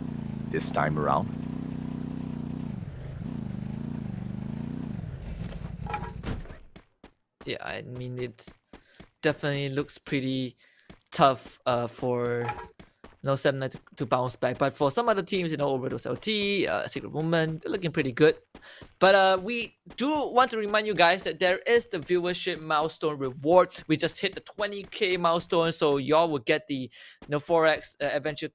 this time around. Yeah, I mean, it definitely looks pretty tough for Sem9 to bounce back. But for some other teams, Overdose LT, Secret Woman, they're looking pretty good. But we do want to remind you guys that there is the viewership milestone reward. We just hit the 20k milestone, so y'all will get the 4x adventure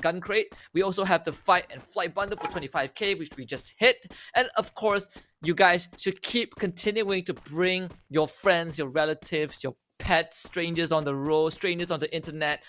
gun crate. We also have the fight and flight bundle for 25k, which we just hit. And of course, you guys should keep continuing to bring your friends, your relatives, your pets, strangers on the road, strangers on the internet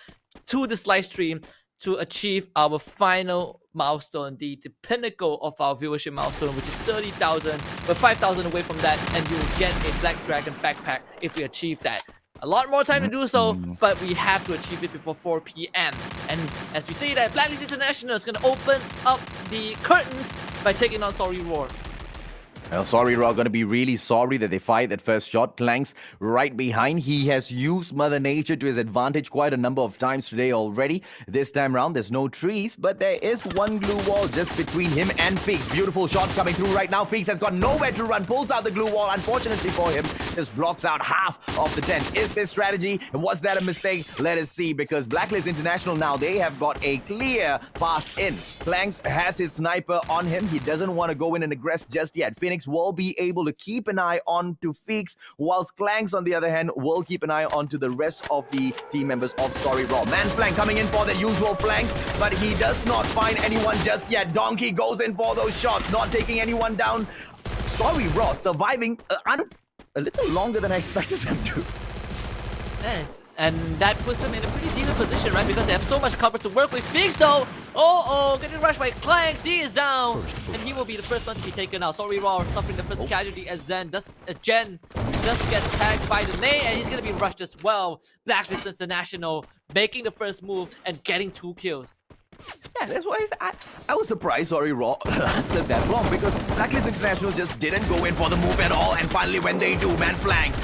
to this live stream to achieve our final milestone, the pinnacle of our viewership milestone, which is 30,000. We're 5,000 away from that, and you will get a Black Dragon backpack if we achieve that. A lot more time to do so, but we have to achieve it before 4 p.m. And as we say that, Blacklist International is going to open up the curtains by taking on Sorry Roar. Well, Sorry Raw going to be really sorry that they fired that first shot. Clank's right behind. He has used Mother Nature to his advantage quite a number of times today already. This time round, there's no trees, but there is one glue wall just between him and Feeks. Beautiful shots coming through right now. Feeks has got nowhere to run. Pulls out the glue wall. Unfortunately for him, just blocks out half of the tent. Is this strategy? Was that a mistake? Let us see, because Blacklist International now, they have got a clear path in. Clanks has his sniper on him. He doesn't want to go in and aggress just yet. Phoenix will be able to keep an eye on to Feeks, whilst Clanks, on the other hand, will keep an eye on to the rest of the team members of Sorry Raw. Man flank coming in for the usual flank, but he does not find anyone just yet. Donkey goes in for those shots, not taking anyone down. Sorry Raw surviving a little longer than I expected them to. And that puts them in a pretty decent position, right? Because they have so much cover to work with. Phoenix though, getting rushed by Clanks. He is down, and he will be the first one to be taken out. Sorry, Raw suffering the first casualty as Jen does get tagged by the nade, and he's gonna be rushed as well. Blacklist International making the first move and getting 2 kills. Yeah, that's why I was surprised, sorry, Raw lasted that long because Blacklist International just didn't go in for the move at all, and finally when they do, Man Flank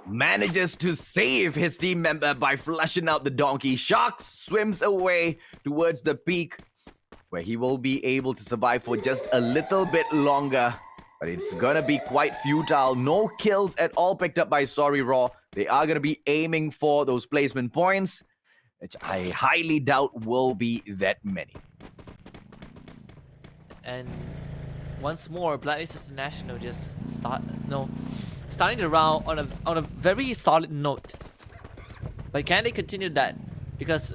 manages to save his team member by flushing out the donkey. Sharks swims away towards the peak, where he will be able to survive for just a little bit longer. But it's gonna be quite futile. No kills at all picked up by Sorry Raw. They are gonna be aiming for those placement points, which I highly doubt will be that many. And once more, Blacklist International just starting the round on a very solid note. But can they continue that? Because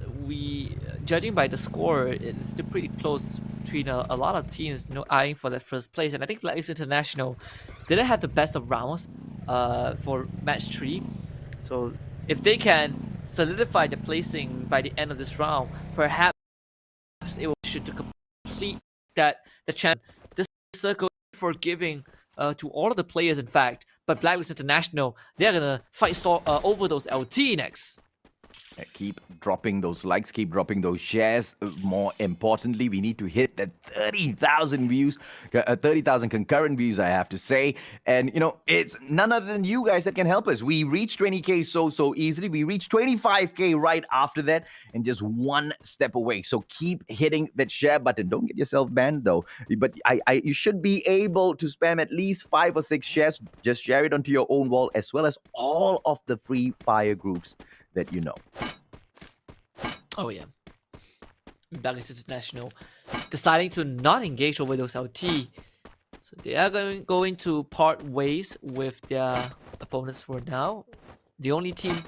judging by the score, it's still pretty close between a lot of teams, eyeing for that first place. And I think Blacklist International didn't have the best of rounds for match 3. So if they can solidify the placing by the end of this round, perhaps it will should to complete the chance. This circle for giving to all of the players, in fact. But Blacklist International, they're gonna fight over those LT next. Keep dropping those likes, keep dropping those shares. More importantly, we need to hit that 30,000 views, 30,000 concurrent views, I have to say. And, it's none other than you guys that can help us. We reached 20K so easily. We reached 25K right after that, and just one step away. So keep hitting that share button. Don't get yourself banned, though. But you should be able to spam at least 5 or 6 shares. Just share it onto your own wall, as well as all of the free fire groups that you know. Oh yeah. Blacklist International deciding to not engage over those LT. So they are going to part ways with their opponents for now. The only team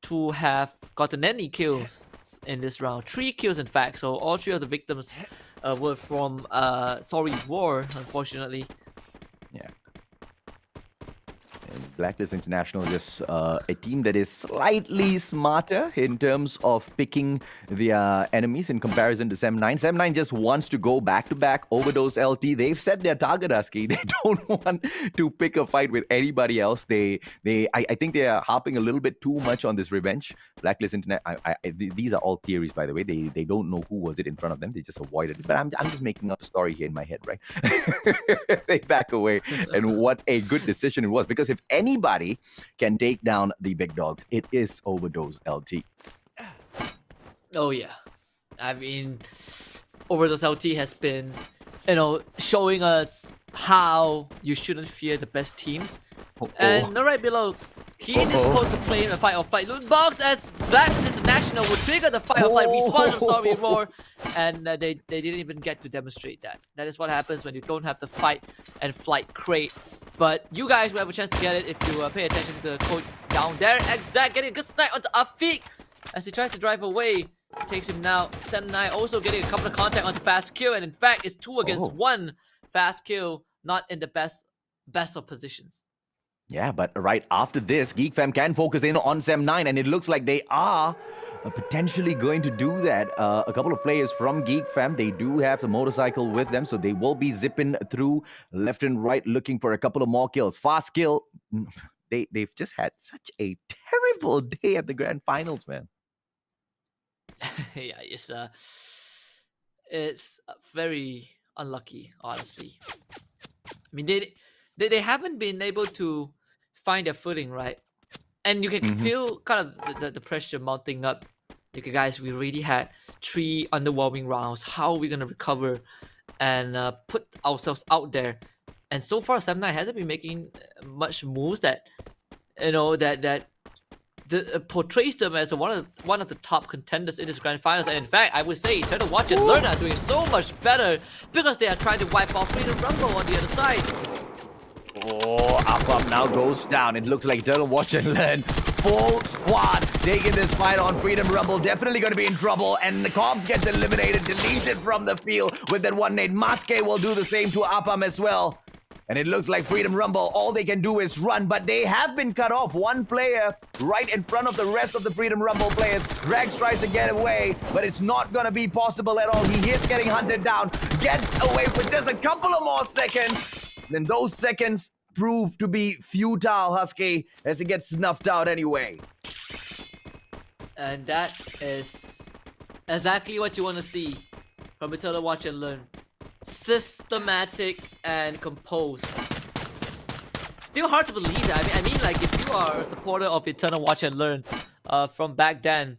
to have gotten any kills in this round. 3 kills in fact. So all 3 of the victims were from Sorry War, unfortunately. Yeah. Blacklist International is a team that is slightly smarter in terms of picking their enemies in comparison to Sem9. Sem9 just wants to go back-to-back over those LT. They've set their target, Husky. They don't want to pick a fight with anybody else. I think they are harping a little bit too much on this revenge. Blacklist International, these are all theories, by the way. They don't know who was it in front of them. They just avoided it. But I'm just making up a story here in my head, right? They back away. And what a good decision it was. Because if anybody can take down the big dogs, it is Overdose LT. Oh yeah, I mean, Overdose LT has been, showing us how you shouldn't fear the best teams. And right below, he is supposed to play in a fight or flight loot box as Blacklist International would trigger the fight or flight response from Sorry Roar, and they didn't even get to demonstrate that. That is what happens when you don't have the fight and flight crate. But you guys will have a chance to get it if you pay attention to the code down there. Exact getting a good snipe onto Afiq as he tries to drive away. Takes him now. Sem9 also getting a couple of contact onto Fast Kill, and in fact, it's 2 against 1. Fast Kill not in the best of positions. Yeah, but right after this, Geek Fam can focus in on Sem9, and it looks like they are potentially going to do that. A couple of players from Geek Fam, they do have the motorcycle with them, so they will be zipping through left and right looking for a couple of more kills. Fast Kill, they've just had such a terrible day at the grand finals, man. Yeah, it's very unlucky, honestly. I mean, they haven't been able to find their footing, right? And you can feel kind of the pressure mounting up. Like, guys, we already had 3 underwhelming rounds. How are we gonna recover and put ourselves out there? And so far, Sem9 hasn't been making much moves that portrays them as one of the top contenders in this grand finals. And in fact, I would say Eternal Watch and Learn are doing so much better because they are trying to wipe off Freedom Rumble on the other side. Up now goes down. It looks like Eternal Watch and Learn. Full squad taking this fight on. Freedom Rumble definitely going to be in trouble. And the Cobbs gets eliminated, deleted from the field with that one nade. Maske will do the same to Apam as well. And it looks like Freedom Rumble, all they can do is run, but they have been cut off. One player right in front of the rest of the Freedom Rumble players. Drax tries to get away, but it's not gonna be possible at all. He is getting hunted down, gets away for just a couple of more seconds. Then those seconds prove to be futile, Husky, as he gets snuffed out anyway. And that is exactly what you want to see from Eternal Watch and Learn. Systematic and composed. Still hard to believe that. I mean, like, if you are a supporter of Eternal Watch and Learn from back then,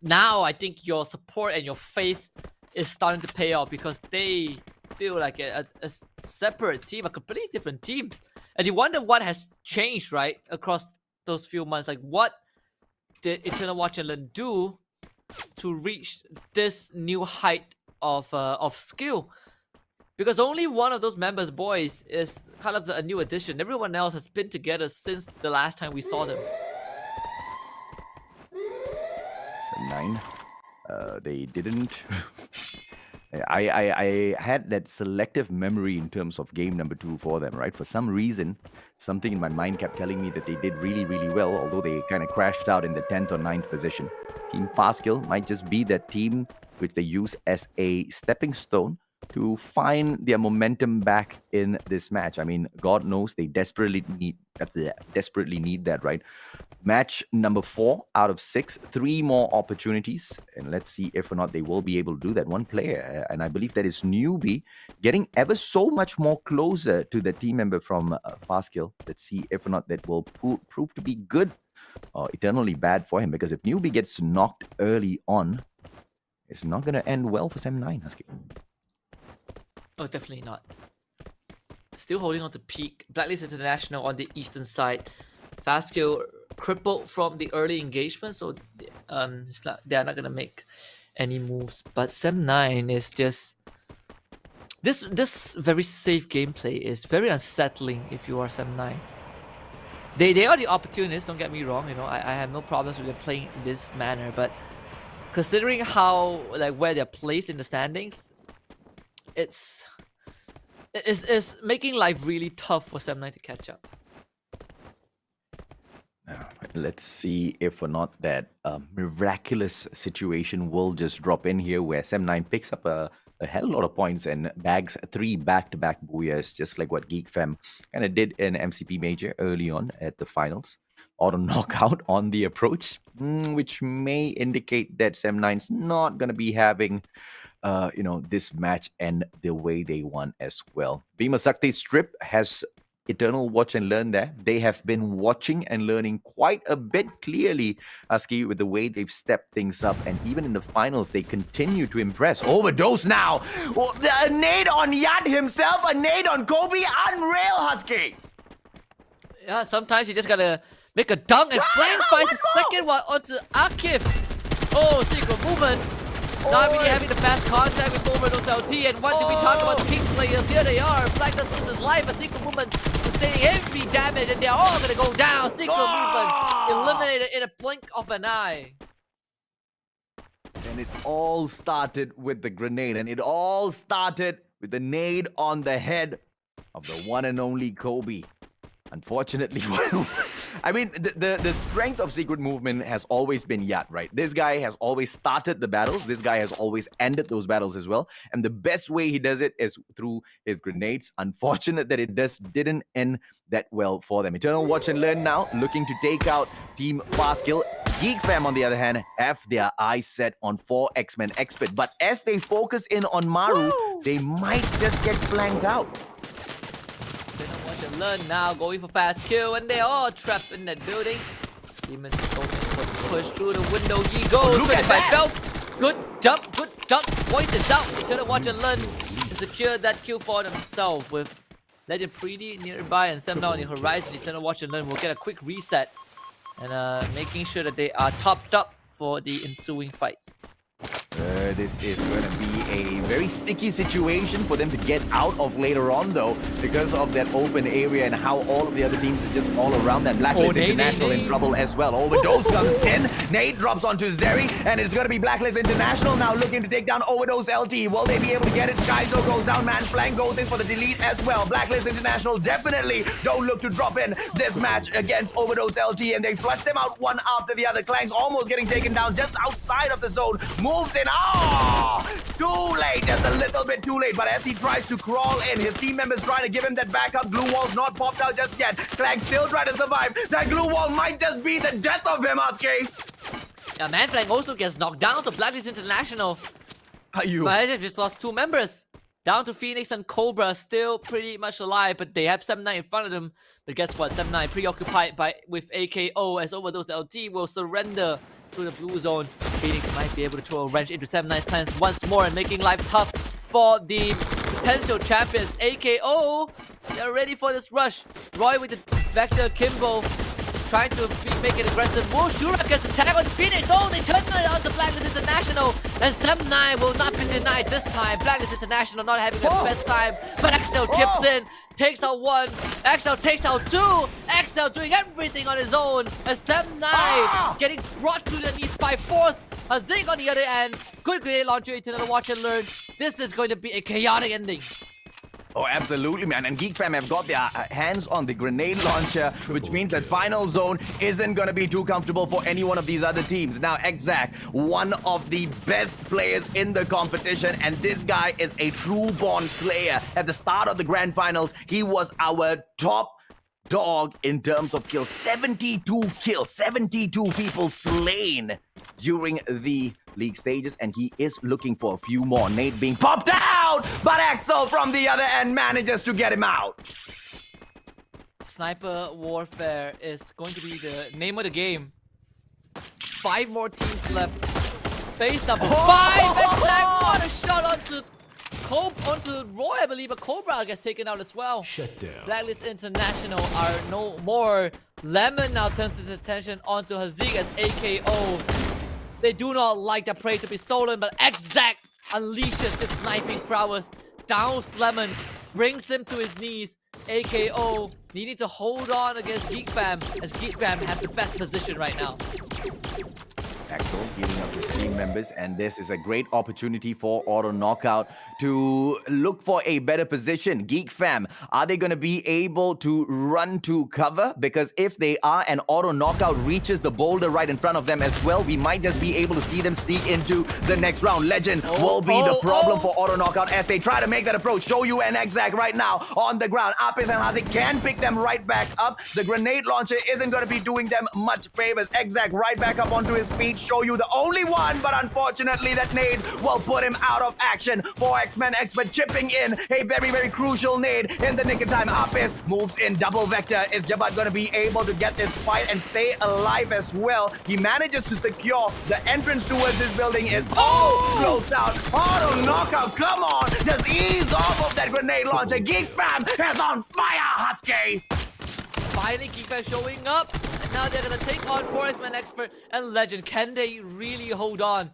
now I think your support and your faith is starting to pay off because they feel like a separate team, a completely different team. And you wonder what has changed, right, across those few months. Like, what did Eternal Watch and Learn do to reach this new height of skill? Because only one of those members, boys, is kind of a new addition. Everyone else has been together since the last time we saw them. 9. They didn't. I had that selective memory in terms of game number 2 for them, right? For some reason, something in my mind kept telling me that they did really, really well, although they kind of crashed out in the 10th or 9th position. Team Fastkill might just be that team which they use as a stepping stone to find their momentum back in this match. I mean, God knows they desperately need that, right? Match number 4 out of 6, 3 more opportunities, and let's see if or not they will be able to do that. One player, and I believe that is Newbie, getting ever so much more closer to the team member from Fastkill. Let's see if or not that will prove to be good or eternally bad for him, because if Newbie gets knocked early on, it's not going to end well for Sem9, Husky. Oh, definitely not. Still holding on to peak. Blacklist International on the eastern side. Fastkill crippled from the early engagement, so they're not gonna make any moves. But Sem9 is just this very safe gameplay is very unsettling if you are Sem9. They are the opportunists, don't get me wrong. You know, I have no problems with them playing in this manner, but considering how where they're placed in the standings, it's making life really tough for Sem9 to catch up. Let's see if or not that miraculous situation will just drop in here where Sem9 picks up a hell of a lot of points and bags 3 back-to-back booyahs, just like what GeekFam kind of did in MCP Major early on at the finals. Auto knockout on the approach, which may indicate that Sem9's not going to be having this match end the way they want as well. Bhima Sakti Strip has Eternal Watch and Learn there. They have been watching and learning quite a bit clearly, Husky, with the way they've stepped things up. And even in the finals, they continue to impress. Overdose now! Well, a nade on Yad himself, a nade on Kobe, unreal, Husky! Yeah, sometimes you just gotta make a dunk and flank fight the second one onto Akif. Oh, secret movement. Not really having the fast contact with forward LT, and what do we talk about the King Slayers? Here they are. Black does lose his life, a secret movement sustaining heavy damage, and they're all gonna go down. Secret movement eliminated in a blink of an eye. And it all started with the grenade, and it all started with the nade on the head of the one and only Kobe. Unfortunately, I mean, the strength of Secret Movement has always been Yat, right? This guy has always started the battles. This guy has always ended those battles as well. And the best way he does it is through his grenades. Unfortunate that it didn't end that well for them. Eternal Watch and Learn now, looking to take out Team Fastkill. GeekFam, on the other hand, have their eyes set on 4 X-Men Expert. But as they focus in on Maru, they might just get flanked out. Learn now, going for fast kill, and they're all trapped in that building. Demon's going for the push through the window. He goes. Look at that! Belt. Good jump. Pointed out. Eternal Watch and Learn to secure that kill for themselves with Legend Pretty nearby and Sem9 on the horizon. Eternal Watch and Learn will get a quick reset and making sure that they are topped up for the ensuing fight. This is going to be a very sticky situation for them to get out of later on, though, because of that open area and how all of the other teams are just all around that. Blacklist Nate, International Nate. in trouble as well. Overdose comes in. Nate drops onto Zeri, and it's going to be Blacklist International now looking to take down Overdose LT. Will they be able to get it? Skyzo goes down. Manflang goes in for the delete as well. Blacklist International definitely don't look to drop in this match against Overdose LT, and they flush them out one after the other. Clang's almost getting taken down just outside of the zone. Moves in. Too late. Just a little bit too late. But as he tries to crawl in, his team members trying to give him that backup. Glue wall's not popped out just yet. Clang still trying to survive. That glue wall might just be the death of him, Husky. Yeah, Manflang also gets knocked down to Blacklist International. You. Malaysia just lost 2 members. Down to Phoenix and Cobra, still pretty much alive, but they have 7-9 in front of them. But guess what? 7-9 preoccupied with AKO as Overdose LT will surrender to the blue zone. Phoenix might be able to throw a wrench into 7-9's plans once more and making life tough for the potential champions. AKO, they're ready for this rush. Roy with the Vector Kimbo trying to make an aggressive move. Shura gets the tag on Phoenix. Oh, they turn it on to Blacklist International. And 7-9 will not be denied this time. Blacklist International not having the best time. But XL chips in, takes out 1. XL takes out 2. XL doing everything on his own. And 7-9 getting brought to the knees by force. Hazik on the other end. Good grenade launcher into another watch and learn. This is going to be a chaotic ending. Oh, absolutely, man. And Geek Fam have got their hands on the grenade launcher, which means that final zone isn't going to be too comfortable for any one of these other teams. Now, Exact, one of the best players in the competition, and this guy is a true-born slayer. At the start of the grand finals, he was our top dog in terms of kills. 72 kills, 72 people slain during the league stages, and he is looking for a few more. Nate being popped out, but Axel from the other end manages to get him out. Sniper Warfare is going to be the name of the game. 5 more teams left. Base number 5. Exact, what a shot onto Roy, I believe. A Cobra gets taken out as well. Shut down. Blacklist International are no more. Lemon now turns his attention onto Hazik as AKO. They do not like the prey to be stolen, but Exact unleashes his sniping prowess. Downs Lemon, brings him to his knees. AKO needing to hold on against Geek Fam, as Geek Fam has the best position right now. Axel healing up his team members, and this is a great opportunity for Auto Knockout to look for a better position. Geek Fam, are they going to be able to run to cover? Because if they are and Auto Knockout reaches the boulder right in front of them as well, we might just be able to see them sneak into the next round. Legend will be the problem for Auto Knockout as they try to make that approach. Show you and Exact right now on the ground. Apis and Hazik can pick them right back up. The grenade launcher isn't going to be doing them much favors. Exact right back up onto his feet. Show you the only one, but unfortunately that nade will put him out of action. 4X-Men Expert chipping in a very, very crucial nade in the nick of time. Apis moves in double vector. Is Jabbat going to be able to get this fight and stay alive as well? He manages to secure the entrance towards this building is closed out. Auto Knockout, come on, just ease off of that grenade launcher. Geek Fam is on fire, Husky. Finally, Geek Fam showing up. Now they're gonna take on 4X-Men Expert and Legend. Can they really hold on?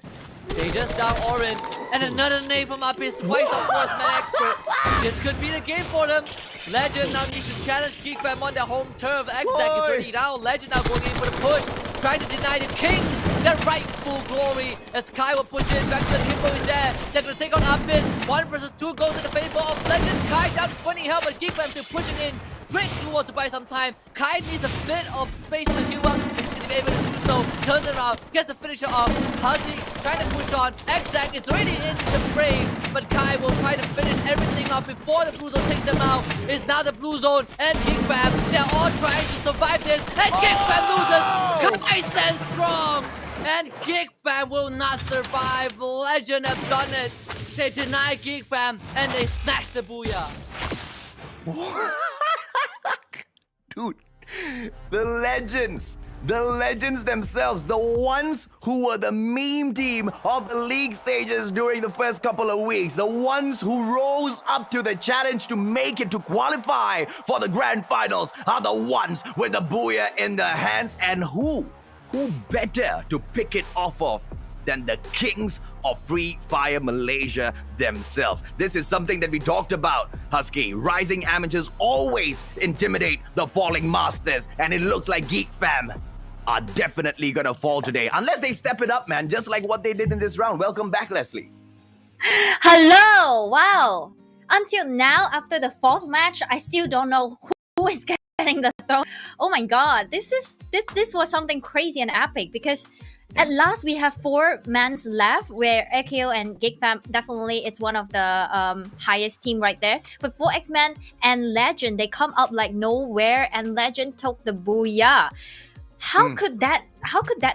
They just down Orin. And another name from Apis wipes out 4X-Men Expert. This could be the game for them. Legend now needs to challenge Geek Fam on their home turf. Exact is already down. Legend now going in for the push. Trying to deny the Kings their rightful glory. As Kai will push in. Back to the Kimbo is there. They're gonna take on Apis. 1 versus 2 goes in the favor of Legend. Kai down 20 health, but Geek Fam still pushing in. Great blue wall to buy some time. Kai needs a bit of space to heal up. If able to do so, turns it around, gets the finisher off. Hazi trying to push on. Exact is already in the fray, but Kai will try to finish everything off before the blue zone takes them out. It's now the blue zone and Geek Fam. They're all trying to survive this, and Geek Fam loses. Kai stands strong, and Geek Fam will not survive. Legend have done it. They deny Geek Fam, and they snatch the booyah. Dude, the legends themselves, the ones who were the meme team of the league stages during the first couple of weeks, the ones who rose up to the challenge to make it to qualify for the grand finals are the ones with the booyah in their hands. And who better to pick it off of than the kings of Free Fire Malaysia themselves. This is something that we talked about, Husky. Rising amateurs always intimidate the falling masters, and it looks like Geek Fam are definitely gonna fall today, unless they step it up, man, just like what they did in this round. Welcome back, Leslie. Hello! Wow! Until now, after the fourth match, I still don't know who is getting the throne. Oh my god, this was something crazy and epic because at last we have 4 mans left where Akio and Geekfam definitely it's one of the highest team right there. But 4 X-Men and Legend, they come up like nowhere and Legend took the booyah. How could that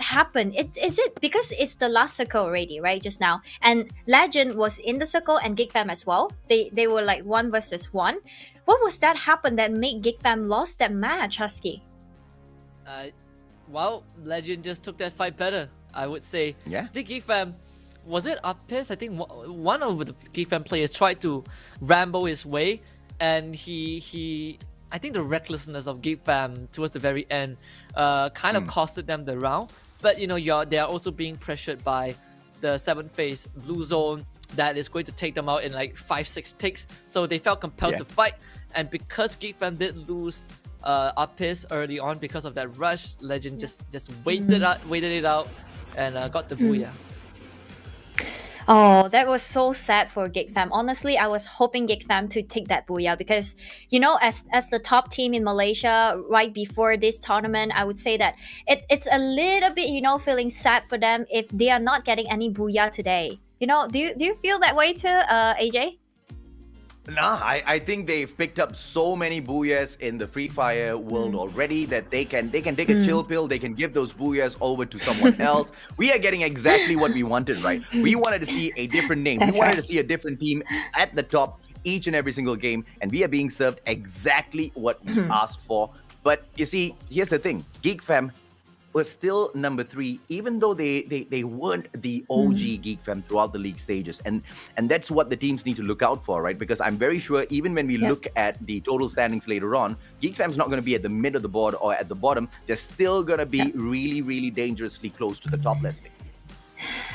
happen? Is it because it's the last circle already, right? Just now. And Legend was in the circle and Geekfam as well. They were like 1 versus 1. What was that happen that made Geekfam lost that match, Husky? Well, Legend just took that fight better, I would say. Yeah. The Geekfam, was it Uppiss? I think one of the Geekfam players tried to ramble his way, and he I think the recklessness of Geekfam towards the very end kind of costed them the round. But you know, they are also being pressured by the 7th phase blue zone that is going to take them out in like 5-6 ticks. So they felt compelled to fight, and because Geekfam did lose Uppiss early on because of that rush, Legend just waited it out and got the booyah. Oh, that was so sad for Geekfam. Honestly, I was hoping Geekfam to take that booyah because, you know, as the top team in Malaysia right before this tournament, I would say that it's a little bit, you know, feeling sad for them if they are not getting any booyah today. You know, do you feel that way too, AJ? Nah, I think they've picked up so many booyahs in the Free Fire world already that they can take a chill pill. They can give those booyahs over to someone else. We are getting exactly what we wanted, right? We wanted to see a different name. That's we wanted right. to see a different team at the top each and every single game, and we are being served exactly what we asked for. But you see, here's the thing: Geek Fam was still number 3, even though they weren't the OG Geek Fam throughout the league stages. And that's what the teams need to look out for, right? Because I'm very sure even when we look at the total standings later on, Geek Fam's not going to be at the mid of the board or at the bottom. They're still going to be really, really dangerously close to the top, Leslie.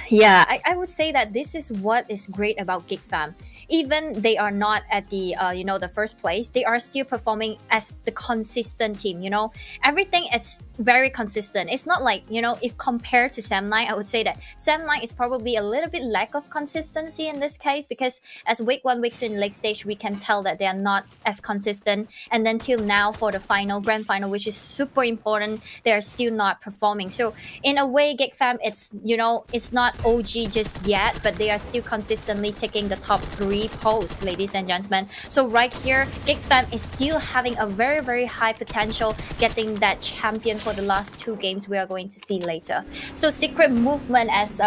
Yeah, I would say that this is what is great about Geekfam. Even they are not at the the first place, they are still performing as the consistent team. You know, everything is very consistent. It's not like, you know, if compared to Sam9, I would say that Sam9 is probably a little bit lack of consistency in this case because as week 1, week 2 in late stage, we can tell that they are not as consistent. And then till now for the grand final, which is super important, they are still not performing. So in a way, Geekfam, it's, you know, it's not OG just yet, but they are still consistently taking the top 3 posts, ladies and gentlemen. So right here, Geekfam is still having a very, very high potential getting that champion for the last 2 games we are going to see later. So Secret Movement as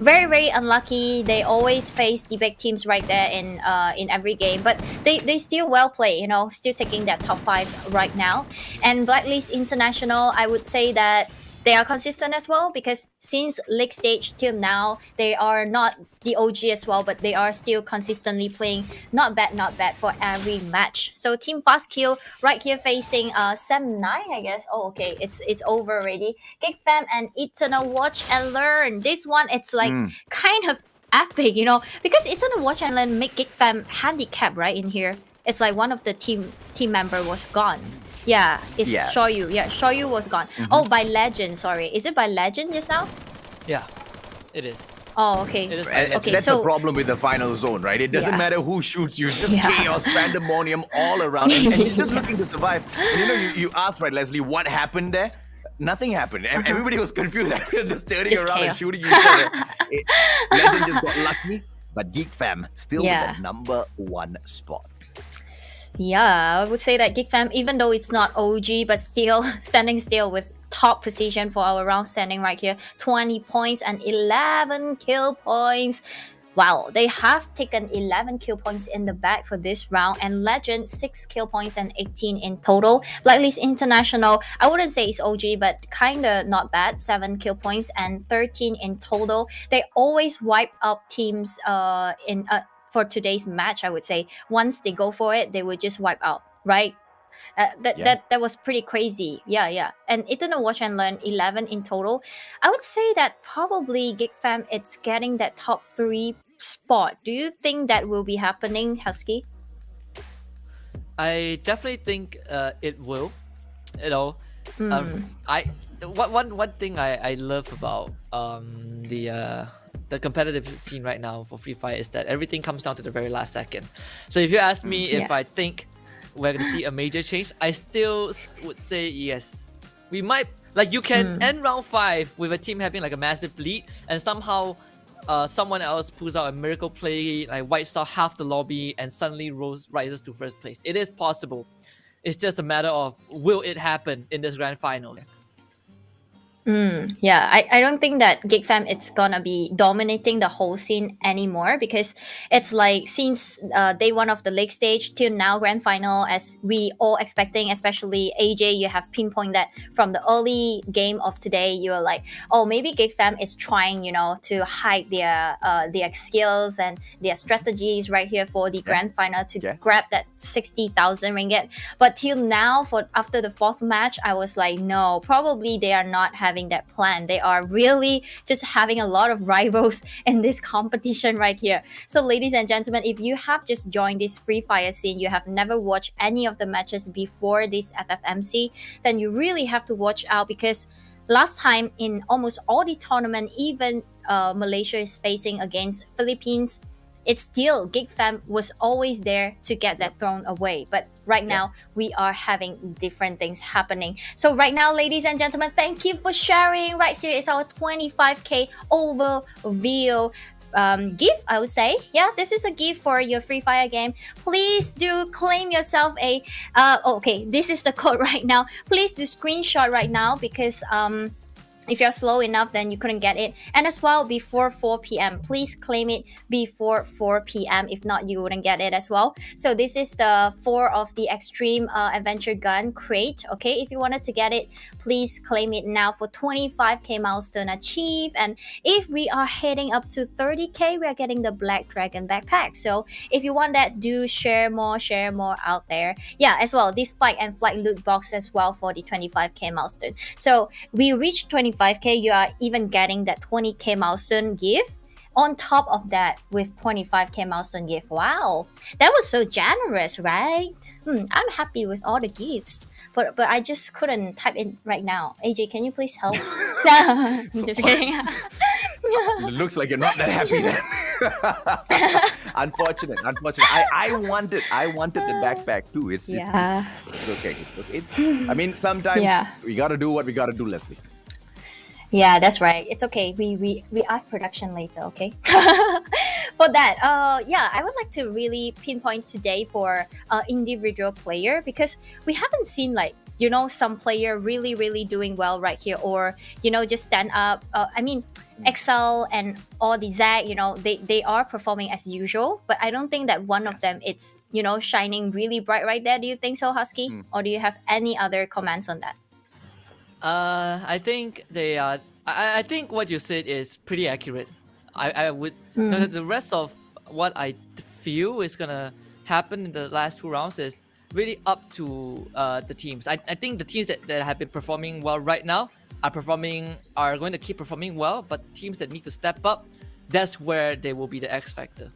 very, very unlucky. They always face the big teams right there in every game, but they still well play, you know, still taking that top 5 right now. And Blacklist International, I would say that they are consistent as well because since league stage till now, they are not the OG as well, but they are still consistently playing not bad for every match. So Team Fast Kill right here facing Sam9, I guess. Oh, okay, it's over already. Geekfam and Eternal Watch and Learn. This one, it's like kind of epic, you know, because Eternal Watch and Learn make Geekfam handicap right in here. It's like one of the team member was gone. Yeah, it's Shoyu. Yeah, Shoyu was gone. Oh, by Legend, sorry. Is it by Legend just now? Yeah, it is. Oh, okay. It is Okay, That's so the problem with the final zone, right? It doesn't matter who shoots you, just chaos, pandemonium all around, and you're just looking to survive. And you know, you asked, right, Leslie, what happened there? Nothing happened. Everybody was confused. Everybody was just turning It's around and chaos. shooting each other. Legend just got lucky, but Geek Fam still with the number 1 spot. yeah, I would say that Geekfam, even though it's not OG, but still standing still with top position for our round standing right here. 20 points and 11 kill points. Wow, they have taken 11 kill points in the bag for this round, and Legend 6 kill points and 18 in total. Blacklist International, I wouldn't say it's OG, but kinda not bad. 7 kill points and 13 in total. They always wipe out teams for today's match, I would say. Once they go for it, they will just wipe out, right? That was pretty crazy. Yeah. And Eternal Watch and Learn 11 in total. I would say that probably GigFam it's getting that top 3 spot. Do you think that will be happening, Husky? I definitely think it will. You know, I one thing I love about the competitive scene right now for Free Fire is that everything comes down to the very last second. So if you ask me if Yeah. I think we're gonna see a major change, I still would say yes. We might, like, you can end round 5 with a team having like a massive lead, and somehow someone else pulls out a miracle play, like wipes out half the lobby, and suddenly rises to first place. It is possible. It's just a matter of will it happen in this grand finals. Yeah, I don't think that GigFam it's gonna be dominating the whole scene anymore, because it's like since day one of the league stage till now grand final, as we all expecting, especially AJ, you have pinpointed that from the early game of today. You were like, oh, maybe GigFam is trying, to hide their skills and their strategies right here for the grand final to grab that 60,000 ringgit. But till now, for after the 4th match, I was like, no, probably they are not having that plan. They are really just having a lot of rivals in this competition right here. So ladies and gentlemen, if you have just joined this Free Fire scene, you have never watched any of the matches before this FFMC, then you really have to watch out, because last time in almost all the tournament, even Malaysia is facing against Philippines, it's still GigFam was always there to get that thrown away. But right now, we are having different things happening. So right now, ladies and gentlemen, thank you for sharing. Right here is our 25K overview gift, I would say. Yeah, this is a gift for your Free Fire game. Please do claim yourself a okay, this is the code right now. Please do screenshot right now, because if you're slow enough, then you couldn't get it. And as well, before 4 p.m. Please claim it before 4 p.m. If not, you wouldn't get it as well. So this is the 4 of the Extreme Adventure Gun crate. Okay, if you wanted to get it, please claim it now for 25K milestone achieved. And if we are heading up to 30K, we are getting the Black Dragon backpack. So if you want that, do share more out there. Yeah, as well, this Fight and Flight loot box as well for the 25K milestone. So we reached 25K, you are even getting that 20K milestone gift on top of that with 25K milestone gift. Wow, that was so generous, right? I'm happy with all the gifts, but I just couldn't type in right now. AJ, can you please help? Just kidding. It looks like you're not that happy then. Unfortunate. I wanted the backpack too. It's okay. It's okay. I mean, sometimes we gotta do what we gotta do, Leslie. Yeah, that's right. It's okay. We ask production later, okay? For that, I would like to really pinpoint today for individual player, because we haven't seen like some player really doing well right here, or just stand up. Excel and all the Zag, they are performing as usual, but I don't think that one of them it's shining really bright right there. Do you think so, Husky? Or do you have any other comments on that? I think they are. I think what you said is pretty accurate. I would. The rest of what I feel is gonna happen in the last 2 rounds is really up to the teams. I think the teams that have been performing well right now are going to keep performing well, but teams that need to step up, that's where they will be the X factor.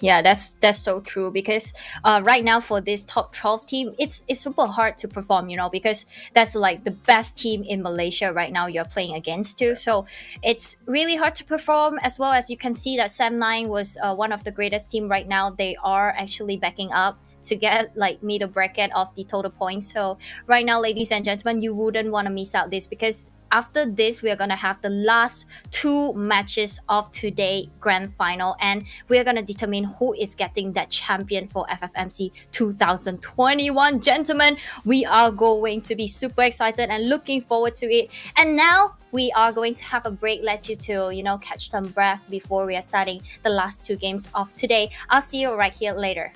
Yeah, that's so true, because right now for this top 12 team, it's super hard to perform, because that's like the best team in Malaysia right now you're playing against too. So it's really hard to perform, as well as you can see that Sam9 was one of the greatest team right now. They are actually backing up to get like middle bracket of the total points. So right now, ladies and gentlemen, you wouldn't want to miss out this, because after this, we are going to have the last 2 matches of today grand final, and we are going to determine who is getting that champion for FFMC 2021. Gentlemen, we are going to be super excited and looking forward to it. And now we are going to have a break, let you to catch some breath before we are starting the last 2 games of today. I'll see you right here later.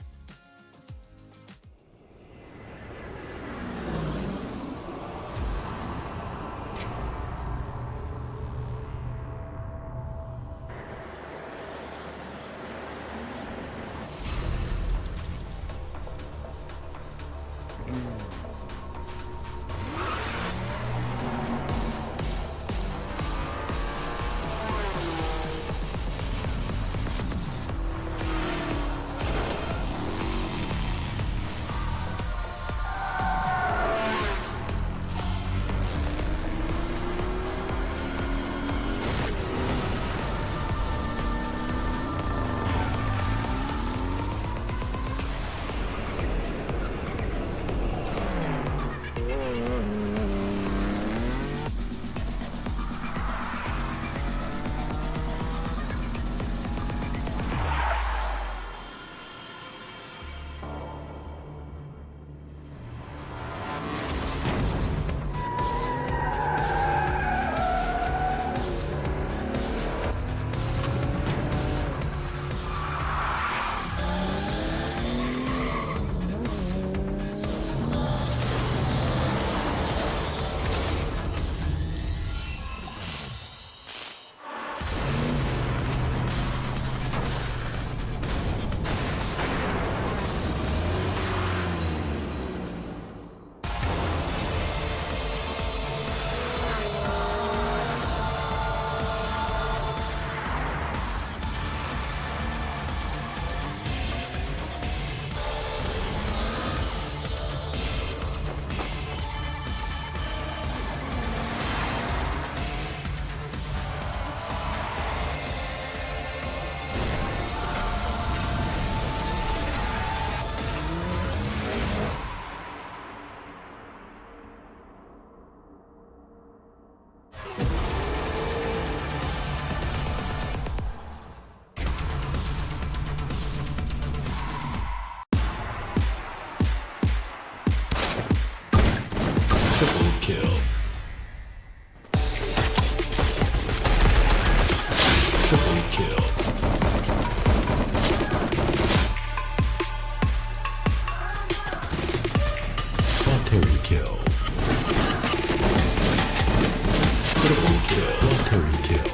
Voluntary kill.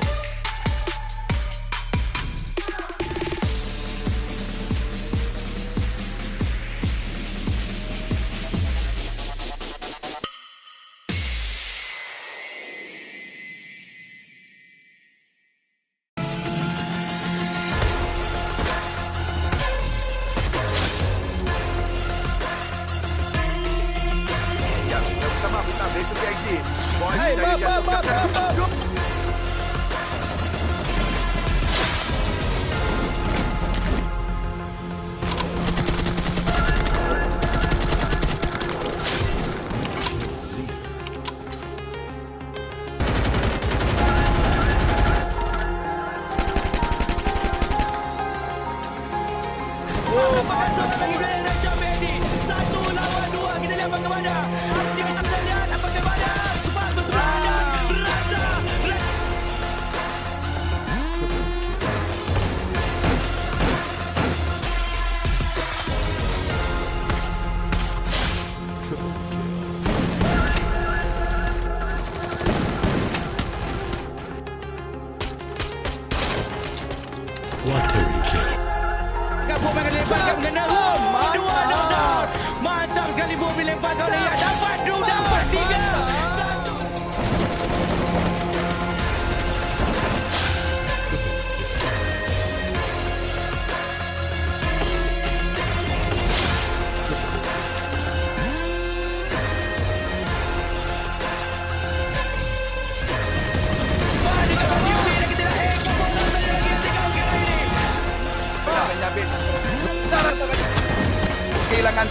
Satu lawan dua. Kita lihat bagaimana. Aksi kita lihat bagaimana. Bagus serangan. Rasa. Triple kill. Voluntary kill. Bumi dilemparkan kena room. Dua knockdown. Mantap sekali Bumi lemparkan oleh Yak. Dapat 2, dapat 3. Kehilangan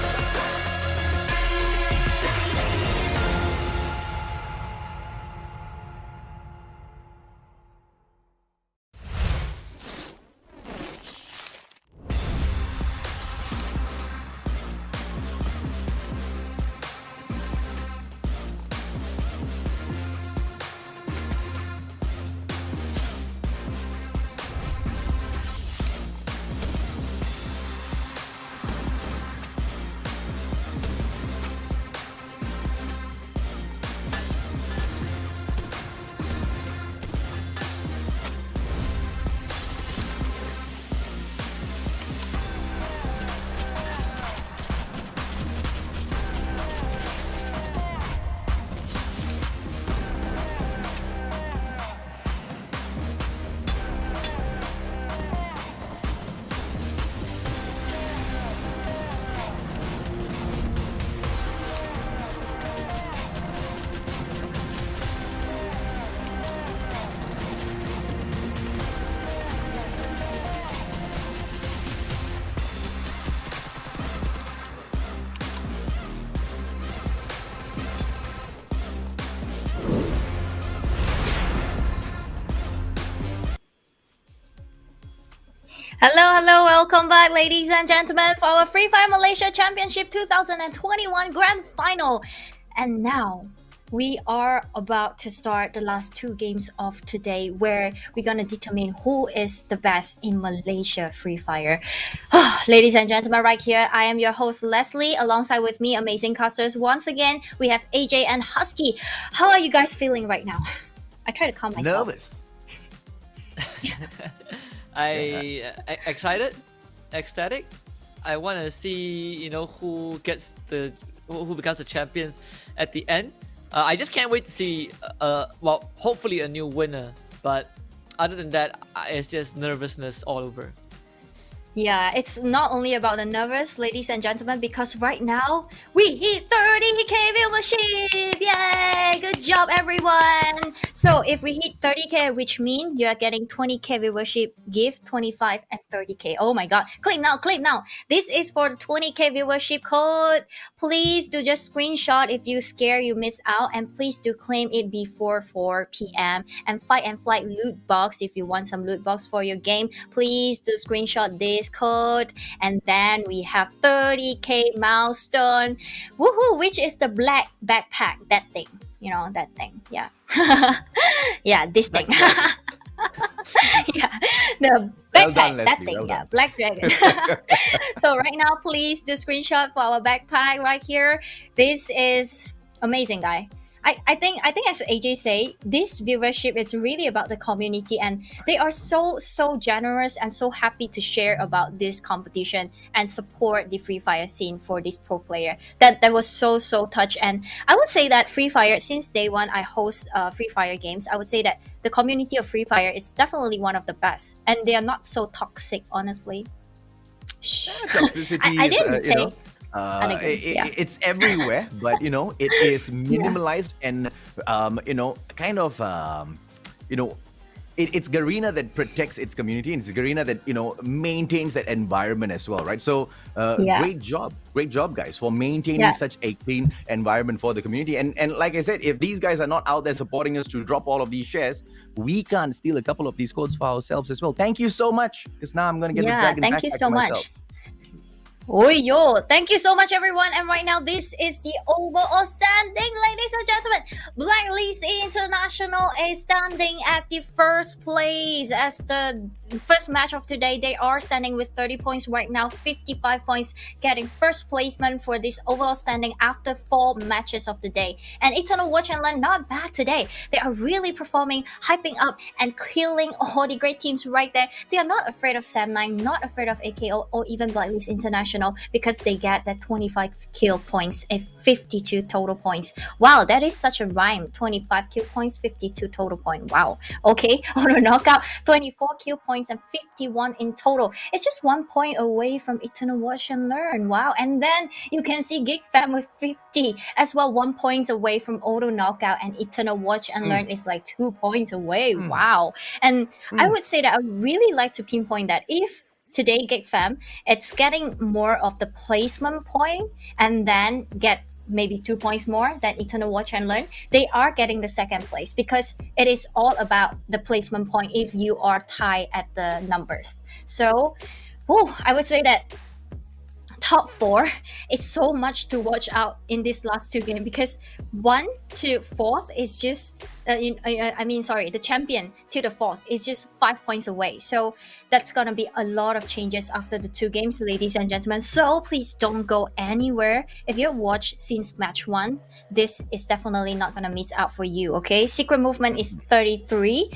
Hello, welcome back, ladies and gentlemen, for our Free Fire Malaysia Championship 2021 Grand Final. And now we are about to start the last 2 games of today, where we're gonna determine who is the best in Malaysia Free Fire. Ladies and gentlemen, right here, I am your host Leslie. Alongside with me, amazing casters. Once again, we have AJ and Husky. How are you guys feeling right now? I try to calm myself. nervous. Excited, ecstatic. I want to see who becomes the champions at the end. I just can't wait to see hopefully a new winner. But other than that, it's just nervousness all over. Yeah, it's not only about the nervous, ladies and gentlemen, because right now we hit 30k viewership! Yay! Good job, everyone! So if we hit 30k, which means you are getting 20k viewership gift, 25 and 30k. Oh my god! Click now! This is for the 20k viewership code. Please do just screenshot if you scare you miss out, and please do claim it before 4 p.m. And Fight and Flight loot box, if you want some loot box for your game, please do screenshot this code. And then we have 30k milestone, woohoo, which is the black backpack, that thing, that thing, yeah. Yeah, this thing. Yeah, the Well backpack, done, that Leslie, thing, well yeah, done. black dragon. So right now, please do screenshot for our backpack right here. This is amazing, guy. I think as AJ say, this viewership is really about the community, and they are so generous and so happy to share about this competition and support the Free Fire scene for this pro player. That was so touched. And I would say that Free Fire, since day one I host Free Fire games, I would say that the community of Free Fire is definitely one of the best, and they are not so toxic, honestly. Shh. Toxicity I is, didn't you know, say other games, yeah. it's everywhere, but you know, it is minimalized and you know, kind of you know, it's Garena that protects its community, and it's Garena that, you know, maintains that environment as well, right? So Yeah. great job, guys, for maintaining Yeah. such a clean environment for the community. And like I said, if these guys are not out there supporting us to drop all of these shares, we can't steal a couple of these codes for ourselves as well. Thank you so much, because now I'm gonna get the Yeah, dragon thank you backpack so for myself. much. Oh yo, thank you so much everyone. And right now this is the overall standing, ladies and gentlemen. Blacklist International is standing at the first place as the first match of today. They are standing with 30 points right now, 55 points, getting first placement for this overall standing after 4 matches of the day. And Eternal Watch and Learn, not bad today. They are really performing, hyping up and killing all the great teams right there. They are not afraid of Sam9, not afraid of AKO or even Blacklist International, because they get that 25 kill points and 52 total points. Wow, that is such a rhyme. 25 kill points, 52 total point. Wow. Okay, on a knockout, 24 kill points and 51 in total. It's just 1 point away from Eternal Watch and Learn. Wow. And then you can see Geek Fam with 50 as well, 1 point away from Auto Knockout, and Eternal Watch and Learn is like 2 points away. Wow. And I would say that I would really like to pinpoint that if today Gig Fam, it's getting more of the placement point and then get maybe 2 points more than Eternal Watch and Learn, they are getting the second place, because it is all about the placement point if you are tied at the numbers. So I would say that top 4 is so much to watch out in this last 2 games, because 1 to 4th is just the champion to the 4th is just 5 points away. So that's gonna be a lot of changes after the 2 games, ladies and gentlemen. So please don't go anywhere. If you watched since match 1, this is definitely not gonna miss out for you. Okay, Secret Movement is 33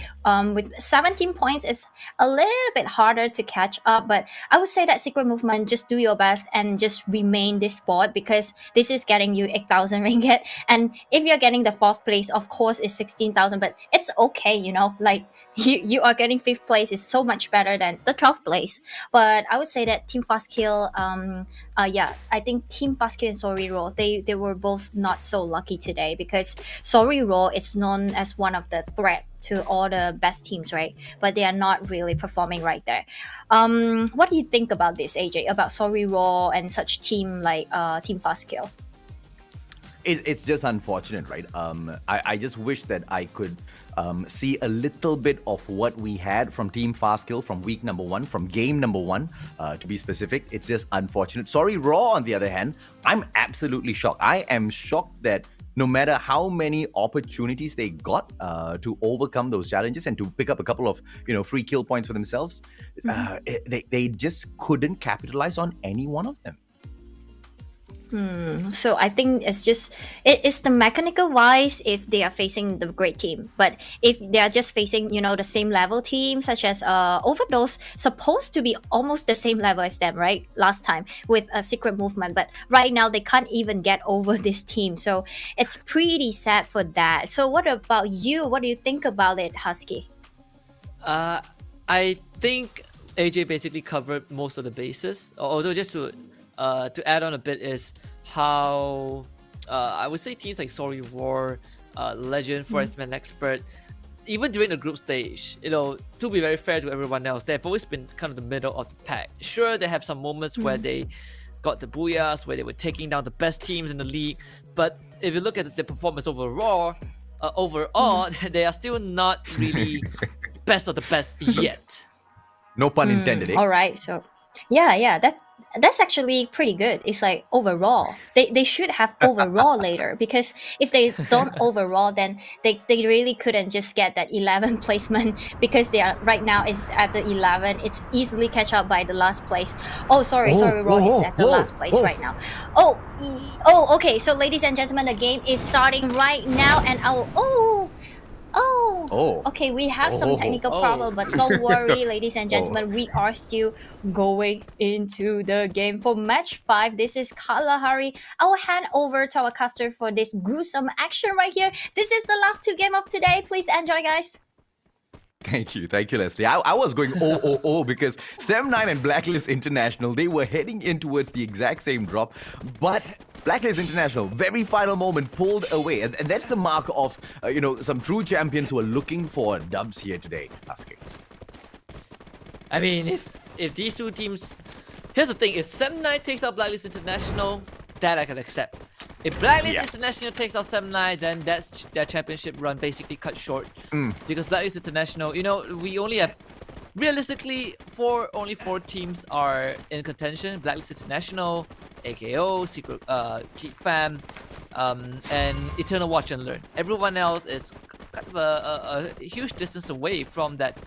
with 17 points. Is a little bit harder to catch up, but I would say that Secret Movement, just do your best and just remain this spot, because this is getting you 8,000 ringgit. And if you're getting the 4th place, of course it's 16,000, but it's okay, you know, like you are getting 5th place is so much better than the 12th place. But I would say that Team Fast Kill, I think Team Fast Kill and Sorry Roll, they were both not so lucky today, because Sorry Roll is known as one of the threat to all the best teams, right? But they are not really performing right there. What do you think about this, AJ, about Sorry Raw and such team like Team Fast Kill? It's just unfortunate, right? I just wish that I could see a little bit of what we had from Team Fast Kill from week number 1, from game number 1, to be specific. It's just unfortunate. Sorry Raw, on the other hand, I'm absolutely shocked. I am shocked that no matter how many opportunities they got to overcome those challenges and to pick up a couple of, you know, free kill points for themselves, they just couldn't capitalize on any one of them. So I think it's the mechanical wise if they are facing the great team, but if they are just facing, you know, the same level team, such as Overdose, supposed to be almost the same level as them, right? Last time with a Secret Movement, but right now they can't even get over this team. So it's pretty sad for that. So what about you? What do you think about it, Husky? I think AJ basically covered most of the bases. Although just to add on a bit is how I would say teams like Sorry War, Legend, Forest Man Expert, even during the group stage, you know, to be very fair to everyone else, they've always been kind of the middle of the pack. Sure, they have some moments where they got the booyahs, where they were taking down the best teams in the league, but if you look at their performance overall, they are still not really best of the best yet. No pun intended, eh? All right, so yeah, That's actually pretty good. It's like overall. They should have overall later, because if they don't overall, then they really couldn't just get that 11 placement, because they are right now is at the 11. It's easily catch up by the last place. Oh, sorry, Raw is at the last place right now. Oh, okay. So ladies and gentlemen, the game is starting right now, and Oh. okay, we have some technical Oh. problem, but don't worry, ladies and gentlemen, we are still going into the game for match 5. This is Kalahari. I will hand over to our caster for this gruesome action right here. This is the last 2 game of today. Please enjoy, guys. Thank you, Leslie. I was going because 7-9 and Blacklist International, they were heading in towards the exact same drop, but Blacklist International, very final moment, pulled away, and that's the mark of some true champions who are looking for dubs here today. Husky. I mean, if these two teams, here's the thing: if 7-9 takes out Blacklist International, that I can accept. If Blacklist International takes out 7-9, then that's their championship run basically cut short. Because Blacklist International, we only have, realistically, only 4 teams are in contention. Blacklist International, AKO, Secret, Geek Fam, and Eternal Watch and Learn. Everyone else is kind of a huge distance away from that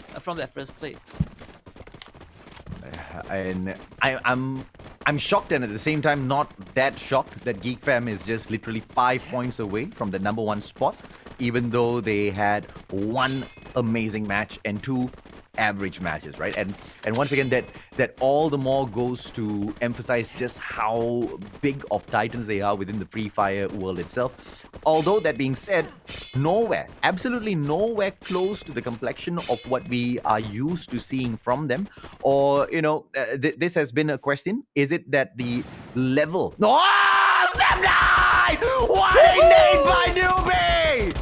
first place. And I'm shocked, and at the same time not that shocked, that Geek Fam is just literally 5 points away from the number 1 spot, even though they had 1 amazing match and 2 average matches, right? And once again, that all the more goes to emphasize just how big of titans they are within the Free Fire world itself. Although that being said, absolutely nowhere close to the complexion of what we are used to seeing from them. Or this has been a question: is it that the level? No, Sam9! What a name by Newbie!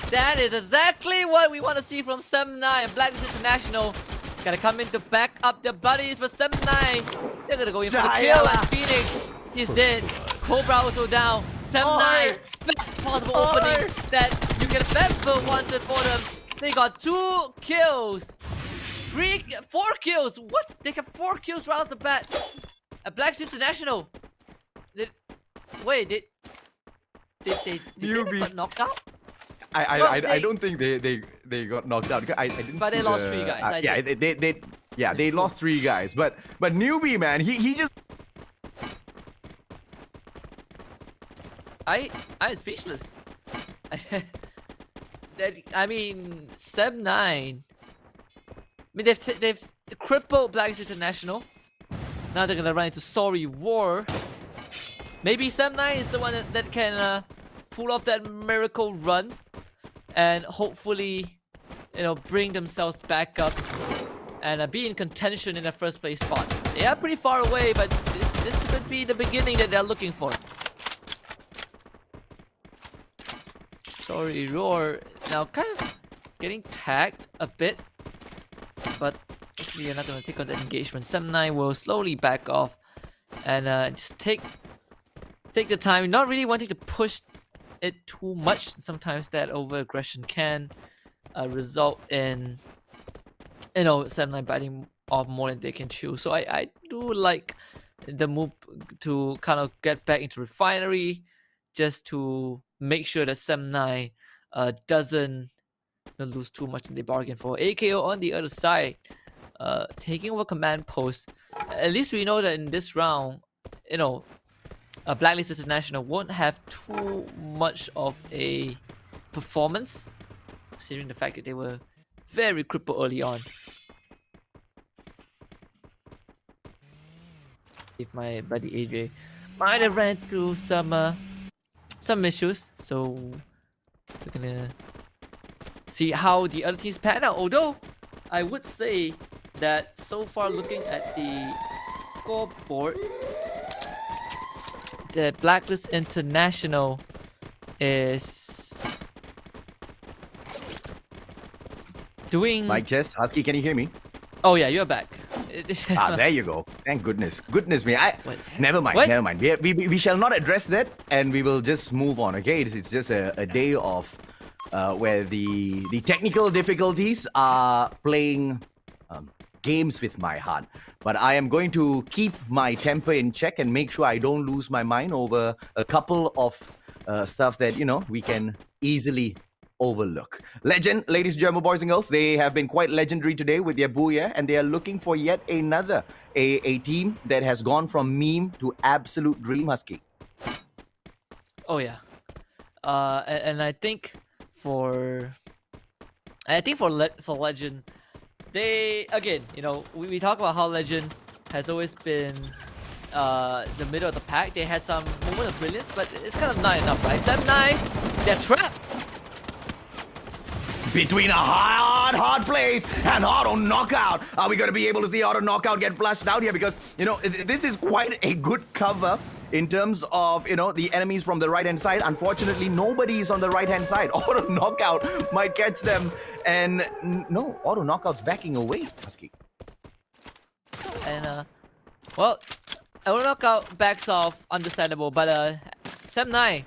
That is exactly what we want to see from 7-9 and Blacklist International. Gotta come in to back up their buddies, but 7-9, they're gonna go in for the kill, and Phoenix, he's dead. Cobra also down. 7-9, best possible opening that you can ever wanted for them. They got 2 kills. 4 kills. What? They got 4 kills right off the bat. A Blacklist International. Did they get knocked out? I don't think they got knocked out. I didn't. But they lost 3 guys. They lost 3 guys. But Newbie, man, he just. I'm speechless. I mean, 7-9. I mean, they've crippled Blacklist International. Now they're gonna run into Sorry War. Maybe 7-9 is the one that can pull off that miracle run, and hopefully, bring themselves back up and be in contention in the first place spot. They are pretty far away, but this could be the beginning that they're looking for. Sorry, Roar now kind of getting tagged a bit, but we are not going to take on the engagement. 7-9 will slowly back off and just take the time, not really wanting to push it too much. Sometimes that over aggression can result in 7-9 biting off more than they can chew. So I do like the move to kind of get back into refinery, just to make sure that 7-9 doesn't lose too much in the bargain for. AKO on the other side, taking over command post. At least we know that in this round, Blacklist International won't have too much of a performance, considering the fact that they were very crippled early on. If my buddy AJ might have ran through some issues, so we're gonna see how the other teams pan out. Although I would say that so far, looking at the scoreboard, the Blacklist International is doing. Mike Chess, Husky, can you hear me? Oh yeah, you're back. There you go. Thank goodness. Goodness me. Never mind. What? Never mind. We shall not address that, and we will just move on. Okay, it's just a day of where the technical difficulties are playing games with my heart. But I am going to keep my temper in check and make sure I don't lose my mind over a couple of stuff that, we can easily overlook. Legend, ladies and gentlemen, boys and girls, they have been quite legendary today with their booyah, and they are looking for yet another a team that has gone from meme to absolute dream, Husky. Oh yeah, and I think for Legend, they again, we talk about how Legend has always been the middle of the pack. They had some moment of brilliance, but it's kind of not enough, right? Step 9, they're trapped. Between a hard place and auto knockout. Are we going to be able to see auto knockout get flushed out here? Because, this is quite a good cover in terms of, the enemies from the right-hand side. Unfortunately, nobody is on the right-hand side. Auto knockout might catch them. And no, auto knockout's backing away, Husky. And, well, auto knockout backs off, understandable. But Step 9,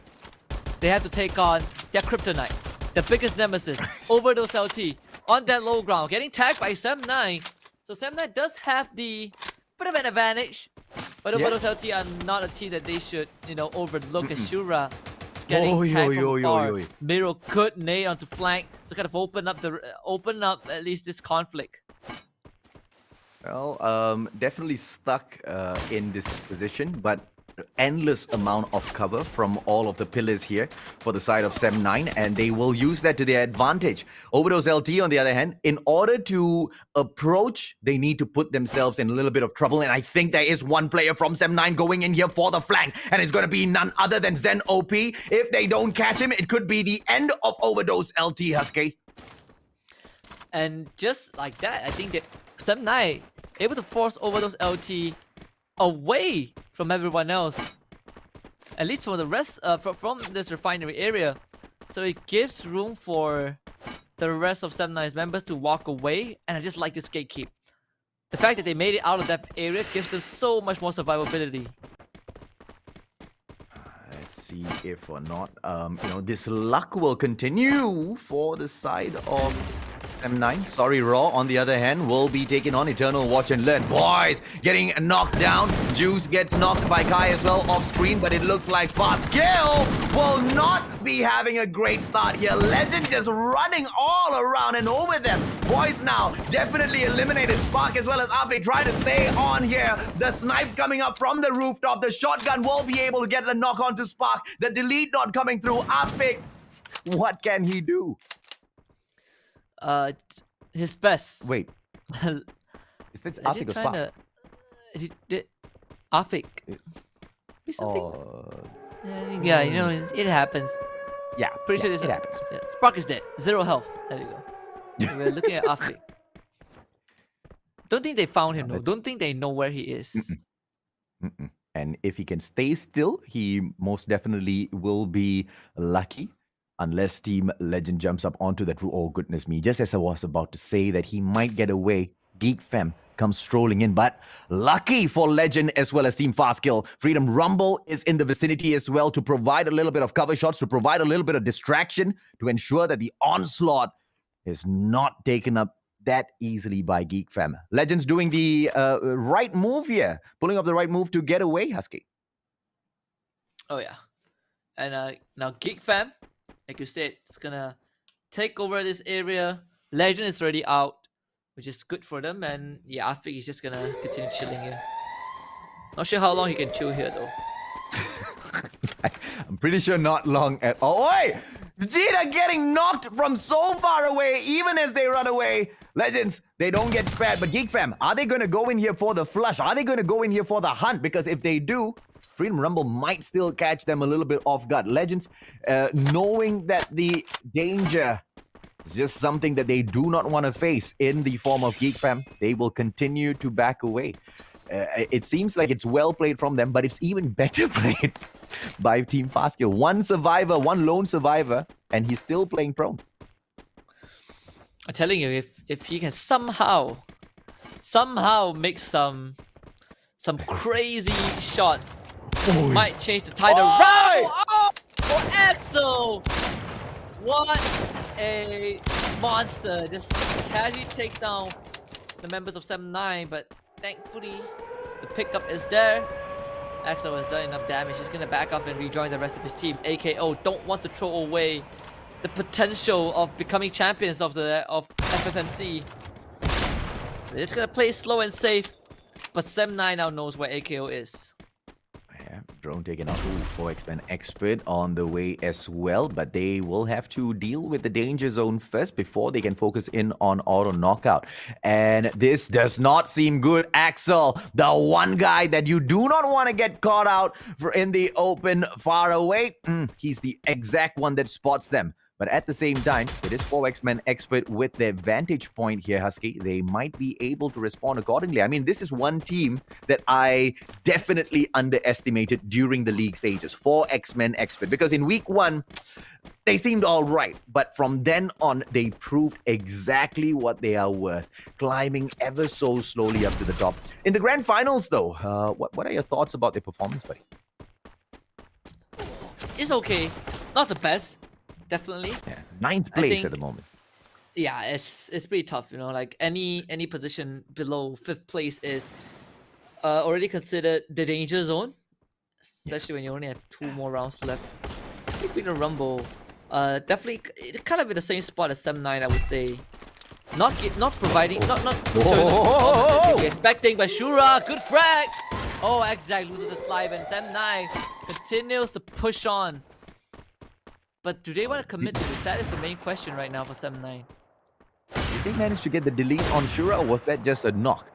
they have to take on their Kryptonite. The biggest nemesis, Overdose LT, on that low ground, getting tagged by Sem9. So Sem9 does have the bit of an advantage, but Overdose LT are not a team that they should, overlook. As Shura is getting tagged from far. Miro could nade onto flank to kind of open up at least this conflict. Well, definitely stuck in this position, but endless amount of cover from all of the pillars here for the side of Sem9, and they will use that to their advantage. Overdose LT, on the other hand, in order to approach, they need to put themselves in a little bit of trouble, and I think there is one player from Sem9 going in here for the flank, and it's going to be none other than Zen OP. If they don't catch him, it could be the end of Overdose LT, Husky. And just like that, I think that Sem9 able to force Overdose LT away from everyone else, at least from the rest from this refinery area, so it gives room for the rest of Sem9's members to walk away. And I just like this gatekeep. The fact that they made it out of that area gives them so much more survivability. Let's see if or not this luck will continue for the side of M9. Sorry, Raw, on the other hand, will be taking on Eternal Watch and Learn. Boys, getting knocked down. Juice gets knocked by Kai as well off screen, but it looks like Fast Kill will not be having a great start here. Legend just running all around and over them. Boys now definitely eliminated. Spark as well as Ape try to stay on here. The snipes coming up from the rooftop. The shotgun will be able to get the knock onto Spark. The delete not coming through. Ape, what can he do? His best. Wait. Is this Afik or Spark? Afik. Be something. Yeah, it happens. Yeah. Pretty sure it happens. Yeah, Spark is dead. 0 health. There we go. We're looking at Afik. Don't think they found him, though. Don't think they know where he is. And if he can stay still, he most definitely will be lucky. Unless Team Legend jumps up onto that roof. Oh, goodness me. Just as I was about to say that he might get away, Geek Fam comes strolling in. But lucky for Legend as well as Team Fastkill, Freedom Rumble is in the vicinity as well to provide a little bit of cover shots, to provide a little bit of distraction, to ensure that the onslaught is not taken up that easily by Geek Fam. Legend's doing the right move here, pulling up the right move to get away, Husky. Oh, yeah. And now Geek Fam, like you said, it's gonna take over this area. Legend is already out, which is good for them. And yeah, Afik is just gonna continue chilling here. Not sure how long he can chill here though. I'm pretty sure not long at all. Oi! Vegeta getting knocked from so far away, even as they run away. Legends, they don't get spared. But Geek Fam, are they gonna go in here for the flush? Are they gonna go in here for the hunt? Because if they do, Freedom Rumble might still catch them a little bit off guard. Legends, knowing that the danger is just something that they do not want to face in the form of Geek Fam, they will continue to back away. It seems like it's well played from them, but it's even better played by Team Fastkill. One survivor, one lone survivor, and he's still playing prone. I'm telling you, if he can somehow make some crazy shots, might change the tide around. Oh, Exo! What a monster! Just casually takes down the members of 7-9, but thankfully the pickup is there. Axel has done enough damage. He's gonna back off and rejoin the rest of his team. AKO don't want to throw away the potential of becoming champions of FFMC. They're just gonna play slow and safe, but 7-9 now knows where AKO is. Yeah, drone taken out. Ooh, 4X-Men expert on the way as well, but they will have to deal with the danger zone first before they can focus in on auto knockout. And this does not seem good. Axel, the one guy that you do not want to get caught out in the open far away, he's the exact one that spots them. But at the same time, it is 4X-Men expert with their vantage point here, Husky. They might be able to respond accordingly. I mean, this is one team that I definitely underestimated during the league stages. 4X-Men expert. Because in week 1, they seemed all right. But from then on, they proved exactly what they are worth. Climbing ever so slowly up to the top. In the grand finals, though, what are your thoughts about their performance, buddy? It's okay. Not the best. Definitely. Yeah, 9th place at the moment. Yeah, it's pretty tough, you know. Like any position below 5th place is already considered the danger zone, especially when you only have 2 more rounds left. If you Rumble, definitely kind of in the same spot as 7-9, I would say. Not providing, not showing the performance that you're expecting, but Shura, good frag. Oh, Exact loses the slide, and 7-9 continues to push on. But do they want to commit to this? That is the main question right now for 7-9. Did they manage to get the delete on Shura, or was that just a knock?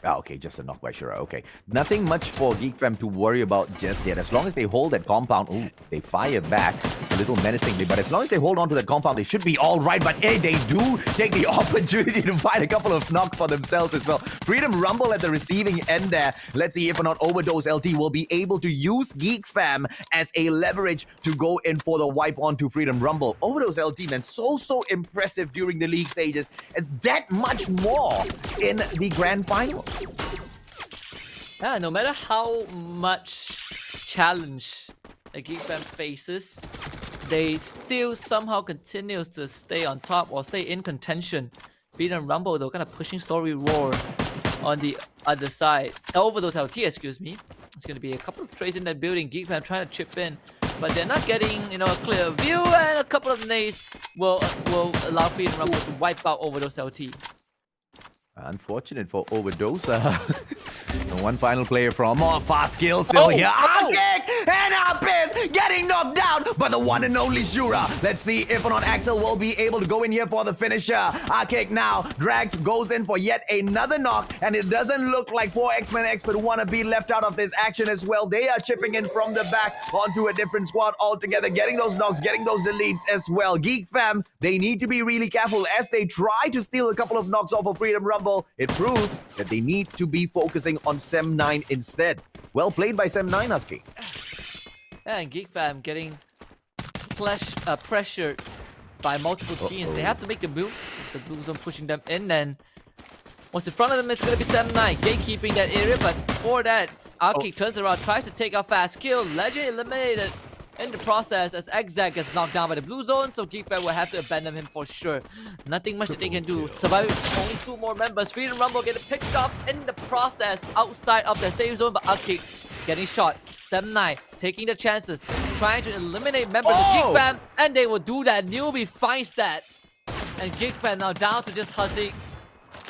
Okay, just a knock by Shura. Okay. Nothing much for Geek Fam to worry about just yet. As long as they hold that compound, ooh, they fire back a little menacingly. But as long as they hold on to that compound, they should be all right. But hey, they do take the opportunity to find a couple of knocks for themselves as well. Freedom Rumble at the receiving end there. Let's see if or not Overdose LT will be able to use Geek Fam as a leverage to go in for the wipe onto Freedom Rumble. Overdose LT, man, so impressive during the league stages. And that much more in the grand final. Yeah, no matter how much challenge the Geek Fam faces, they still somehow continue to stay on top or stay in contention. Freedom Rumble, though, kind of pushing Story Roar on the other side. Overdose LT, excuse me. It's going to be a couple of trades in that building. Geek Fam trying to chip in, but they're not getting, you know, a clear view, and a couple of nades will allow Freedom Rumble to wipe out Overdose LT. Unfortunate for Overdose. One final player from fast kill still here. Kick and up is getting knocked down by the one and only Shura. Let's see if or not Axel will be able to go in here for the finisher. Kick now. Drax goes in for yet another knock, and it doesn't look like 4X-Men Expert want to be left out of this action as well. They are chipping in from the back onto a different squad altogether, getting those knocks, getting those deletes as well. Geek Fam, they need to be really careful as they try to steal a couple of knocks off of Freedom Rumble. It proves that they need to be focusing on 7-9 instead. Well played by 7-9, Husky. Yeah, and Geek Fam getting pressured by multiple teams. They have to make the move. The blue zone pushing them in, and once in front of them, it's going to be 7-9 gatekeeping that area. But before that, Outkick turns around, tries to take a fast kill. Legend eliminated in the process as Exact gets knocked down by the blue zone, so Geek Fam will have to abandon him for sure. Nothing much that they can do. Surviving only 2 more members. Freedom Rumble getting picked up in the process outside of the safe zone, but Outkick getting shot. 7-9 taking the chances, trying to eliminate members of Geek Fam, and they will do that. Newbie finds that, and Geek Fam now down to just Hazik.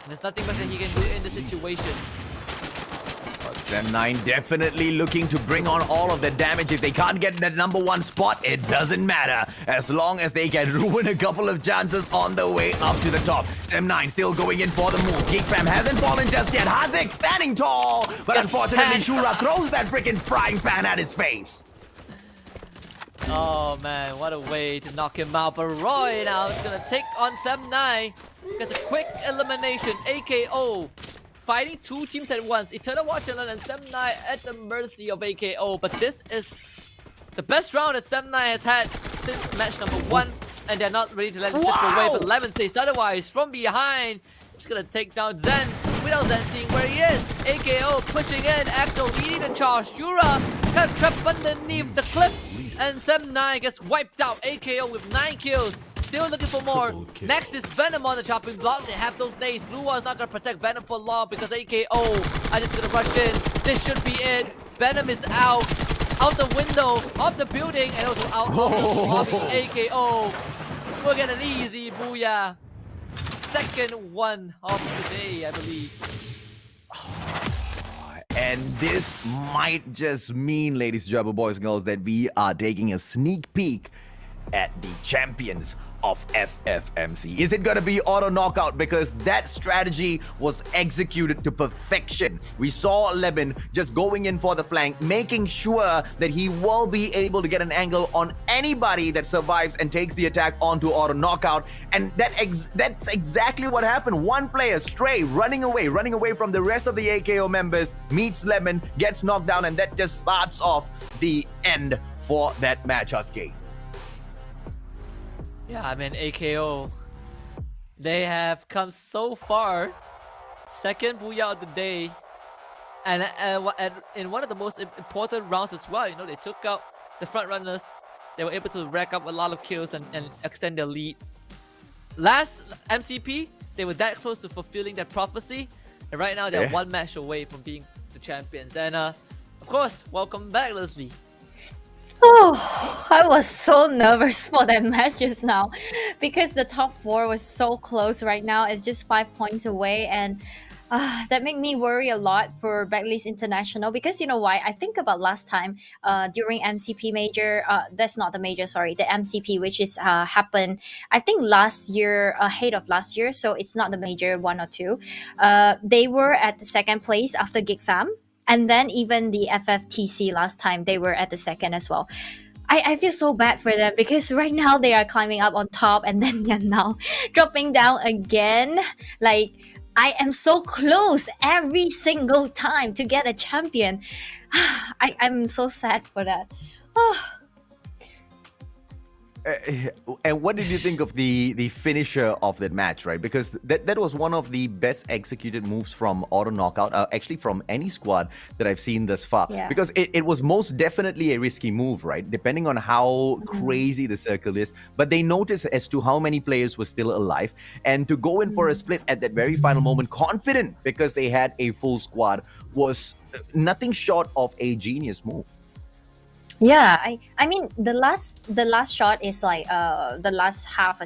There's nothing much that he can do in the situation. 7-9 definitely looking to bring on all of the damage. If they can't get that number 1 spot, it doesn't matter. As long as they can ruin a couple of chances on the way up to the top. 7-9 still going in for the move. Geek Fam hasn't fallen just yet. Hazik standing tall. But unfortunately, Shura throws that freaking frying pan at his face. Oh man, what a way to knock him out. But Roy now is going to take on 7-9. Gets a quick elimination. AKO. Fighting 2 teams at once. Eternal Watcher and 7-9 at the mercy of AKO. But this is the best round that 7-9 has had since match number 1. And they're not ready to let it slip away. But Lemon says otherwise. From behind, it's going to take down Zen. Without Zen seeing where he is. AKO pushing in. Axel leading the charge. Shura kind of trapped underneath the cliff. And 7-9 gets wiped out. AKO with 9 kills. still looking for more. Triple kill. Next is Venom on the chopping block. They have those nades. Blue Wall's not gonna protect Venom for long because AKO are just gonna rush in. This should be it. Venom is out the window of the building and also out of the lobby. AKO will get an easy booyah. Second one of the day, I believe. And this might just mean, ladies and gentlemen, boys and girls, that we are taking a sneak peek at the champions of FFMC. Is it going to be auto knockout? Because that strategy was executed to perfection. We saw Lemon just going in for the flank, making sure that he will be able to get an angle on anybody that survives and takes the attack onto auto knockout. And that's exactly what happened. One player, Stray, running away from the rest of the AKO members, meets Lemon, gets knocked down, and that just starts off the end for that match, Husky. Yeah, I mean, AKO, they have come so far. Second booyah of the day. And in one of the most important rounds as well, you know, they took out the front runners. They were able to rack up a lot of kills and extend their lead. Last MCP, they were that close to fulfilling that prophecy. And right now, they're one match away from being the champions. And of course, welcome back, Leslie. Oh, I was so nervous for that match just now because the top 4 was so close right now. It's just 5 points away, and that made me worry a lot for Blacklist International because you know why? I think about last time during MCP major, that's not the major, sorry, the MCP, which is happened, I think last year, ahead of last year, so it's not the major 1 or 2. They were at the second place after Gig Fam. And then even the FFTC last time, they were at the second as well. I feel so bad for them because right now they are climbing up on top and then they're now dropping down again. Like, I am so close every single time to get a champion. I'm so sad for that. And what did you think of the finisher of that match, right? Because that was one of the best executed moves from auto knockout, actually from any squad that I've seen thus far. Yeah. Because it was most definitely a risky move, right? Depending on how crazy the circle is. But they noticed as to how many players were still alive. And to go in for a split at that very final moment, confident because they had a full squad, was nothing short of a genius move. Yeah, I mean the last shot is like the last half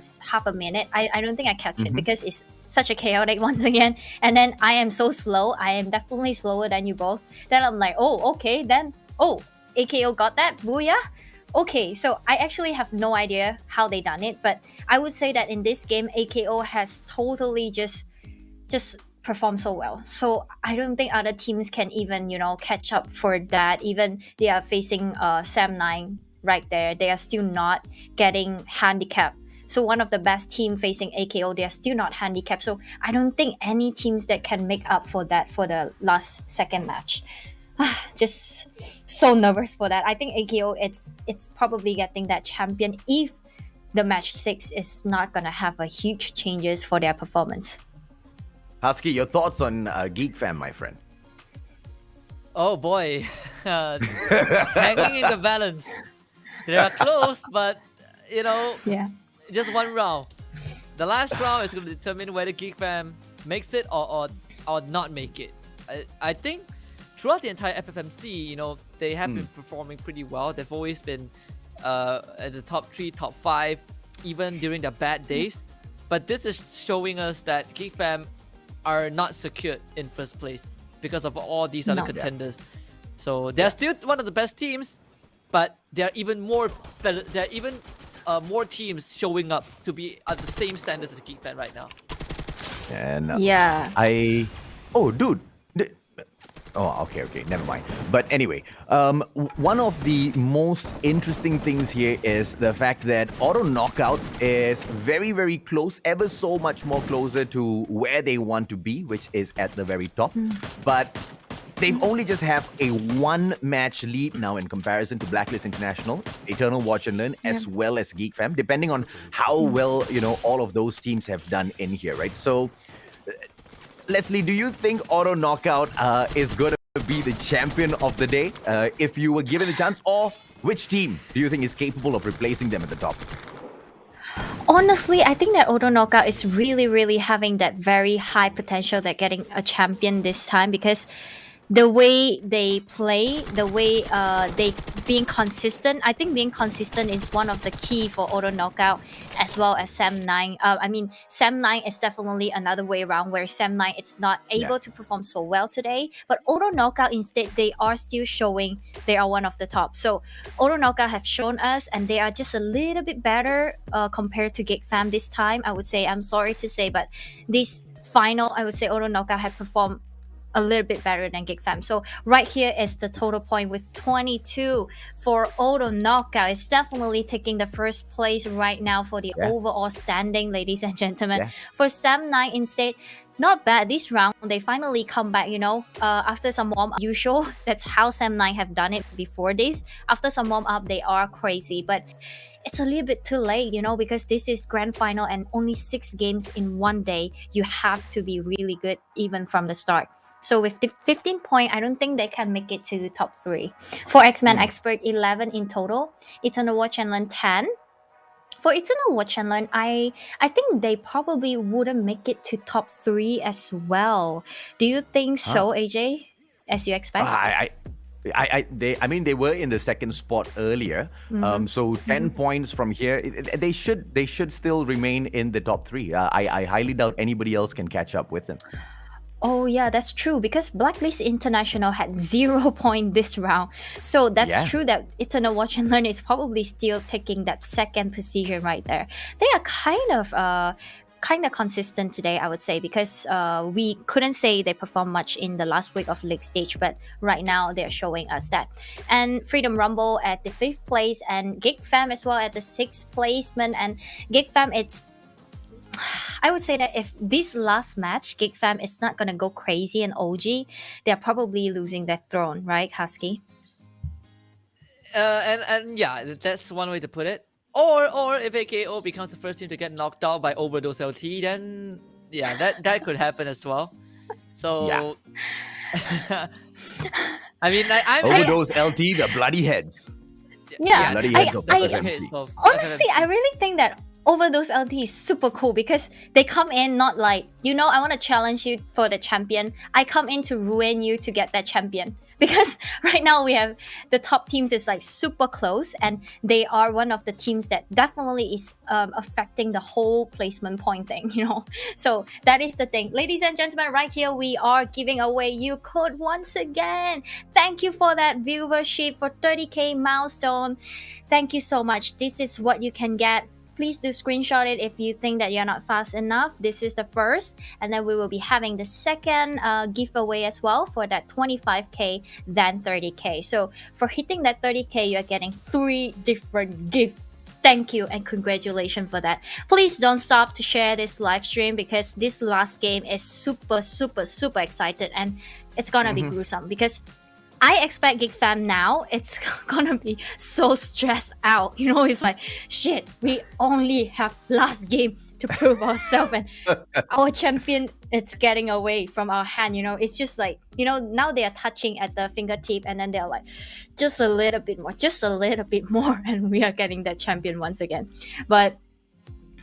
a minute. I don't think I catch it because it's such a chaotic once again. And then I am so slow. I am definitely slower than you both. Then I'm like, oh okay, then AKO got that, booyah. Okay, so I actually have no idea how they done it, but I would say that in this game AKO has totally just perform so well. So I don't think other teams can even, catch up for that. Even they are facing Sam9 right there. They are still not getting handicapped. So one of the best team facing AKO, they are still not handicapped. So I don't think any teams that can make up for that for the last second match. Just so nervous for that. I think AKO, it's probably getting that champion if the match 6 is not gonna have a huge changes for their performance. Husky, your thoughts on Geek Fam, my friend? Oh boy, hanging in the balance. They are close, but just one round. The last round is going to determine whether Geek Fam makes it or not make it. I think throughout the entire FFMC, they have been performing pretty well. They've always been at the top 3, top 5, even during their bad days. But this is showing us that Geek Fam are not secured in first place because of all these other contenders. So they're still one of the best teams, but there are even more teams showing up to be at the same standards as Geek Fam right now. And okay, never mind. But anyway, one of the most interesting things here is the fact that auto knockout is very, very close, ever so much more closer to where they want to be, which is at the very top. But they've only just have a 1-match lead now in comparison to Blacklist International, Eternal Watch and Learn, as well as Geek Fam, depending on how well, all of those teams have done in here, right? So Leslie, do you think auto knockout is going to be the champion of the day if you were given the chance, or which team do you think is capable of replacing them at the top? Honestly, I think that Auto Knockout is really, really having that very high potential that getting a champion this time because the way they play, the way they being consistent. I think being consistent is one of the key for Auto Knockout as well as Sam Nine. I mean, Sam Nine is definitely another way around where Sam Nine is not Yeah. able to perform so well today, but Auto Knockout instead they are still showing they are one of the top. So Auto Knockout have shown us, and they are just a little bit better compared to Gig Fam this time. I would say, I'm sorry to say, but this final, I would say Auto Knockout have performed a little bit better than Gig Fam. So right here is the total point with 22 for Auto Knockout. It's definitely taking the first place right now for the Yeah. overall standing, ladies and gentlemen. Yeah. For Sam 9 instead, not bad. This round, they finally come back, after some warm up. Usual, that's how Sam 9 have done it before this. After some warm up, they are crazy. But it's a little bit too late, because this is grand final and only 6 games in one day. You have to be really good even from the start. So with the 15 point, I don't think they can make it to top 3. For X-Men Expert, 11 in total. Eternal Watch and Learn, 10. For Eternal Watch and Learn, I think they probably wouldn't make it to top 3 as well. Do you think so, AJ? As you expect? I mean, they were in the second spot earlier. So 10 points from here, they should still remain in the top 3. I highly doubt anybody else can catch up with them. Oh yeah, that's true because Blacklist International had 0 point this round. So that's Yeah. true that Eternal Watch and Learn is probably still taking that second position right there. They are kind of consistent today, I would say, because we couldn't say they performed much in the last week of league stage, but right now they're showing us that. And Freedom Rumble at the 5th place and Gig Fam as well at the 6th placement. And Gig Fam, I would say that if this last match, Gig Fam is not gonna go crazy and OG, they're probably losing their throne, right, Husky? And yeah, that's one way to put it. Or if AKO becomes the first team to get knocked out by Overdose LT, then yeah, that could happen as well. So I mean, I'm Overdose LT, the bloody heads. Yeah, Bloody heads of I- FFMC. honestly, I really think that Overdose LT is super cool because they come in not like, I want to challenge you for the champion. I come in to ruin you to get that champion. Because right now we have the top teams is like super close and they are one of the teams that definitely is affecting the whole placement point thing, So that is the thing. Ladies and gentlemen, right here we are giving away you code once again. Thank you for that viewership for 30K milestone. Thank you so much. This is what you can get. Please do screenshot it if you think that you're not fast enough. This is the first, and then we will be having the second giveaway as well for that 25K, then 30K. So for hitting that 30K, you're getting 3 different gifts. Thank you and congratulations for that. Please don't stop to share this live stream because this last game is super, super, super excited and it's gonna be gruesome because I expect Gig Fam now, it's gonna be so stressed out. It's like, shit, we only have last game to prove ourselves and our champion, it's getting away from our hand, It's just like, now they are touching at the fingertip and then they're like, just a little bit more, and we are getting that champion once again. But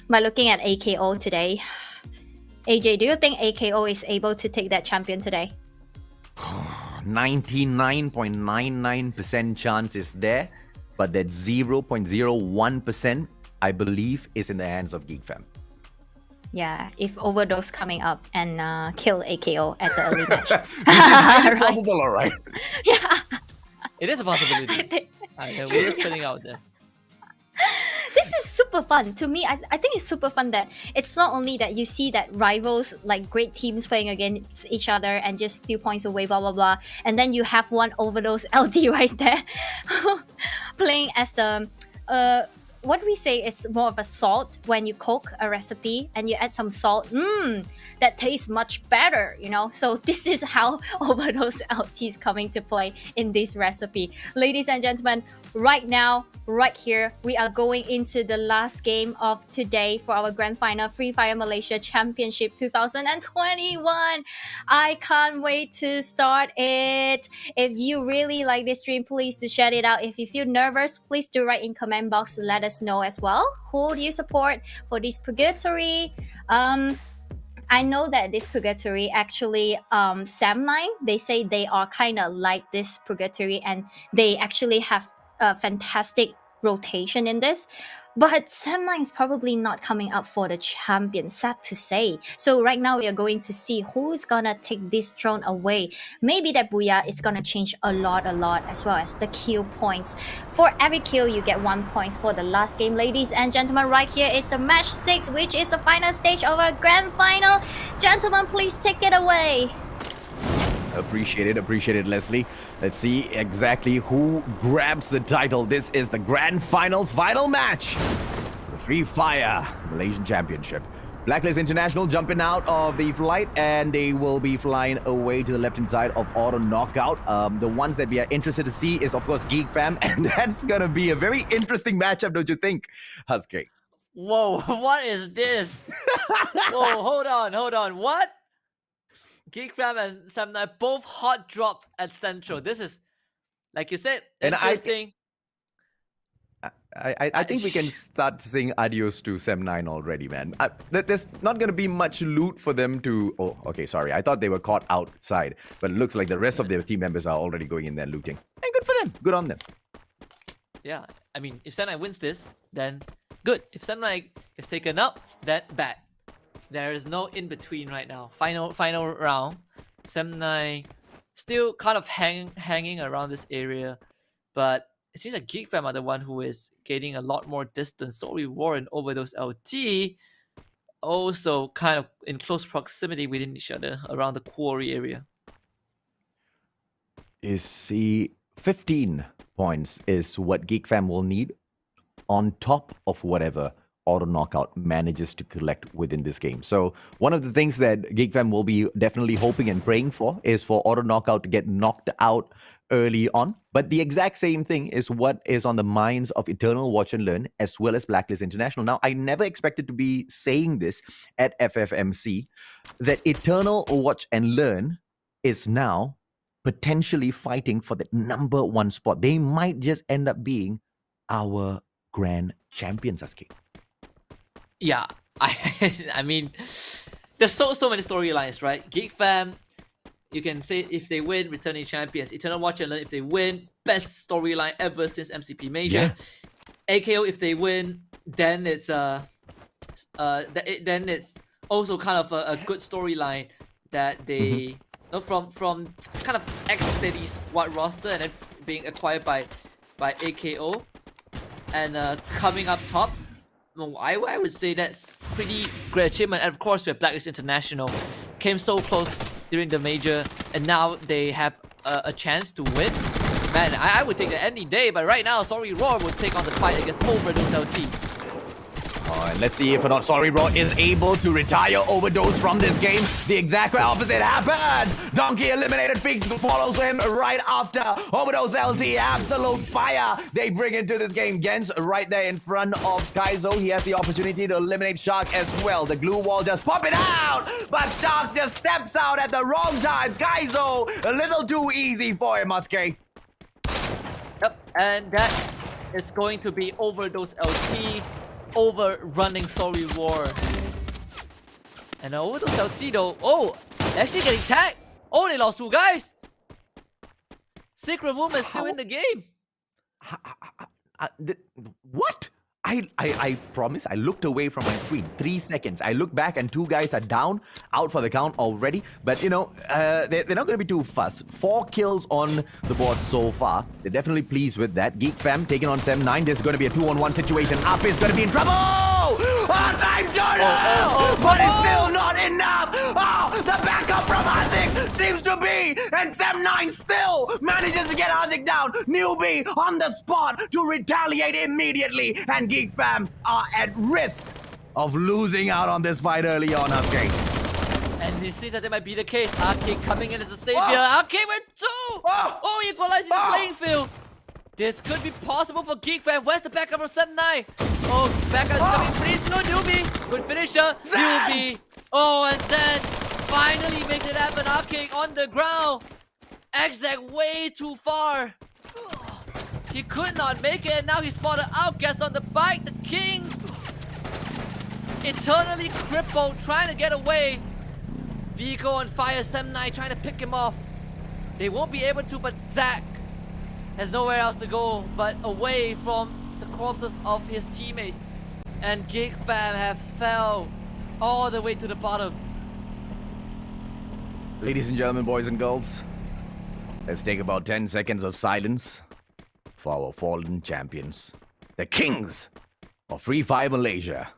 by looking at AKO today, AJ, do you think AKO is able to take that champion today? 99.99% chance is there, but that 0.01%, I believe, is in the hands of Geek Fam. Yeah, if Overdose coming up and kill AKO at the early match. Probable, all right. Yeah. It is a possibility. We're just putting out there. This is super fun to me. I think it's super fun that it's not only that you see that rivals, like great teams playing against each other and just few points away, blah blah blah, and then you have one Overdose LD right there playing as the what do we say? It's more of a salt when you cook a recipe and you add some salt. That tastes much better, So this is how Overdose LT is coming to play in this recipe. Ladies and gentlemen, right now, right here, we are going into the last game of today for our grand final Free Fire Malaysia Championship 2021. I can't wait to start it. If you really like this stream, please do share it out. If you feel nervous, please do write in comment box. Let us us know as well. Who do you support for this purgatory? I know that this purgatory actually, Sam9, they say they are kind of like this purgatory and they actually have a fantastic rotation in this. But Sam9 is probably not coming up for the champion, sad to say. So right now we are going to see who's gonna take this throne away. Maybe that Booyah is gonna change a lot, as well as the kill points. For every kill, you get 1 point for the last game, ladies and gentlemen. Right here is the match 6, which is the final stage of our grand final. Gentlemen, please take it away. Appreciate it, Leslie. Let's see exactly who grabs the title. This is the grand finals final match. The Free Fire Malaysian Championship. Blacklist International jumping out of the flight and they will be flying away to the left-hand side of Auto Knockout. The ones that we are interested to see is, of course, Geek Fam, and that's gonna be a very interesting matchup, don't you think, Husky? Whoa, what is this? Whoa, hold on. What? Geek Fam and Sam9 both hot drop at Central. This is, like you said, interesting. I think we can start saying adios to Sem9 already, man. There's not going to be much loot for them to... Oh, okay, sorry. I thought they were caught outside. But it looks like the rest of their team members are already going in there looting. And good for them. Good on them. Yeah, I mean, if Sam9 wins this, then good. If Sam9 is taken up, then bad. There is no in-between right now. Final round. Sam9 still kind of hanging around this area. But it seems like Geek Fam are the one who is gaining a lot more distance. Sorry, Warren Overdose LT also kind of in close proximity within each other around the quarry area. You see, 15 points is what Geek Fam will need on top of whatever Auto Knockout manages to collect within this game. So one of the things that Geek Fam will be definitely hoping and praying for is for Auto Knockout to get knocked out early on. But the exact same thing is what is on the minds of Eternal Watch and Learn as well as Blacklist International. Now, I never expected to be saying this at FFMC, that Eternal Watch and Learn is now potentially fighting for the #1 spot. They might just end up being our grand champions, Sasuke. Yeah, I mean, there's so many storylines, right? Geek Fam, you can say if they win, returning champions. Eternal Watch and Learn, if they win, best storyline ever since MCP Major. Yeah. AKO, if they win, then it's then it's also kind of a good storyline that they from kind of ex-steady squad roster and then being acquired by AKO and coming up top. I would say that's pretty great achievement. And of course, we have Blacklist International. Came so close during the major, and now they have a chance to win. Man, I would take it any day, but right now, Sorry Roar would take on the fight against Overdose LT. Oh, and let's see if or not Sorry Roar is able to retire Overdose from this game. The exact opposite happened. Donkey eliminated Feeks, follows him right after. Overdose LT, absolute fire. They bring into this game. Gens right there in front of Kaizo. He has the opportunity to eliminate Shark as well. The glue wall just pop it out, but Shark just steps out at the wrong times. Kaizo, a little too easy for him, Muske. Yep, and that is going to be Overdose LT overrunning Sorry Roar. And Overdose LT though, oh, actually getting tagged. Oh, they lost 2 guys. Secret Woman still in the game. What? I promise, I looked away from my screen. 3 seconds. I look back and 2 guys are down, out for the count already. But, you know, they're not going to be too fussed. 4 kills on the board so far. They're definitely pleased with that. Geek Fam taking on Sem9. There's going to be a 2-on-1 situation. Up is going to be in trouble! Time turner! But it's still not enough! Oh, the backup from Hazik seems to be! And Sem9 still manages to get Hazik down. Newbie on the spot to retaliate immediately. And Geek Fam are at risk of losing out on this fight early on, Husky. And it seems that might be the case. Arcade coming in as a savior. Arcade with 2! Oh, equalizing the playing field. This could be possible for Geek Fam. Where's the backup from Sun9? Oh, backup is coming pretty slow. Newbie. Good finisher. Newbie. Oh, and then finally makes it happen. Arcade on the ground. Exact way too far. He could not make it, and now he's spotted Outcast on the bike. The Kings, eternally crippled, trying to get away. Vigo on fire, Semnai trying to pick him off. They won't be able to, but Zach has nowhere else to go but away from the corpses of his teammates. And Gig Fam have fell all the way to the bottom. Ladies and gentlemen, boys and girls, let's take about 10 seconds of silence for our fallen champions, the Kings of Free Fire Malaysia.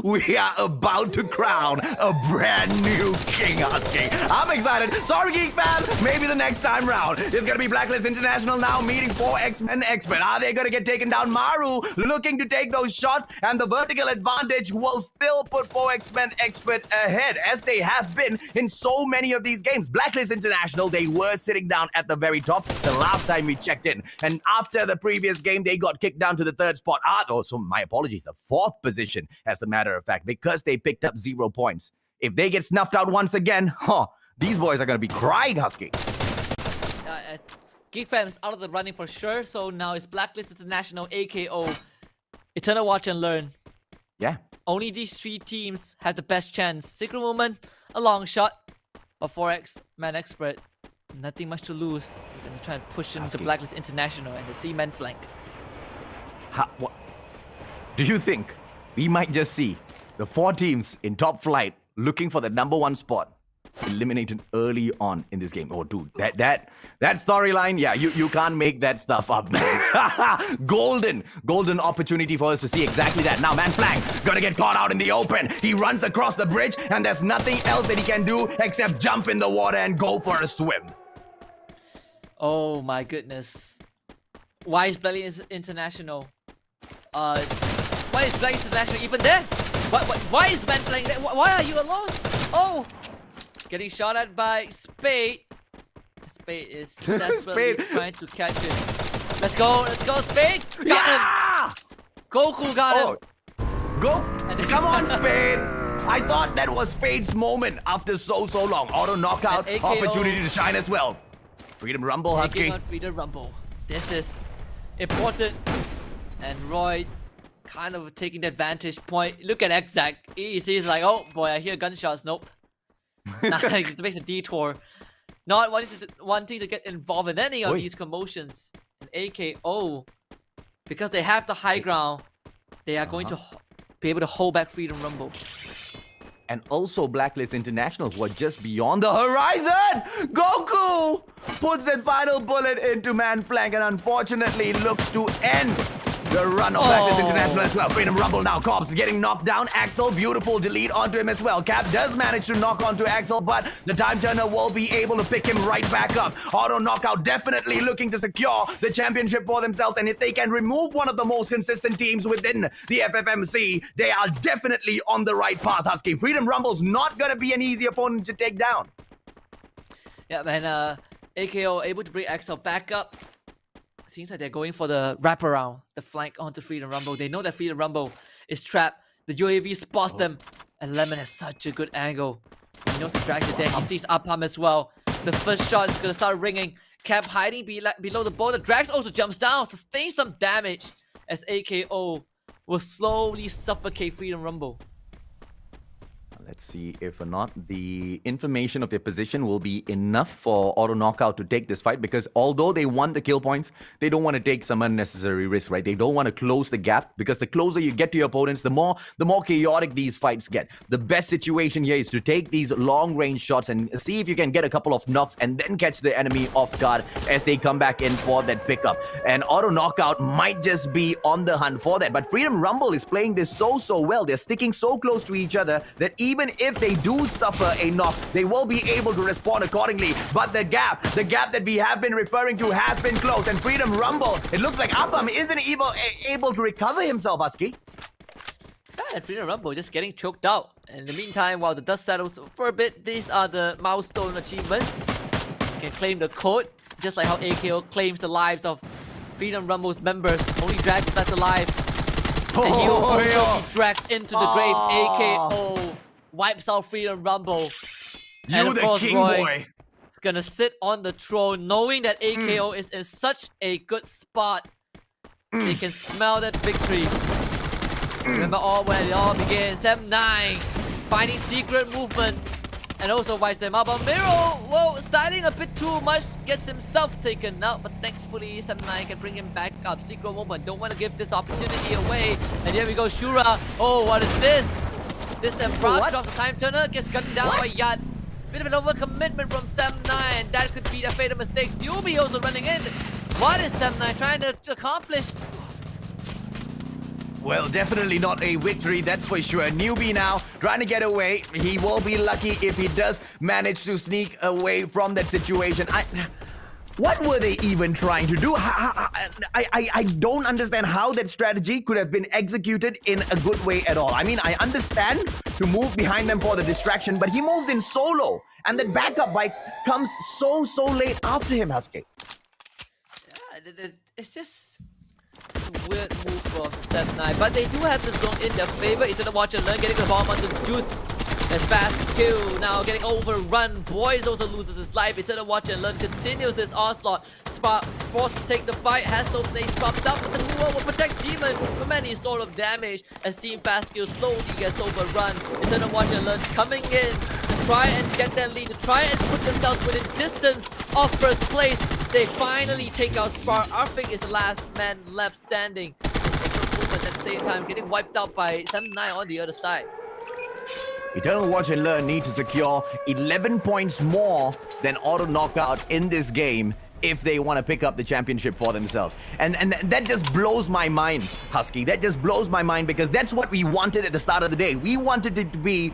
We are about to crown a brand new king, Husky. I'm excited. Sorry, Geek fam. Maybe the next time round. It's gonna be Blacklist International now meeting 4X-Men Expert. Are they gonna get taken down? Maru looking to take those shots, and the vertical advantage will still put 4X-Men Expert ahead, as they have been in so many of these games. Blacklist International, they were sitting down at the very top the last time we checked in. And after the previous game, they got kicked down to the third spot. So my apologies, the fourth position, as a matter of fact, because they picked up 0 points. If they get snuffed out once again, these boys are going to be crying, Husky. Geek Fam is out of the running for sure, so now it's Blacklist International, AKO, Eternal Watch and Learn. Yeah. Only these 3 teams have the best chance. Secret Woman, a long shot, or 4X Man Expert. Nothing much to lose. They're going to try and push into Blacklist International and the C-Men flank. What? Do you think we might just see the 4 teams in top flight looking for the number 1 spot eliminated early on in this game? Oh, dude, that storyline, yeah, you can't make that stuff up, man. golden opportunity for us to see exactly that. Now, Man Flank gonna get caught out in the open. He runs across the bridge, and there's nothing else that he can do except jump in the water and go for a swim. Oh my goodness. Why is Blacklist International? Why is Blacklist International even there? Why is Man playing there? Why are you alone? Oh! Getting shot at by Spade. Spade is desperately trying to catch him. Let's go, Spade! Got him! Goku got him! Go! Come on, Spade! I thought that was Spade's moment after so long. Auto knockout, opportunity to shine as well. Freedom Rumble, Husky. On Freedom Rumble. This is important. And Roy kind of taking the advantage point. Look at Exact. He sees like, oh boy, I hear gunshots. Nope. Nah, he makes a detour. Not wanting to get involved in any of these commotions. And AKO, because they have the high ground, they are going to be able to hold back Freedom Rumble. And also Blacklist International, who are just beyond the horizon! Goku puts that final bullet into Man Flank and unfortunately looks to end the run of Blacklist International as well. Freedom Rumble now. Cobbs getting knocked down. Axel, beautiful delete onto him as well. Cap does manage to knock onto Axel, but the time turner will be able to pick him right back up. Auto knockout definitely looking to secure the championship for themselves, and if they can remove one of the most consistent teams within the FFMC, they are definitely on the right path, Husky. Freedom Rumble's not gonna be an easy opponent to take down. Yeah, man, AKO able to bring Axel back up. Seems like they're going for the wraparound, the flank onto Freedom Rumble. They know that Freedom Rumble is trapped. The UAV spots them, and Lemon has such a good angle. He knows the drag is there. He sees Upham as well. The first shot is gonna start ringing. Cap hiding below the boulder. Drax also jumps down, sustains some damage as AKO will slowly suffocate Freedom Rumble. Let's see if or not the information of their position will be enough for Auto Knockout to take this fight, because although they want the kill points, they don't want to take some unnecessary risk, right? They don't want to close the gap, because the closer you get to your opponents, the more chaotic these fights get. The best situation here is to take these long range shots and see if you can get a couple of knocks and then catch the enemy off guard as they come back in for that pickup. And Auto Knockout might just be on the hunt for that, but Freedom Rumble is playing this so well. They're sticking so close to each other that even if they do suffer a knock, they will be able to respond accordingly. But the gap that we have been referring to has been closed, and Freedom Rumble, it looks like Upham isn't even able to recover himself, Husky. And Freedom Rumble just getting choked out. In the meantime, while the dust settles for a bit, these are the milestone achievements. You can claim the code, just like how AKO claims the lives of Freedom Rumble's members. Only Drax that's alive. And he will also be dragged into the grave. AKO wipes out Freedom Rumble. You the king, boy. gonna sit on the throne, knowing that AKO is in such a good spot. They can smell that victory. Remember where it all began. 7-9 finding secret movement and also wipes them out. But Miro, whoa, starting a bit too much, gets himself taken out. But thankfully, 7-9 can bring him back up. Secret movement, don't want to give this opportunity away. And here we go, Shura. Oh, what is this? This Emperor drops the time turner, gets gunned down by Yat. Bit of an overcommitment from 7-9. That could be a fatal mistake. Newbie also running in. What is 7-9 trying to accomplish? Well, definitely not a victory, that's for sure. Newbie now trying to get away. He will be lucky if he does manage to sneak away from that situation. What were they even trying to do? I don't understand how that strategy could have been executed in a good way at all. I mean, I understand to move behind them for the distraction, but he moves in solo. And that backup bike comes so late after him, Husky. Yeah, it's just a weird move from 7-9. But they do have the zone in their favor. Eternal Watch and Learn getting the bomb onto Juice. As fast kill, now getting overrun. Boys also loses his life. Eternal Watch and Learn continues this onslaught. Spark forced to take the fight. Has no snakes popped up, but the Nuo will protect Demon from any sort of damage as Team Fast Kill slowly gets overrun. Eternal Watch and Learn coming in to try and get that lead, to try and put themselves within distance of first place. They finally take out Spark. Arfik is the last man left standing. At the same time, getting wiped out by 7-9 on the other side. Eternal Watch and Learn need to secure 11 points more than auto knockout in this game if they want to pick up the championship for themselves. And that just blows my mind, Husky. That just blows my mind because that's what we wanted at the start of the day. We wanted it to be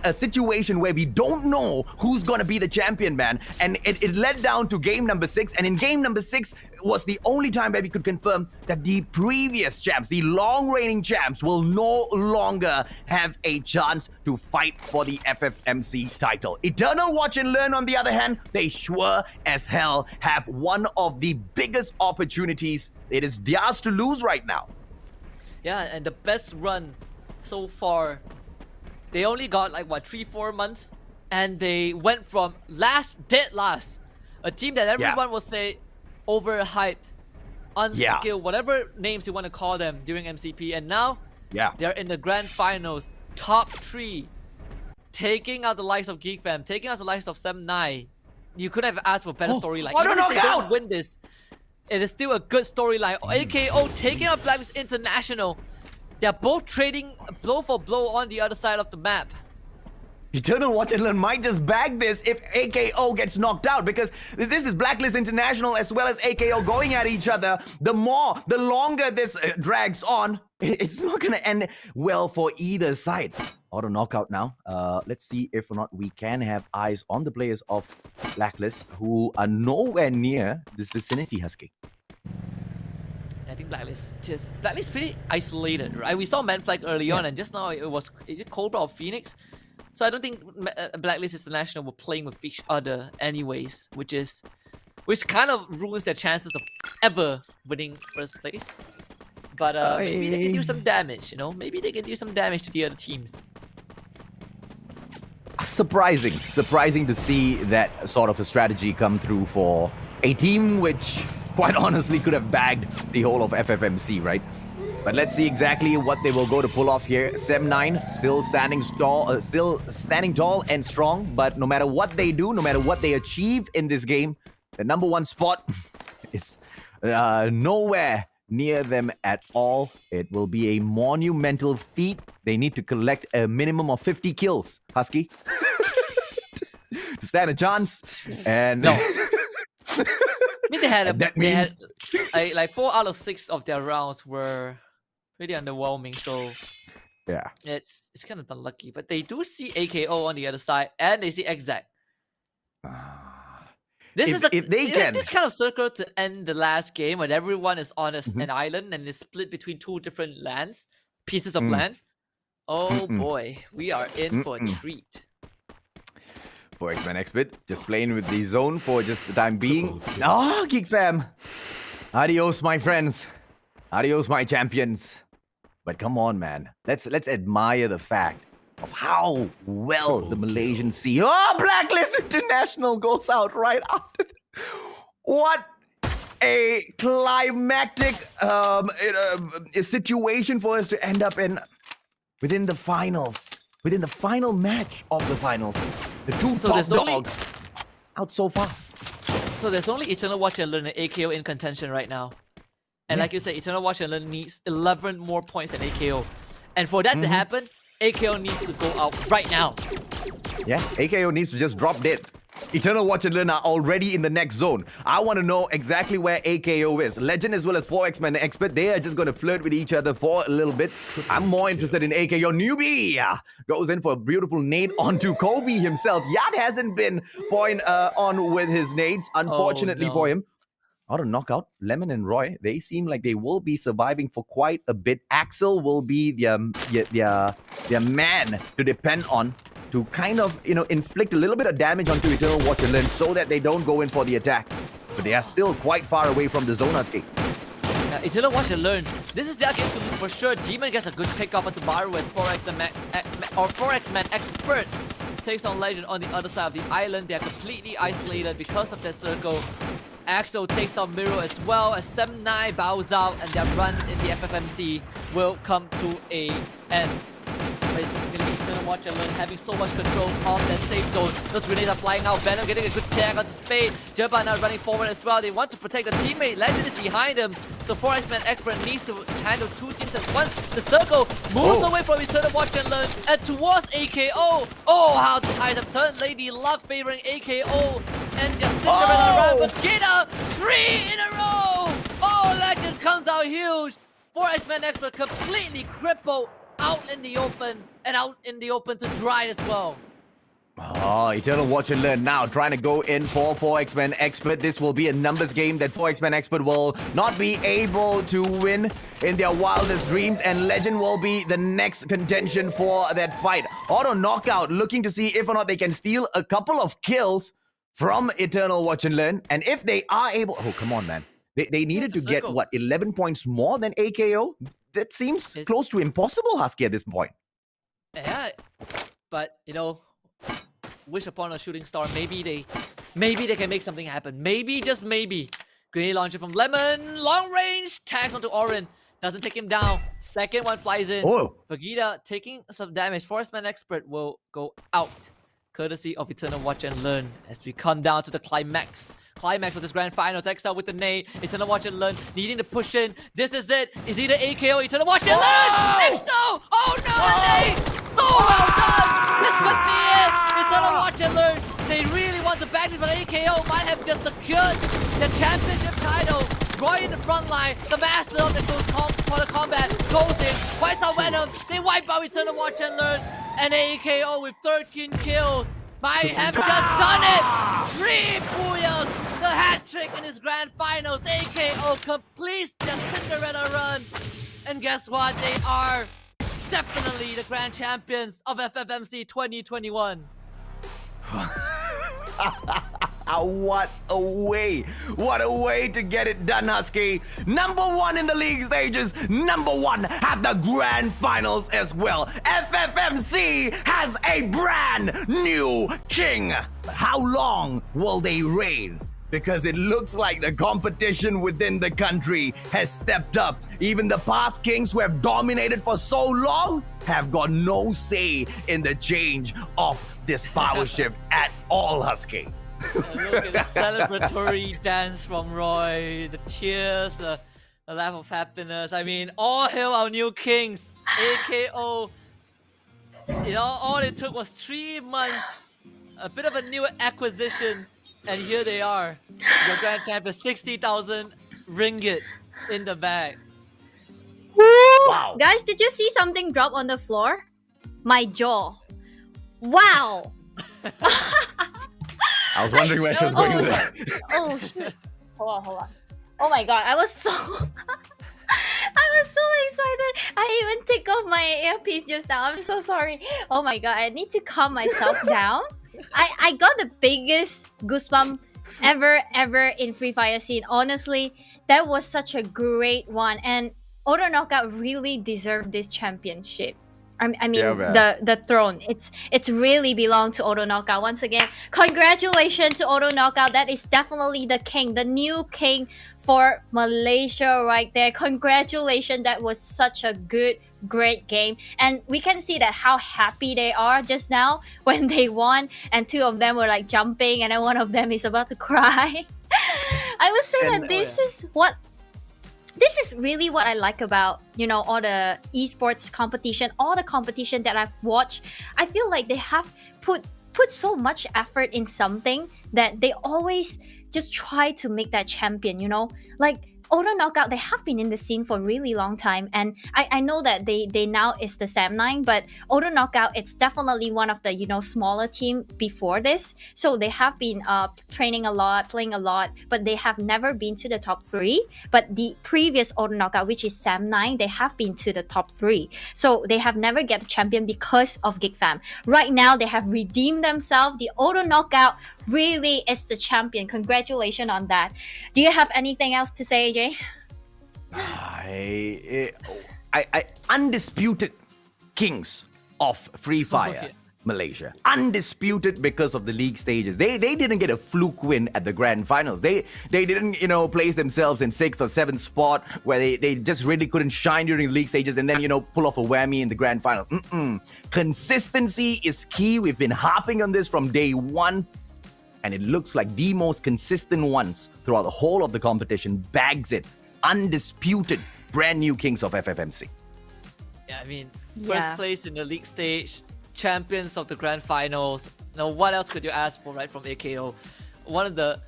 a situation where we don't know who's gonna be the champion, man. And it led down to game number 6. And in game number 6 was the only time where we could confirm that the previous champs, the long reigning champs, will no longer have a chance to fight for the FFMC title. Eternal Watch and Learn, on the other hand, they sure as hell have one of the biggest opportunities. It is theirs to lose right now. Yeah, and the best run so far. They only got like what, 3-4 months, and they went from dead last, a team that everyone will say overhyped, unskilled, whatever names you want to call them during MCP, and now they're in the grand finals, top 3, taking out the likes of Geek Fam, taking out the likes of 7-9. You couldn't have asked for a better storyline. Even if they don't win this, it is still a good storyline. AKO taking out Blacklist International. They're both trading blow for blow on the other side of the map. Eternal Watch and Learn might just bag this if AKO gets knocked out, because this is Blacklist International as well as AKO going at each other. The longer this drags on, it's not going to end well for either side. Auto knockout now. Let's see if or not we can have eyes on the players of Blacklist who are nowhere near this vicinity, Husky. I think Blacklist pretty isolated, right? We saw Manflag early on, and just now it was Cobra or Phoenix. So I don't think Blacklist International were playing with each other anyways, which kind of ruins their chances of ever winning first place. But maybe they can do some damage, you know? Maybe they can do some damage to the other teams. Surprising to see that sort of a strategy come through for a team which, quite honestly, could have bagged the whole of FFMC, right? But let's see exactly what they will go to pull off here. 7-9 still standing tall and strong, but no matter what they do, no matter what they achieve in this game, the number 1 spot is nowhere near them at all. It will be a monumental feat. They need to collect a minimum of 50 kills, Husky, to stand a chance. And no. I mean, they had like 4 out of 6 of their rounds were pretty underwhelming, so yeah, it's kind of unlucky. But they do see AKO on the other side, and they see Exact. This kind of circle to end the last game when everyone is on an island and is split between 2 different pieces of land. Oh boy, we are in for a treat. For X-Men Expert, just playing with the zone for just the time being. Oh, Geek Fam. Adios, my friends. Adios, my champions. But come on, man. Let's admire the fact of how well the Malaysian see. Oh, Blacklist International goes out right after. What a climactic situation for us to end up in within the finals, within the final match of the finals. The two top there's only- dogs out so fast. So there's only Eternal Watch and Learn and AKO in contention right now. And like you said, Eternal Watch and Learn needs 11 more points than AKO. And for that to happen, AKO needs to go out right now. Yeah, AKO needs to just drop dead. Eternal Watch and Learn are already in the next zone. I want to know exactly where AKO is. Legend as well as 4X-Man Expert, they are just going to flirt with each other for a little bit. I'm more interested in AKO. Newbie goes in for a beautiful nade onto Kobe himself. Yad hasn't been on with his nades, unfortunately for him. Auto knockout, Lemon and Roy, they seem like they will be surviving for quite a bit. Axel will be their man to depend on to kind of, inflict a little bit of damage onto Eternal Watch and Learn so that they don't go in for the attack. But they are still quite far away from the zone escape. Eternal Watch and Learn. This is their game to lose for sure. Demon gets a good takeoff at the bar with 4X-Man Expert takes on Legend on the other side of the island. They are completely isolated because of their circle. Axel takes on Miro as well as 7-9 bows out, and their run in the FFMC will come to a end. But it's going to be Eternal Watch and Learn having so much control of that safe zone. Those grenades are flying out. Venom getting a good tag on the Spade. Jerba now running forward as well. They want to protect the teammate. Legend is behind him. So 4X-Man Expert needs to handle two teams at once. The circle moves away from Eternal Watch and Learn and towards AKO. Oh, how the tides have turned. Lady Luck favoring AKO. And their Cinderella run. But Gita, 3 in a row. Oh, Legend comes out huge. 4X-Man Expert completely crippled. Out in the open, and out in the open to dry as well. Oh, Eternal Watch and Learn now trying to go in for 4X-Man Expert. This will be a numbers game that 4X-Man Expert will not be able to win in their wildest dreams, and Legend will be the next contention for that fight. Auto knockout looking to see if or not they can steal a couple of kills from Eternal Watch and Learn, and if they are able... Oh, come on, man. They needed to get, 11 points more than AKO? That seems close to impossible, Husky, at this point. Yeah, but, wish upon a shooting star. Maybe they can make something happen. Maybe, just maybe. Grenade launcher from Lemon. Long range. Tags onto Orin. Doesn't take him down. Second one flies in. Oh. Vegeta taking some damage. Forestman Expert will go out. Courtesy of Eternal Watch and Learn as we come down to the climax of this grand finals. XL with the nade. Eternal Watch and Learn needing to push in. This is it. Is either AKO, Eternal Watch and Learn. XL! Oh no, the nade! Oh, well done! This could be it. Eternal Watch and Learn. They really want to back this, but AKO might have just secured the championship title. Roy in the front line. The master of the for the combat goes in. Wipes out Venom. They wipe out Eternal Watch and Learn. And AKO with 13 kills might have just done it! 3 Booyahs! The hat trick in his grand finals. AKO completes their Cinderella run. And guess what? They are definitely the grand champions of FFMC 2021. What a way! What a way to get it done, Husky! Number 1 in the league stages, number 1 at the grand finals as well. FFMC has a brand new king! How long will they reign? Because it looks like the competition within the country has stepped up. Even the past kings who have dominated for so long have got no say in the change of this power shift at all, Husky. Look at the celebratory dance from Roy, the tears, the laugh of happiness. I mean, all hail our new kings, AKO. All it took was 3 months, a bit of a new acquisition, and here they are. Your grand champion, 60,000 ringgit in the bag. Wow. Guys, did you see something drop on the floor? My jaw. Wow. I was wondering where she was going with that. Oh shit. Hold on. Oh my god, I was so excited. I even took off my earpiece just now. I'm so sorry. Oh my god, I need to calm myself down. I got the biggest goosebump ever in Free Fire scene. Honestly, that was such a great one, and Auto Knockout really deserved this championship. I mean Yeah, man. the throne. It's really belonged to Auto Knockout. Once again, congratulations to Auto Knockout. That is definitely the king, the new king for Malaysia right there. Congratulations. That was such a great game. And we can see that how happy they are just now when they won. And two of them were like jumping, and then one of them is about to cry. I would say And- that this is really what I like about, all the esports competition, all the competition that I've watched. I feel like they have put so much effort in something that they always just try to make that champion, like Auto Knockout. They have been in the scene for a really long time, and I know that they now is the Sam9, but Auto Knockout, it's definitely one of the smaller team before this. So they have been training a lot, playing a lot, but they have never been to the top 3. But the previous Auto Knockout, which is Sam9, they have been to the top 3. So they have never get the champion because of GigFam. Right now they have redeemed themselves. The Auto Knockout really is the champion. Congratulations on that. Do you have anything else to say, AJ? I undisputed kings of Free Fire, yeah. Malaysia. Undisputed because of the league stages. They didn't get a fluke win at the grand finals. They didn't, place themselves in 6th or 7th spot where they just really couldn't shine during the league stages and then, pull off a whammy in the grand final. Consistency is key. We've been harping on this from day one. And it looks like the most consistent ones throughout the whole of the competition bags it. Undisputed brand new kings of FFMC. Yeah, I mean, Yeah. first place in the league stage, champions of the grand finals. Now, what else could you ask for, right, from AKO? One of the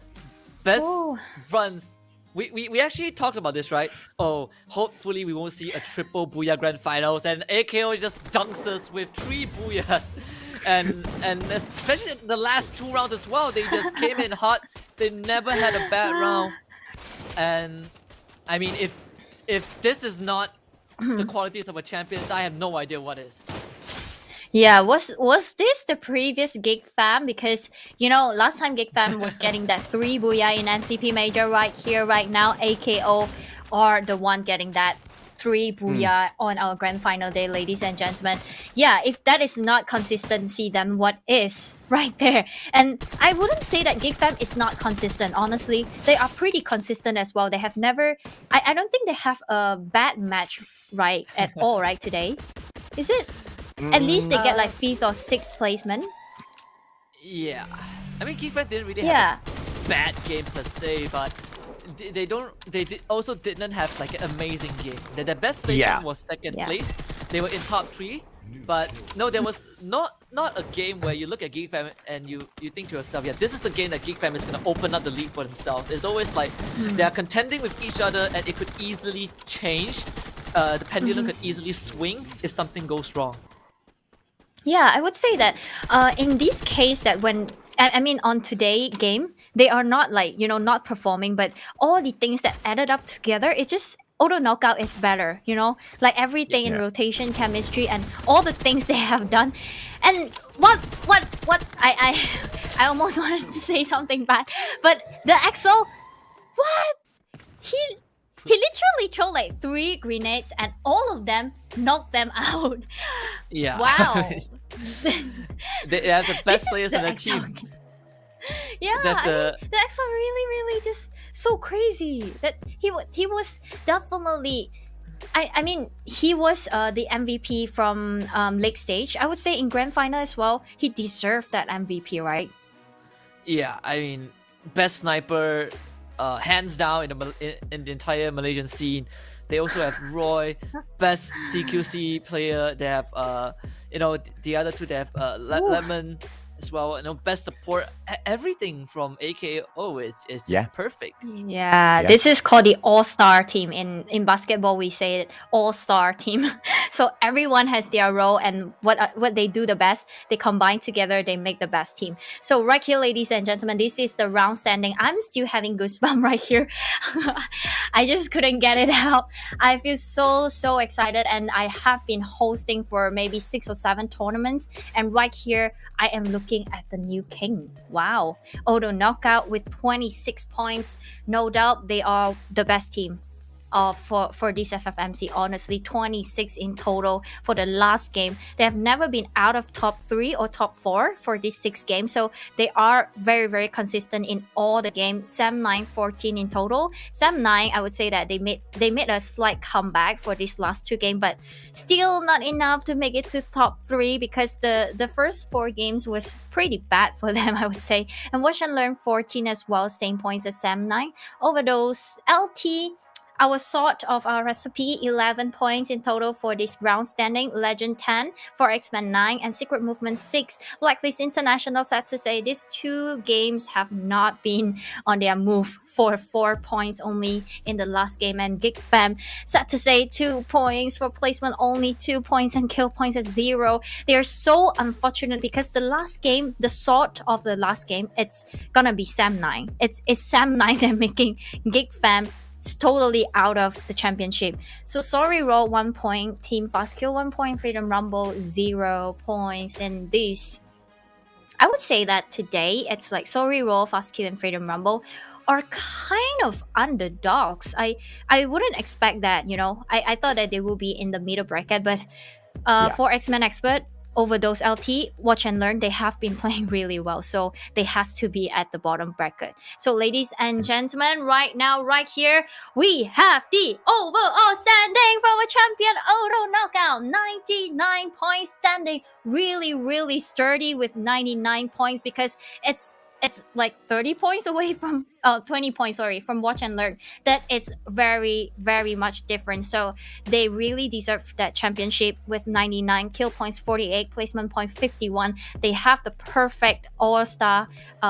best Ooh. runs. We actually talked about this, right? Oh, hopefully we won't see a triple booyah grand finals, and AKO just dunks us with 3 booyahs. And especially in the last 2 rounds as well, they just came in hot. They never had a bad round. And I mean, if this is not the qualities of a champion, I have no idea what is. Yeah, was this the previous Gig Fam? Because last time Gig Fam was getting that 3 booyah in MCP Major. Right here, right now, AKO are the one getting that 3 booyah on our grand final day, ladies and gentlemen. Yeah, if that is not consistency, then what is right there? And I wouldn't say that Gig Fam is not consistent. Honestly, they are pretty consistent as well. They have never. I don't think they have a bad match right at all right today. Is it? At least they get like 5th or 6th placement. Yeah, I mean, Geekfan didn't really Yeah. have a bad game per se, but they also didn't have like an amazing game. Their best placement Yeah. was 2nd Yeah. place. They were in top 3, but no, there was not a game where you look at Geekfam and you think to yourself, yeah, this is the game that Geekfam is gonna open up the league for themselves. It's always like they are contending with each other, and it could easily change. The pendulum could easily swing if something goes wrong. Yeah, I would say that in this case that when I mean on today game, they are not like, not performing, but all the things that added up together, it just Auto Knockout is better, like everything in Yeah. rotation, chemistry, and all the things they have done. And what I I almost wanted to say something bad, but the Axel, what? He literally threw like 3 grenades and all of them knocked them out. Yeah. Wow. They are the This best is players the on the Axel. team. Yeah, That's I mean, the Axel really just so crazy that he was definitely. I mean, he was the MVP from late stage. I would say in grand final as well, he deserved that MVP, right? Yeah, I mean, best sniper, hands down in the entire Malaysian scene. They also have Roy, best CQC player. They have the other two. They have Lemon as well. Best support. Everything from AKO is just Yeah. perfect. Yeah, this is called the all-star team. In basketball, we say it all-star team. So everyone has their role, and what they do the best, they combine together, they make the best team. So right here, ladies and gentlemen, this is the round standing. I'm still having goosebumps right here. I just couldn't get it out. I feel so excited, and I have been hosting for maybe 6 or 7 tournaments, and right here, I am looking at the new king. Wow. Auto Knockout with 26 points. No doubt they are the best team for this FFMC. Honestly, 26 in total for the last game. They have never been out of top 3 or top 4 for these 6 games, so they are very, very consistent in all the games. Sam 9 14 in total. Sam 9, I would say that they made a slight comeback for these last 2 games, but still not enough to make it to top 3 because the first 4 games was pretty bad for them, I would say. And Watch and Learn 14 as well, same points as Sam 9. Overdose LT, our sort of our recipe, 11 points in total for this round standing. Legend 10 for X-Men 9 and Secret Movement 6. Blacklist International, sad to say, these 2 games have not been on their move for 4 points only in the last game. And Gig Fam, sad to say, 2 points for placement, only 2 points, and kill points at 0. They are so unfortunate because the last game, the sort of the last game, it's gonna be Sam 9. It's Sam 9 that making Gig Fam totally out of the championship. So sorry Raw 1 point, Team Fast Kill 1 point, Freedom Rumble 0 points. And this, I would say that today it's like sorry Raw, Fast Kill, and Freedom Rumble are kind of underdogs. I wouldn't expect that, you know. I thought that they will be in the middle bracket, but for X-Men Expert, Overdose LT, Watch and Learn, they have been playing really well, so they has to be at the bottom bracket. So ladies and gentlemen, right now, right here, we have the overall standing for our champion Auto Knockout, 99 points standing, really, really sturdy with 99 points because it's like 30 points away from 20 points, sorry, from Watch and Learn. That it's very, very much different. So they really deserve that championship with 99 kill points, 48 placement point, 51. They have the perfect all-star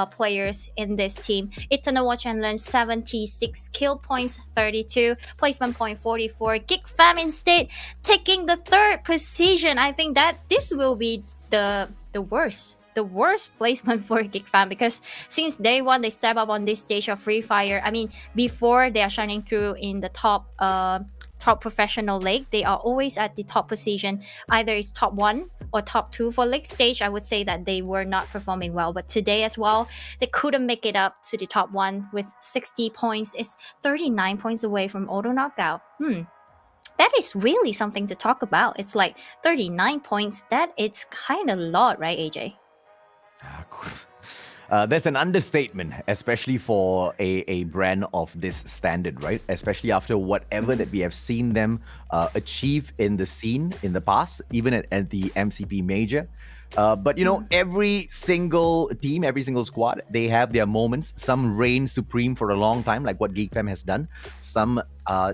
players in this team. Eternal Watch and Learn 76 kill points, 32 placement point, 44. Gig Fam instead taking the 3rd position. I think that this will be the worst placement for Gig Fam because since day 1 they step up on this stage of Free Fire. I mean, before they are shining through in the top professional league, they are always at the top position. Either it's top 1 or top 2 for league stage. I would say that they were not performing well, but today as well they couldn't make it up to the top 1 with 60 points. It's 39 points away from Auto Knockout. That is really something to talk about. It's like 39 points. That it's kind of a lot, right, AJ? That's an understatement, especially for a brand of this standard, right? Especially after whatever that we have seen them achieve in the scene in the past, even at the MCP Major. But you know, every single team, every single squad, they have their moments. Some reign supreme for a long time, like what Geek Fam has done. Some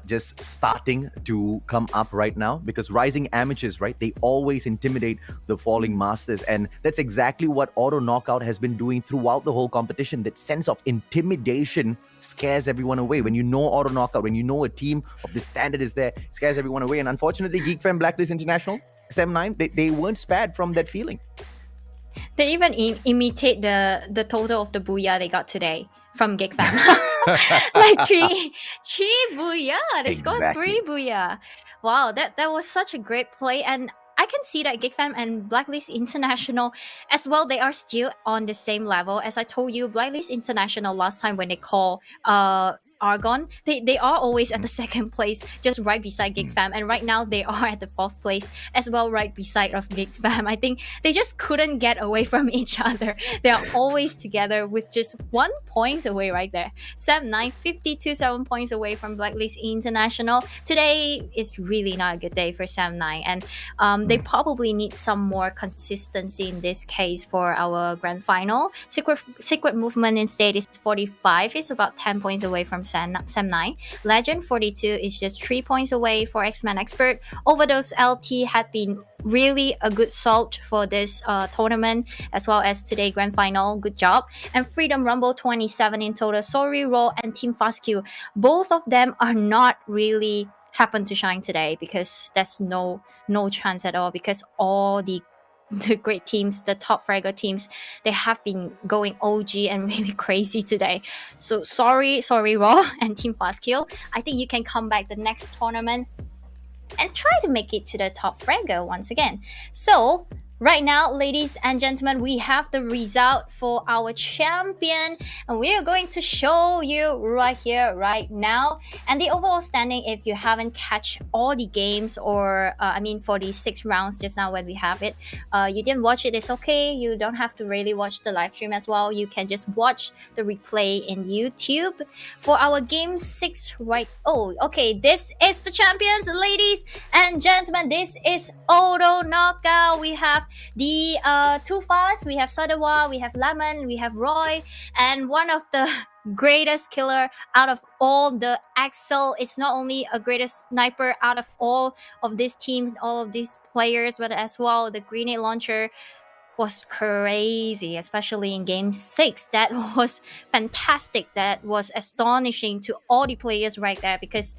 just starting to come up right now because rising amateurs, right? They always intimidate the falling masters, and that's exactly what Auto Knockout has been doing throughout the whole competition. That sense of intimidation scares everyone away. When you know Auto Knockout, when you know a team of this standard is there, it scares everyone away. And unfortunately, Geek Fam Blacklist International, SM9, they weren't spared from that feeling. They even imitate the total of the booyah they got today from Gig Fam. Like three booyah. They scored 3 booyah. Wow, that was such a great play. And I can see that Gig Fam and Blacklist International as well, they are still on the same level. As I told you, Blacklist International last time when they call Argon, they are always at the 2nd place, just right beside Gig Fam, and right now they are at the 4th place as well, right beside of Gig Fam. I think they just couldn't get away from each other. They are always together with just 1 point away right there. Sam 9, 52, 7 points away from Blacklist International. Today is really not a good day for Sam 9, and they probably need some more consistency in this case for our grand final. Secret Movement instead is 45. It's about 10 points away from Sam 9. Legend 42 is just 3 points away for X-Men Expert. Overdose LT had been really a good salt for this tournament as well as today grand final. Good job. And Freedom Rumble 27 in total. Sorry Raw and Team Fast Q, both of them are not really happen to shine today because there's no chance at all because all the great teams, the top fragger teams, they have been going OG and really crazy today. So sorry Raw and Team Fast Kill. I think you can come back the next tournament and try to make it to the top fragger once again. So Right now, ladies and gentlemen, we have the result for our champion, and we are going to show you right here, right now. And the overall standing, if you haven't catch all the games, or for the 6 rounds just now when we have it, you didn't watch it, it's okay. You don't have to really watch the live stream as well. You can just watch the replay in YouTube. For our game 6, right? Oh, okay. This is the champions, ladies and gentlemen. This is Auto Knockout. We have the two fast, we have Sadawa, we have Lemon, we have Roy, and one of the greatest killer out of all the Axel. It's not only a greatest sniper out of all of these teams, all of these players, but as well the grenade launcher was crazy, especially in game 6. That was fantastic. That was astonishing to all the players right there, because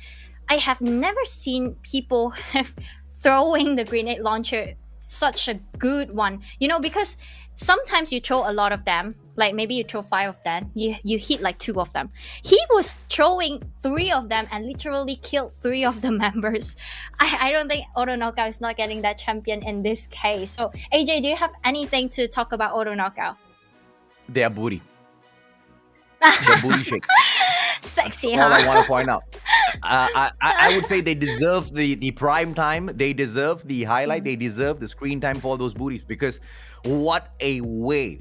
I have never seen people have throwing the grenade launcher such a good one, because sometimes you throw a lot of them, like maybe you throw 5 of them, you hit like 2 of them. He was throwing 3 of them and literally killed 3 of the members. I don't think Auto Knockout is not getting that champion in this case. So AJ, do you have anything to talk about Auto Knockout? Their booty. Their booty shake. Sexy, All I huh? want to point out. I would say they deserve the prime time. They deserve the highlight. They deserve the screen time for all those booties, because what a way.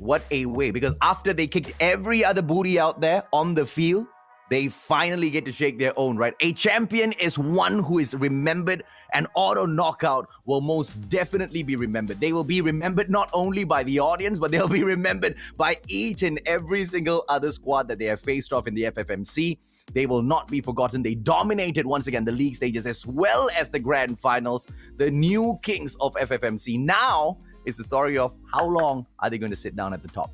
Because after they kicked every other booty out there on the field, they finally get to shake their own, right? A champion is one who is remembered, and Auto Knockout will most definitely be remembered. They will be remembered not only by the audience, but they'll be remembered by each and every single other squad that they have faced off in the FFMC. They will not be forgotten. They dominated once again the league stages as well as the grand finals. The new kings of FFMC. Now is the story of how long are they going to sit down at the top?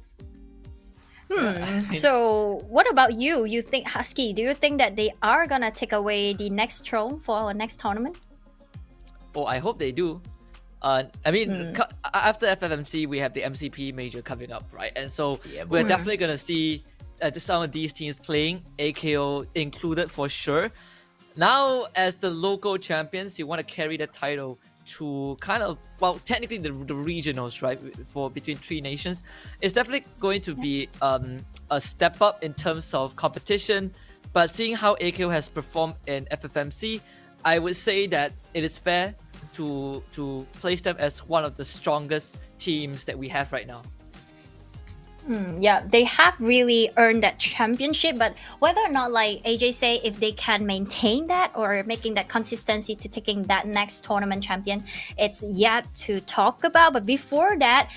So what about you? You think, Husky, do you think that they are gonna take away the next throne for our next tournament? Oh, I hope they do. After FFMC, we have the MCP major coming up, right? And so we're definitely gonna see some of these teams playing, AKO included for sure. Now, as the local champions, you want to carry the title to kind of, well, technically the regionals, right, for between 3 nations. It's definitely going to be a step up in terms of competition, but seeing how AKO has performed in FFMC, I would say that it is fair to place them as one of the strongest teams that we have right now. Yeah, they have really earned that championship, but whether or not, like AJ say, if they can maintain that or making that consistency to taking that next tournament champion, it's yet to talk about. But before that,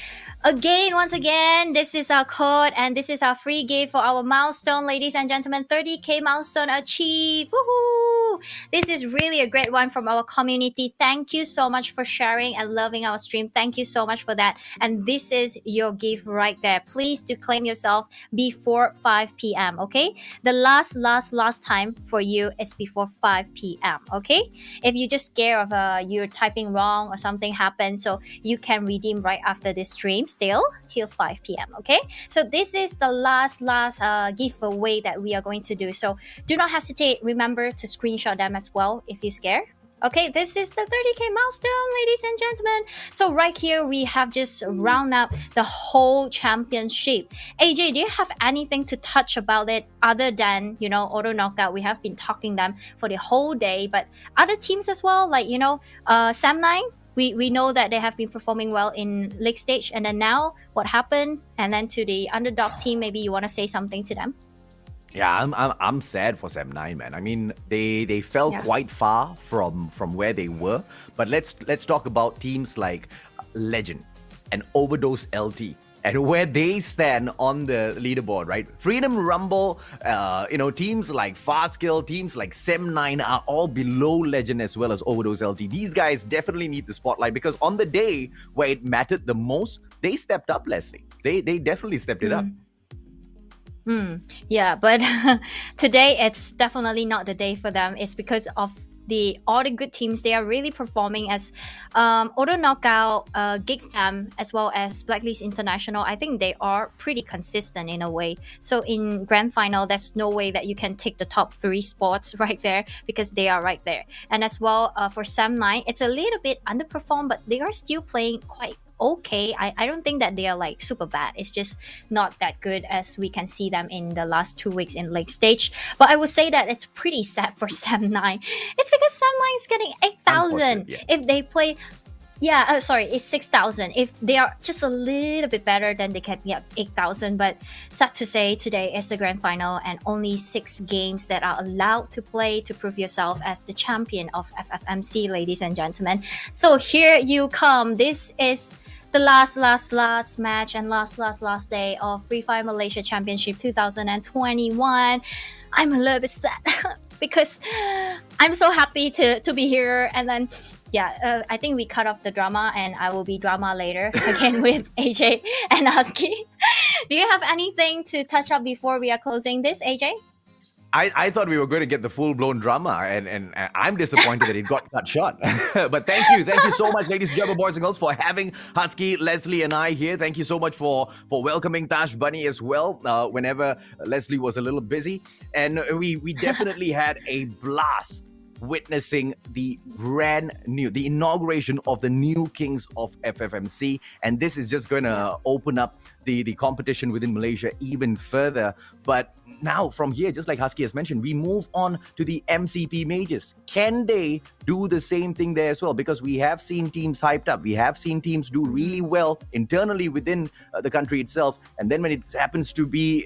once again, this is our code and this is our free gift for our milestone, ladies and gentlemen. 30k milestone achieved. Woohoo! This is really a great one from our community. Thank you so much for sharing and loving our stream. Thank you so much for that. And this is your gift right there. Please do claim yourself before 5 p.m. Okay, the last time for you is before 5 p.m. Okay, if you just scared of you're typing wrong or something happened, so you can redeem right after this stream still till 5 p.m. Okay, so this is the last giveaway that we are going to do, so do not hesitate. Remember to screenshot them as well if you're scared. Okay, this is the 30k milestone, ladies and gentlemen. So right here, we have just round up the whole championship. AJ, do you have anything to touch about it other than, Auto Knockout? We have been talking them for the whole day, but other teams as well, like, Sam9, we know that they have been performing well in league stage, and then now what happened? And then to the underdog team, maybe you want to say something to them? Yeah, I'm sad for Sam9, man. I mean, they fell quite far from where they were. But let's talk about teams like Legend and Overdose LT and where they stand on the leaderboard, right? Freedom Rumble, teams like Fastkill, teams like Sem9 are all below Legend as well as Overdose LT. These guys definitely need the spotlight, because on the day where it mattered the most, they stepped up, Leslie. They definitely stepped it up. Yeah, but today it's definitely not the day for them. It's because of all the good teams. They are really performing as Auto Knockout, Gig Fam, as well as Blacklist International. I think they are pretty consistent in a way. So in grand final, there's no way that you can take the top 3 spots right there, because they are right there. And as well for Sam9, it's a little bit underperformed, but they are still playing quite okay. I don't think that they are like super bad. It's just not that good as we can see them in the last 2 weeks in late stage. But I would say that it's pretty sad for Sam9. It's because Sam9 is getting 8,000. Unfortunate, yeah. If they play, yeah, sorry, it's 6,000. If they are just a little bit better, then they can get 8,000. But sad to say, today is the grand final, and only 6 games that are allowed to play to prove yourself as the champion of FFMC, ladies and gentlemen. So here you come. This is the last match and last day of Free Fire Malaysia Championship 2021. I'm a little bit sad because I'm so happy to be here. And then, yeah, I think we cut off the drama, and I will be drama later again with AJ and Husky. Do you have anything to touch up before we are closing this, AJ? I thought we were going to get the full-blown drama, and I'm disappointed that it got cut short. But thank you so much, ladies and gentlemen, boys and girls, for having Husky, Leslie, and I here. Thank you so much for welcoming Tash Bunny as well, whenever Leslie was a little busy. And we definitely had a blast witnessing the inauguration of the new kings of FFMC, and this is just going to open up the competition within Malaysia even further. But now from here, just like Husky has mentioned, we move on to the MCP majors. Can they do the same thing there as well? Because we have seen teams hyped up, we have seen teams do really well internally within the country itself, and then when it happens to be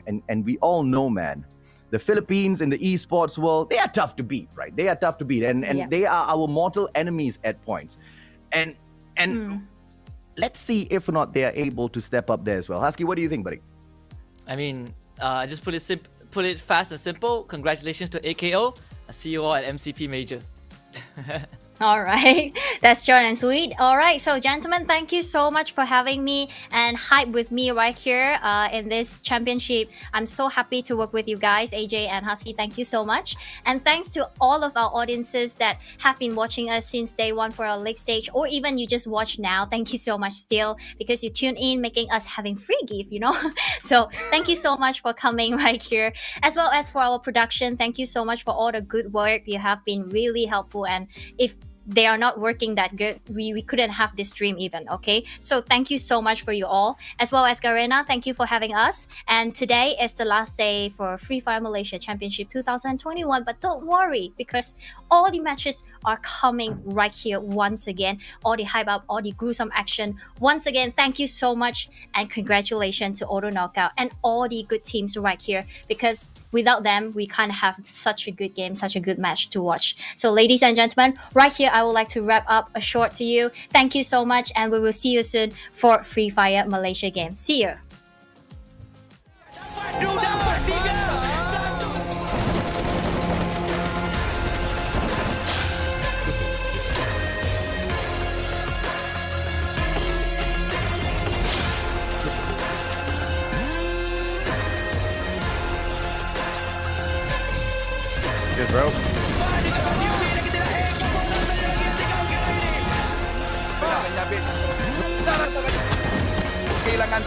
and we all know, man, the Philippines in the esports world, they are tough to beat, right? They are tough to beat, and Yeah. they are our mortal enemies at points. And let's see if or not they are able to step up there as well. Husky, what do you think, buddy? I mean, just put it fast and simple. Congratulations to AKO. I'll see you all at MCP Major. All right, that's short and sweet. All right, so gentlemen, thank you so much for having me and hype with me right here in this championship. I'm so happy to work with you guys, AJ and Husky. Thank you so much. And thanks to all of our audiences that have been watching us since day one for our late stage, or even you just watch now. Thank you so much still, because you tune in, making us having free gift, you know. So thank you so much for coming right here, as well as for our production. Thank you so much for all the good work. You have been really helpful, and if they are not working that good, we couldn't have this dream even. Okay, so thank you so much for you all, as well as Garena. Thank you for having us. And today is the last day for Free Fire Malaysia Championship 2021, but don't worry, because all the matches are coming right here once again. All the hype up, all the gruesome action. Once again, thank you so much, and congratulations to Auto Knockout and all the good teams right here, because without them, we can't have such a good game, such a good match to watch. So ladies and gentlemen, right here, I would like to wrap up a short to you. Thank you so much, and we will see you soon for Free Fire Malaysia game. See you. Dapat 3. Good, bro. Kehilangan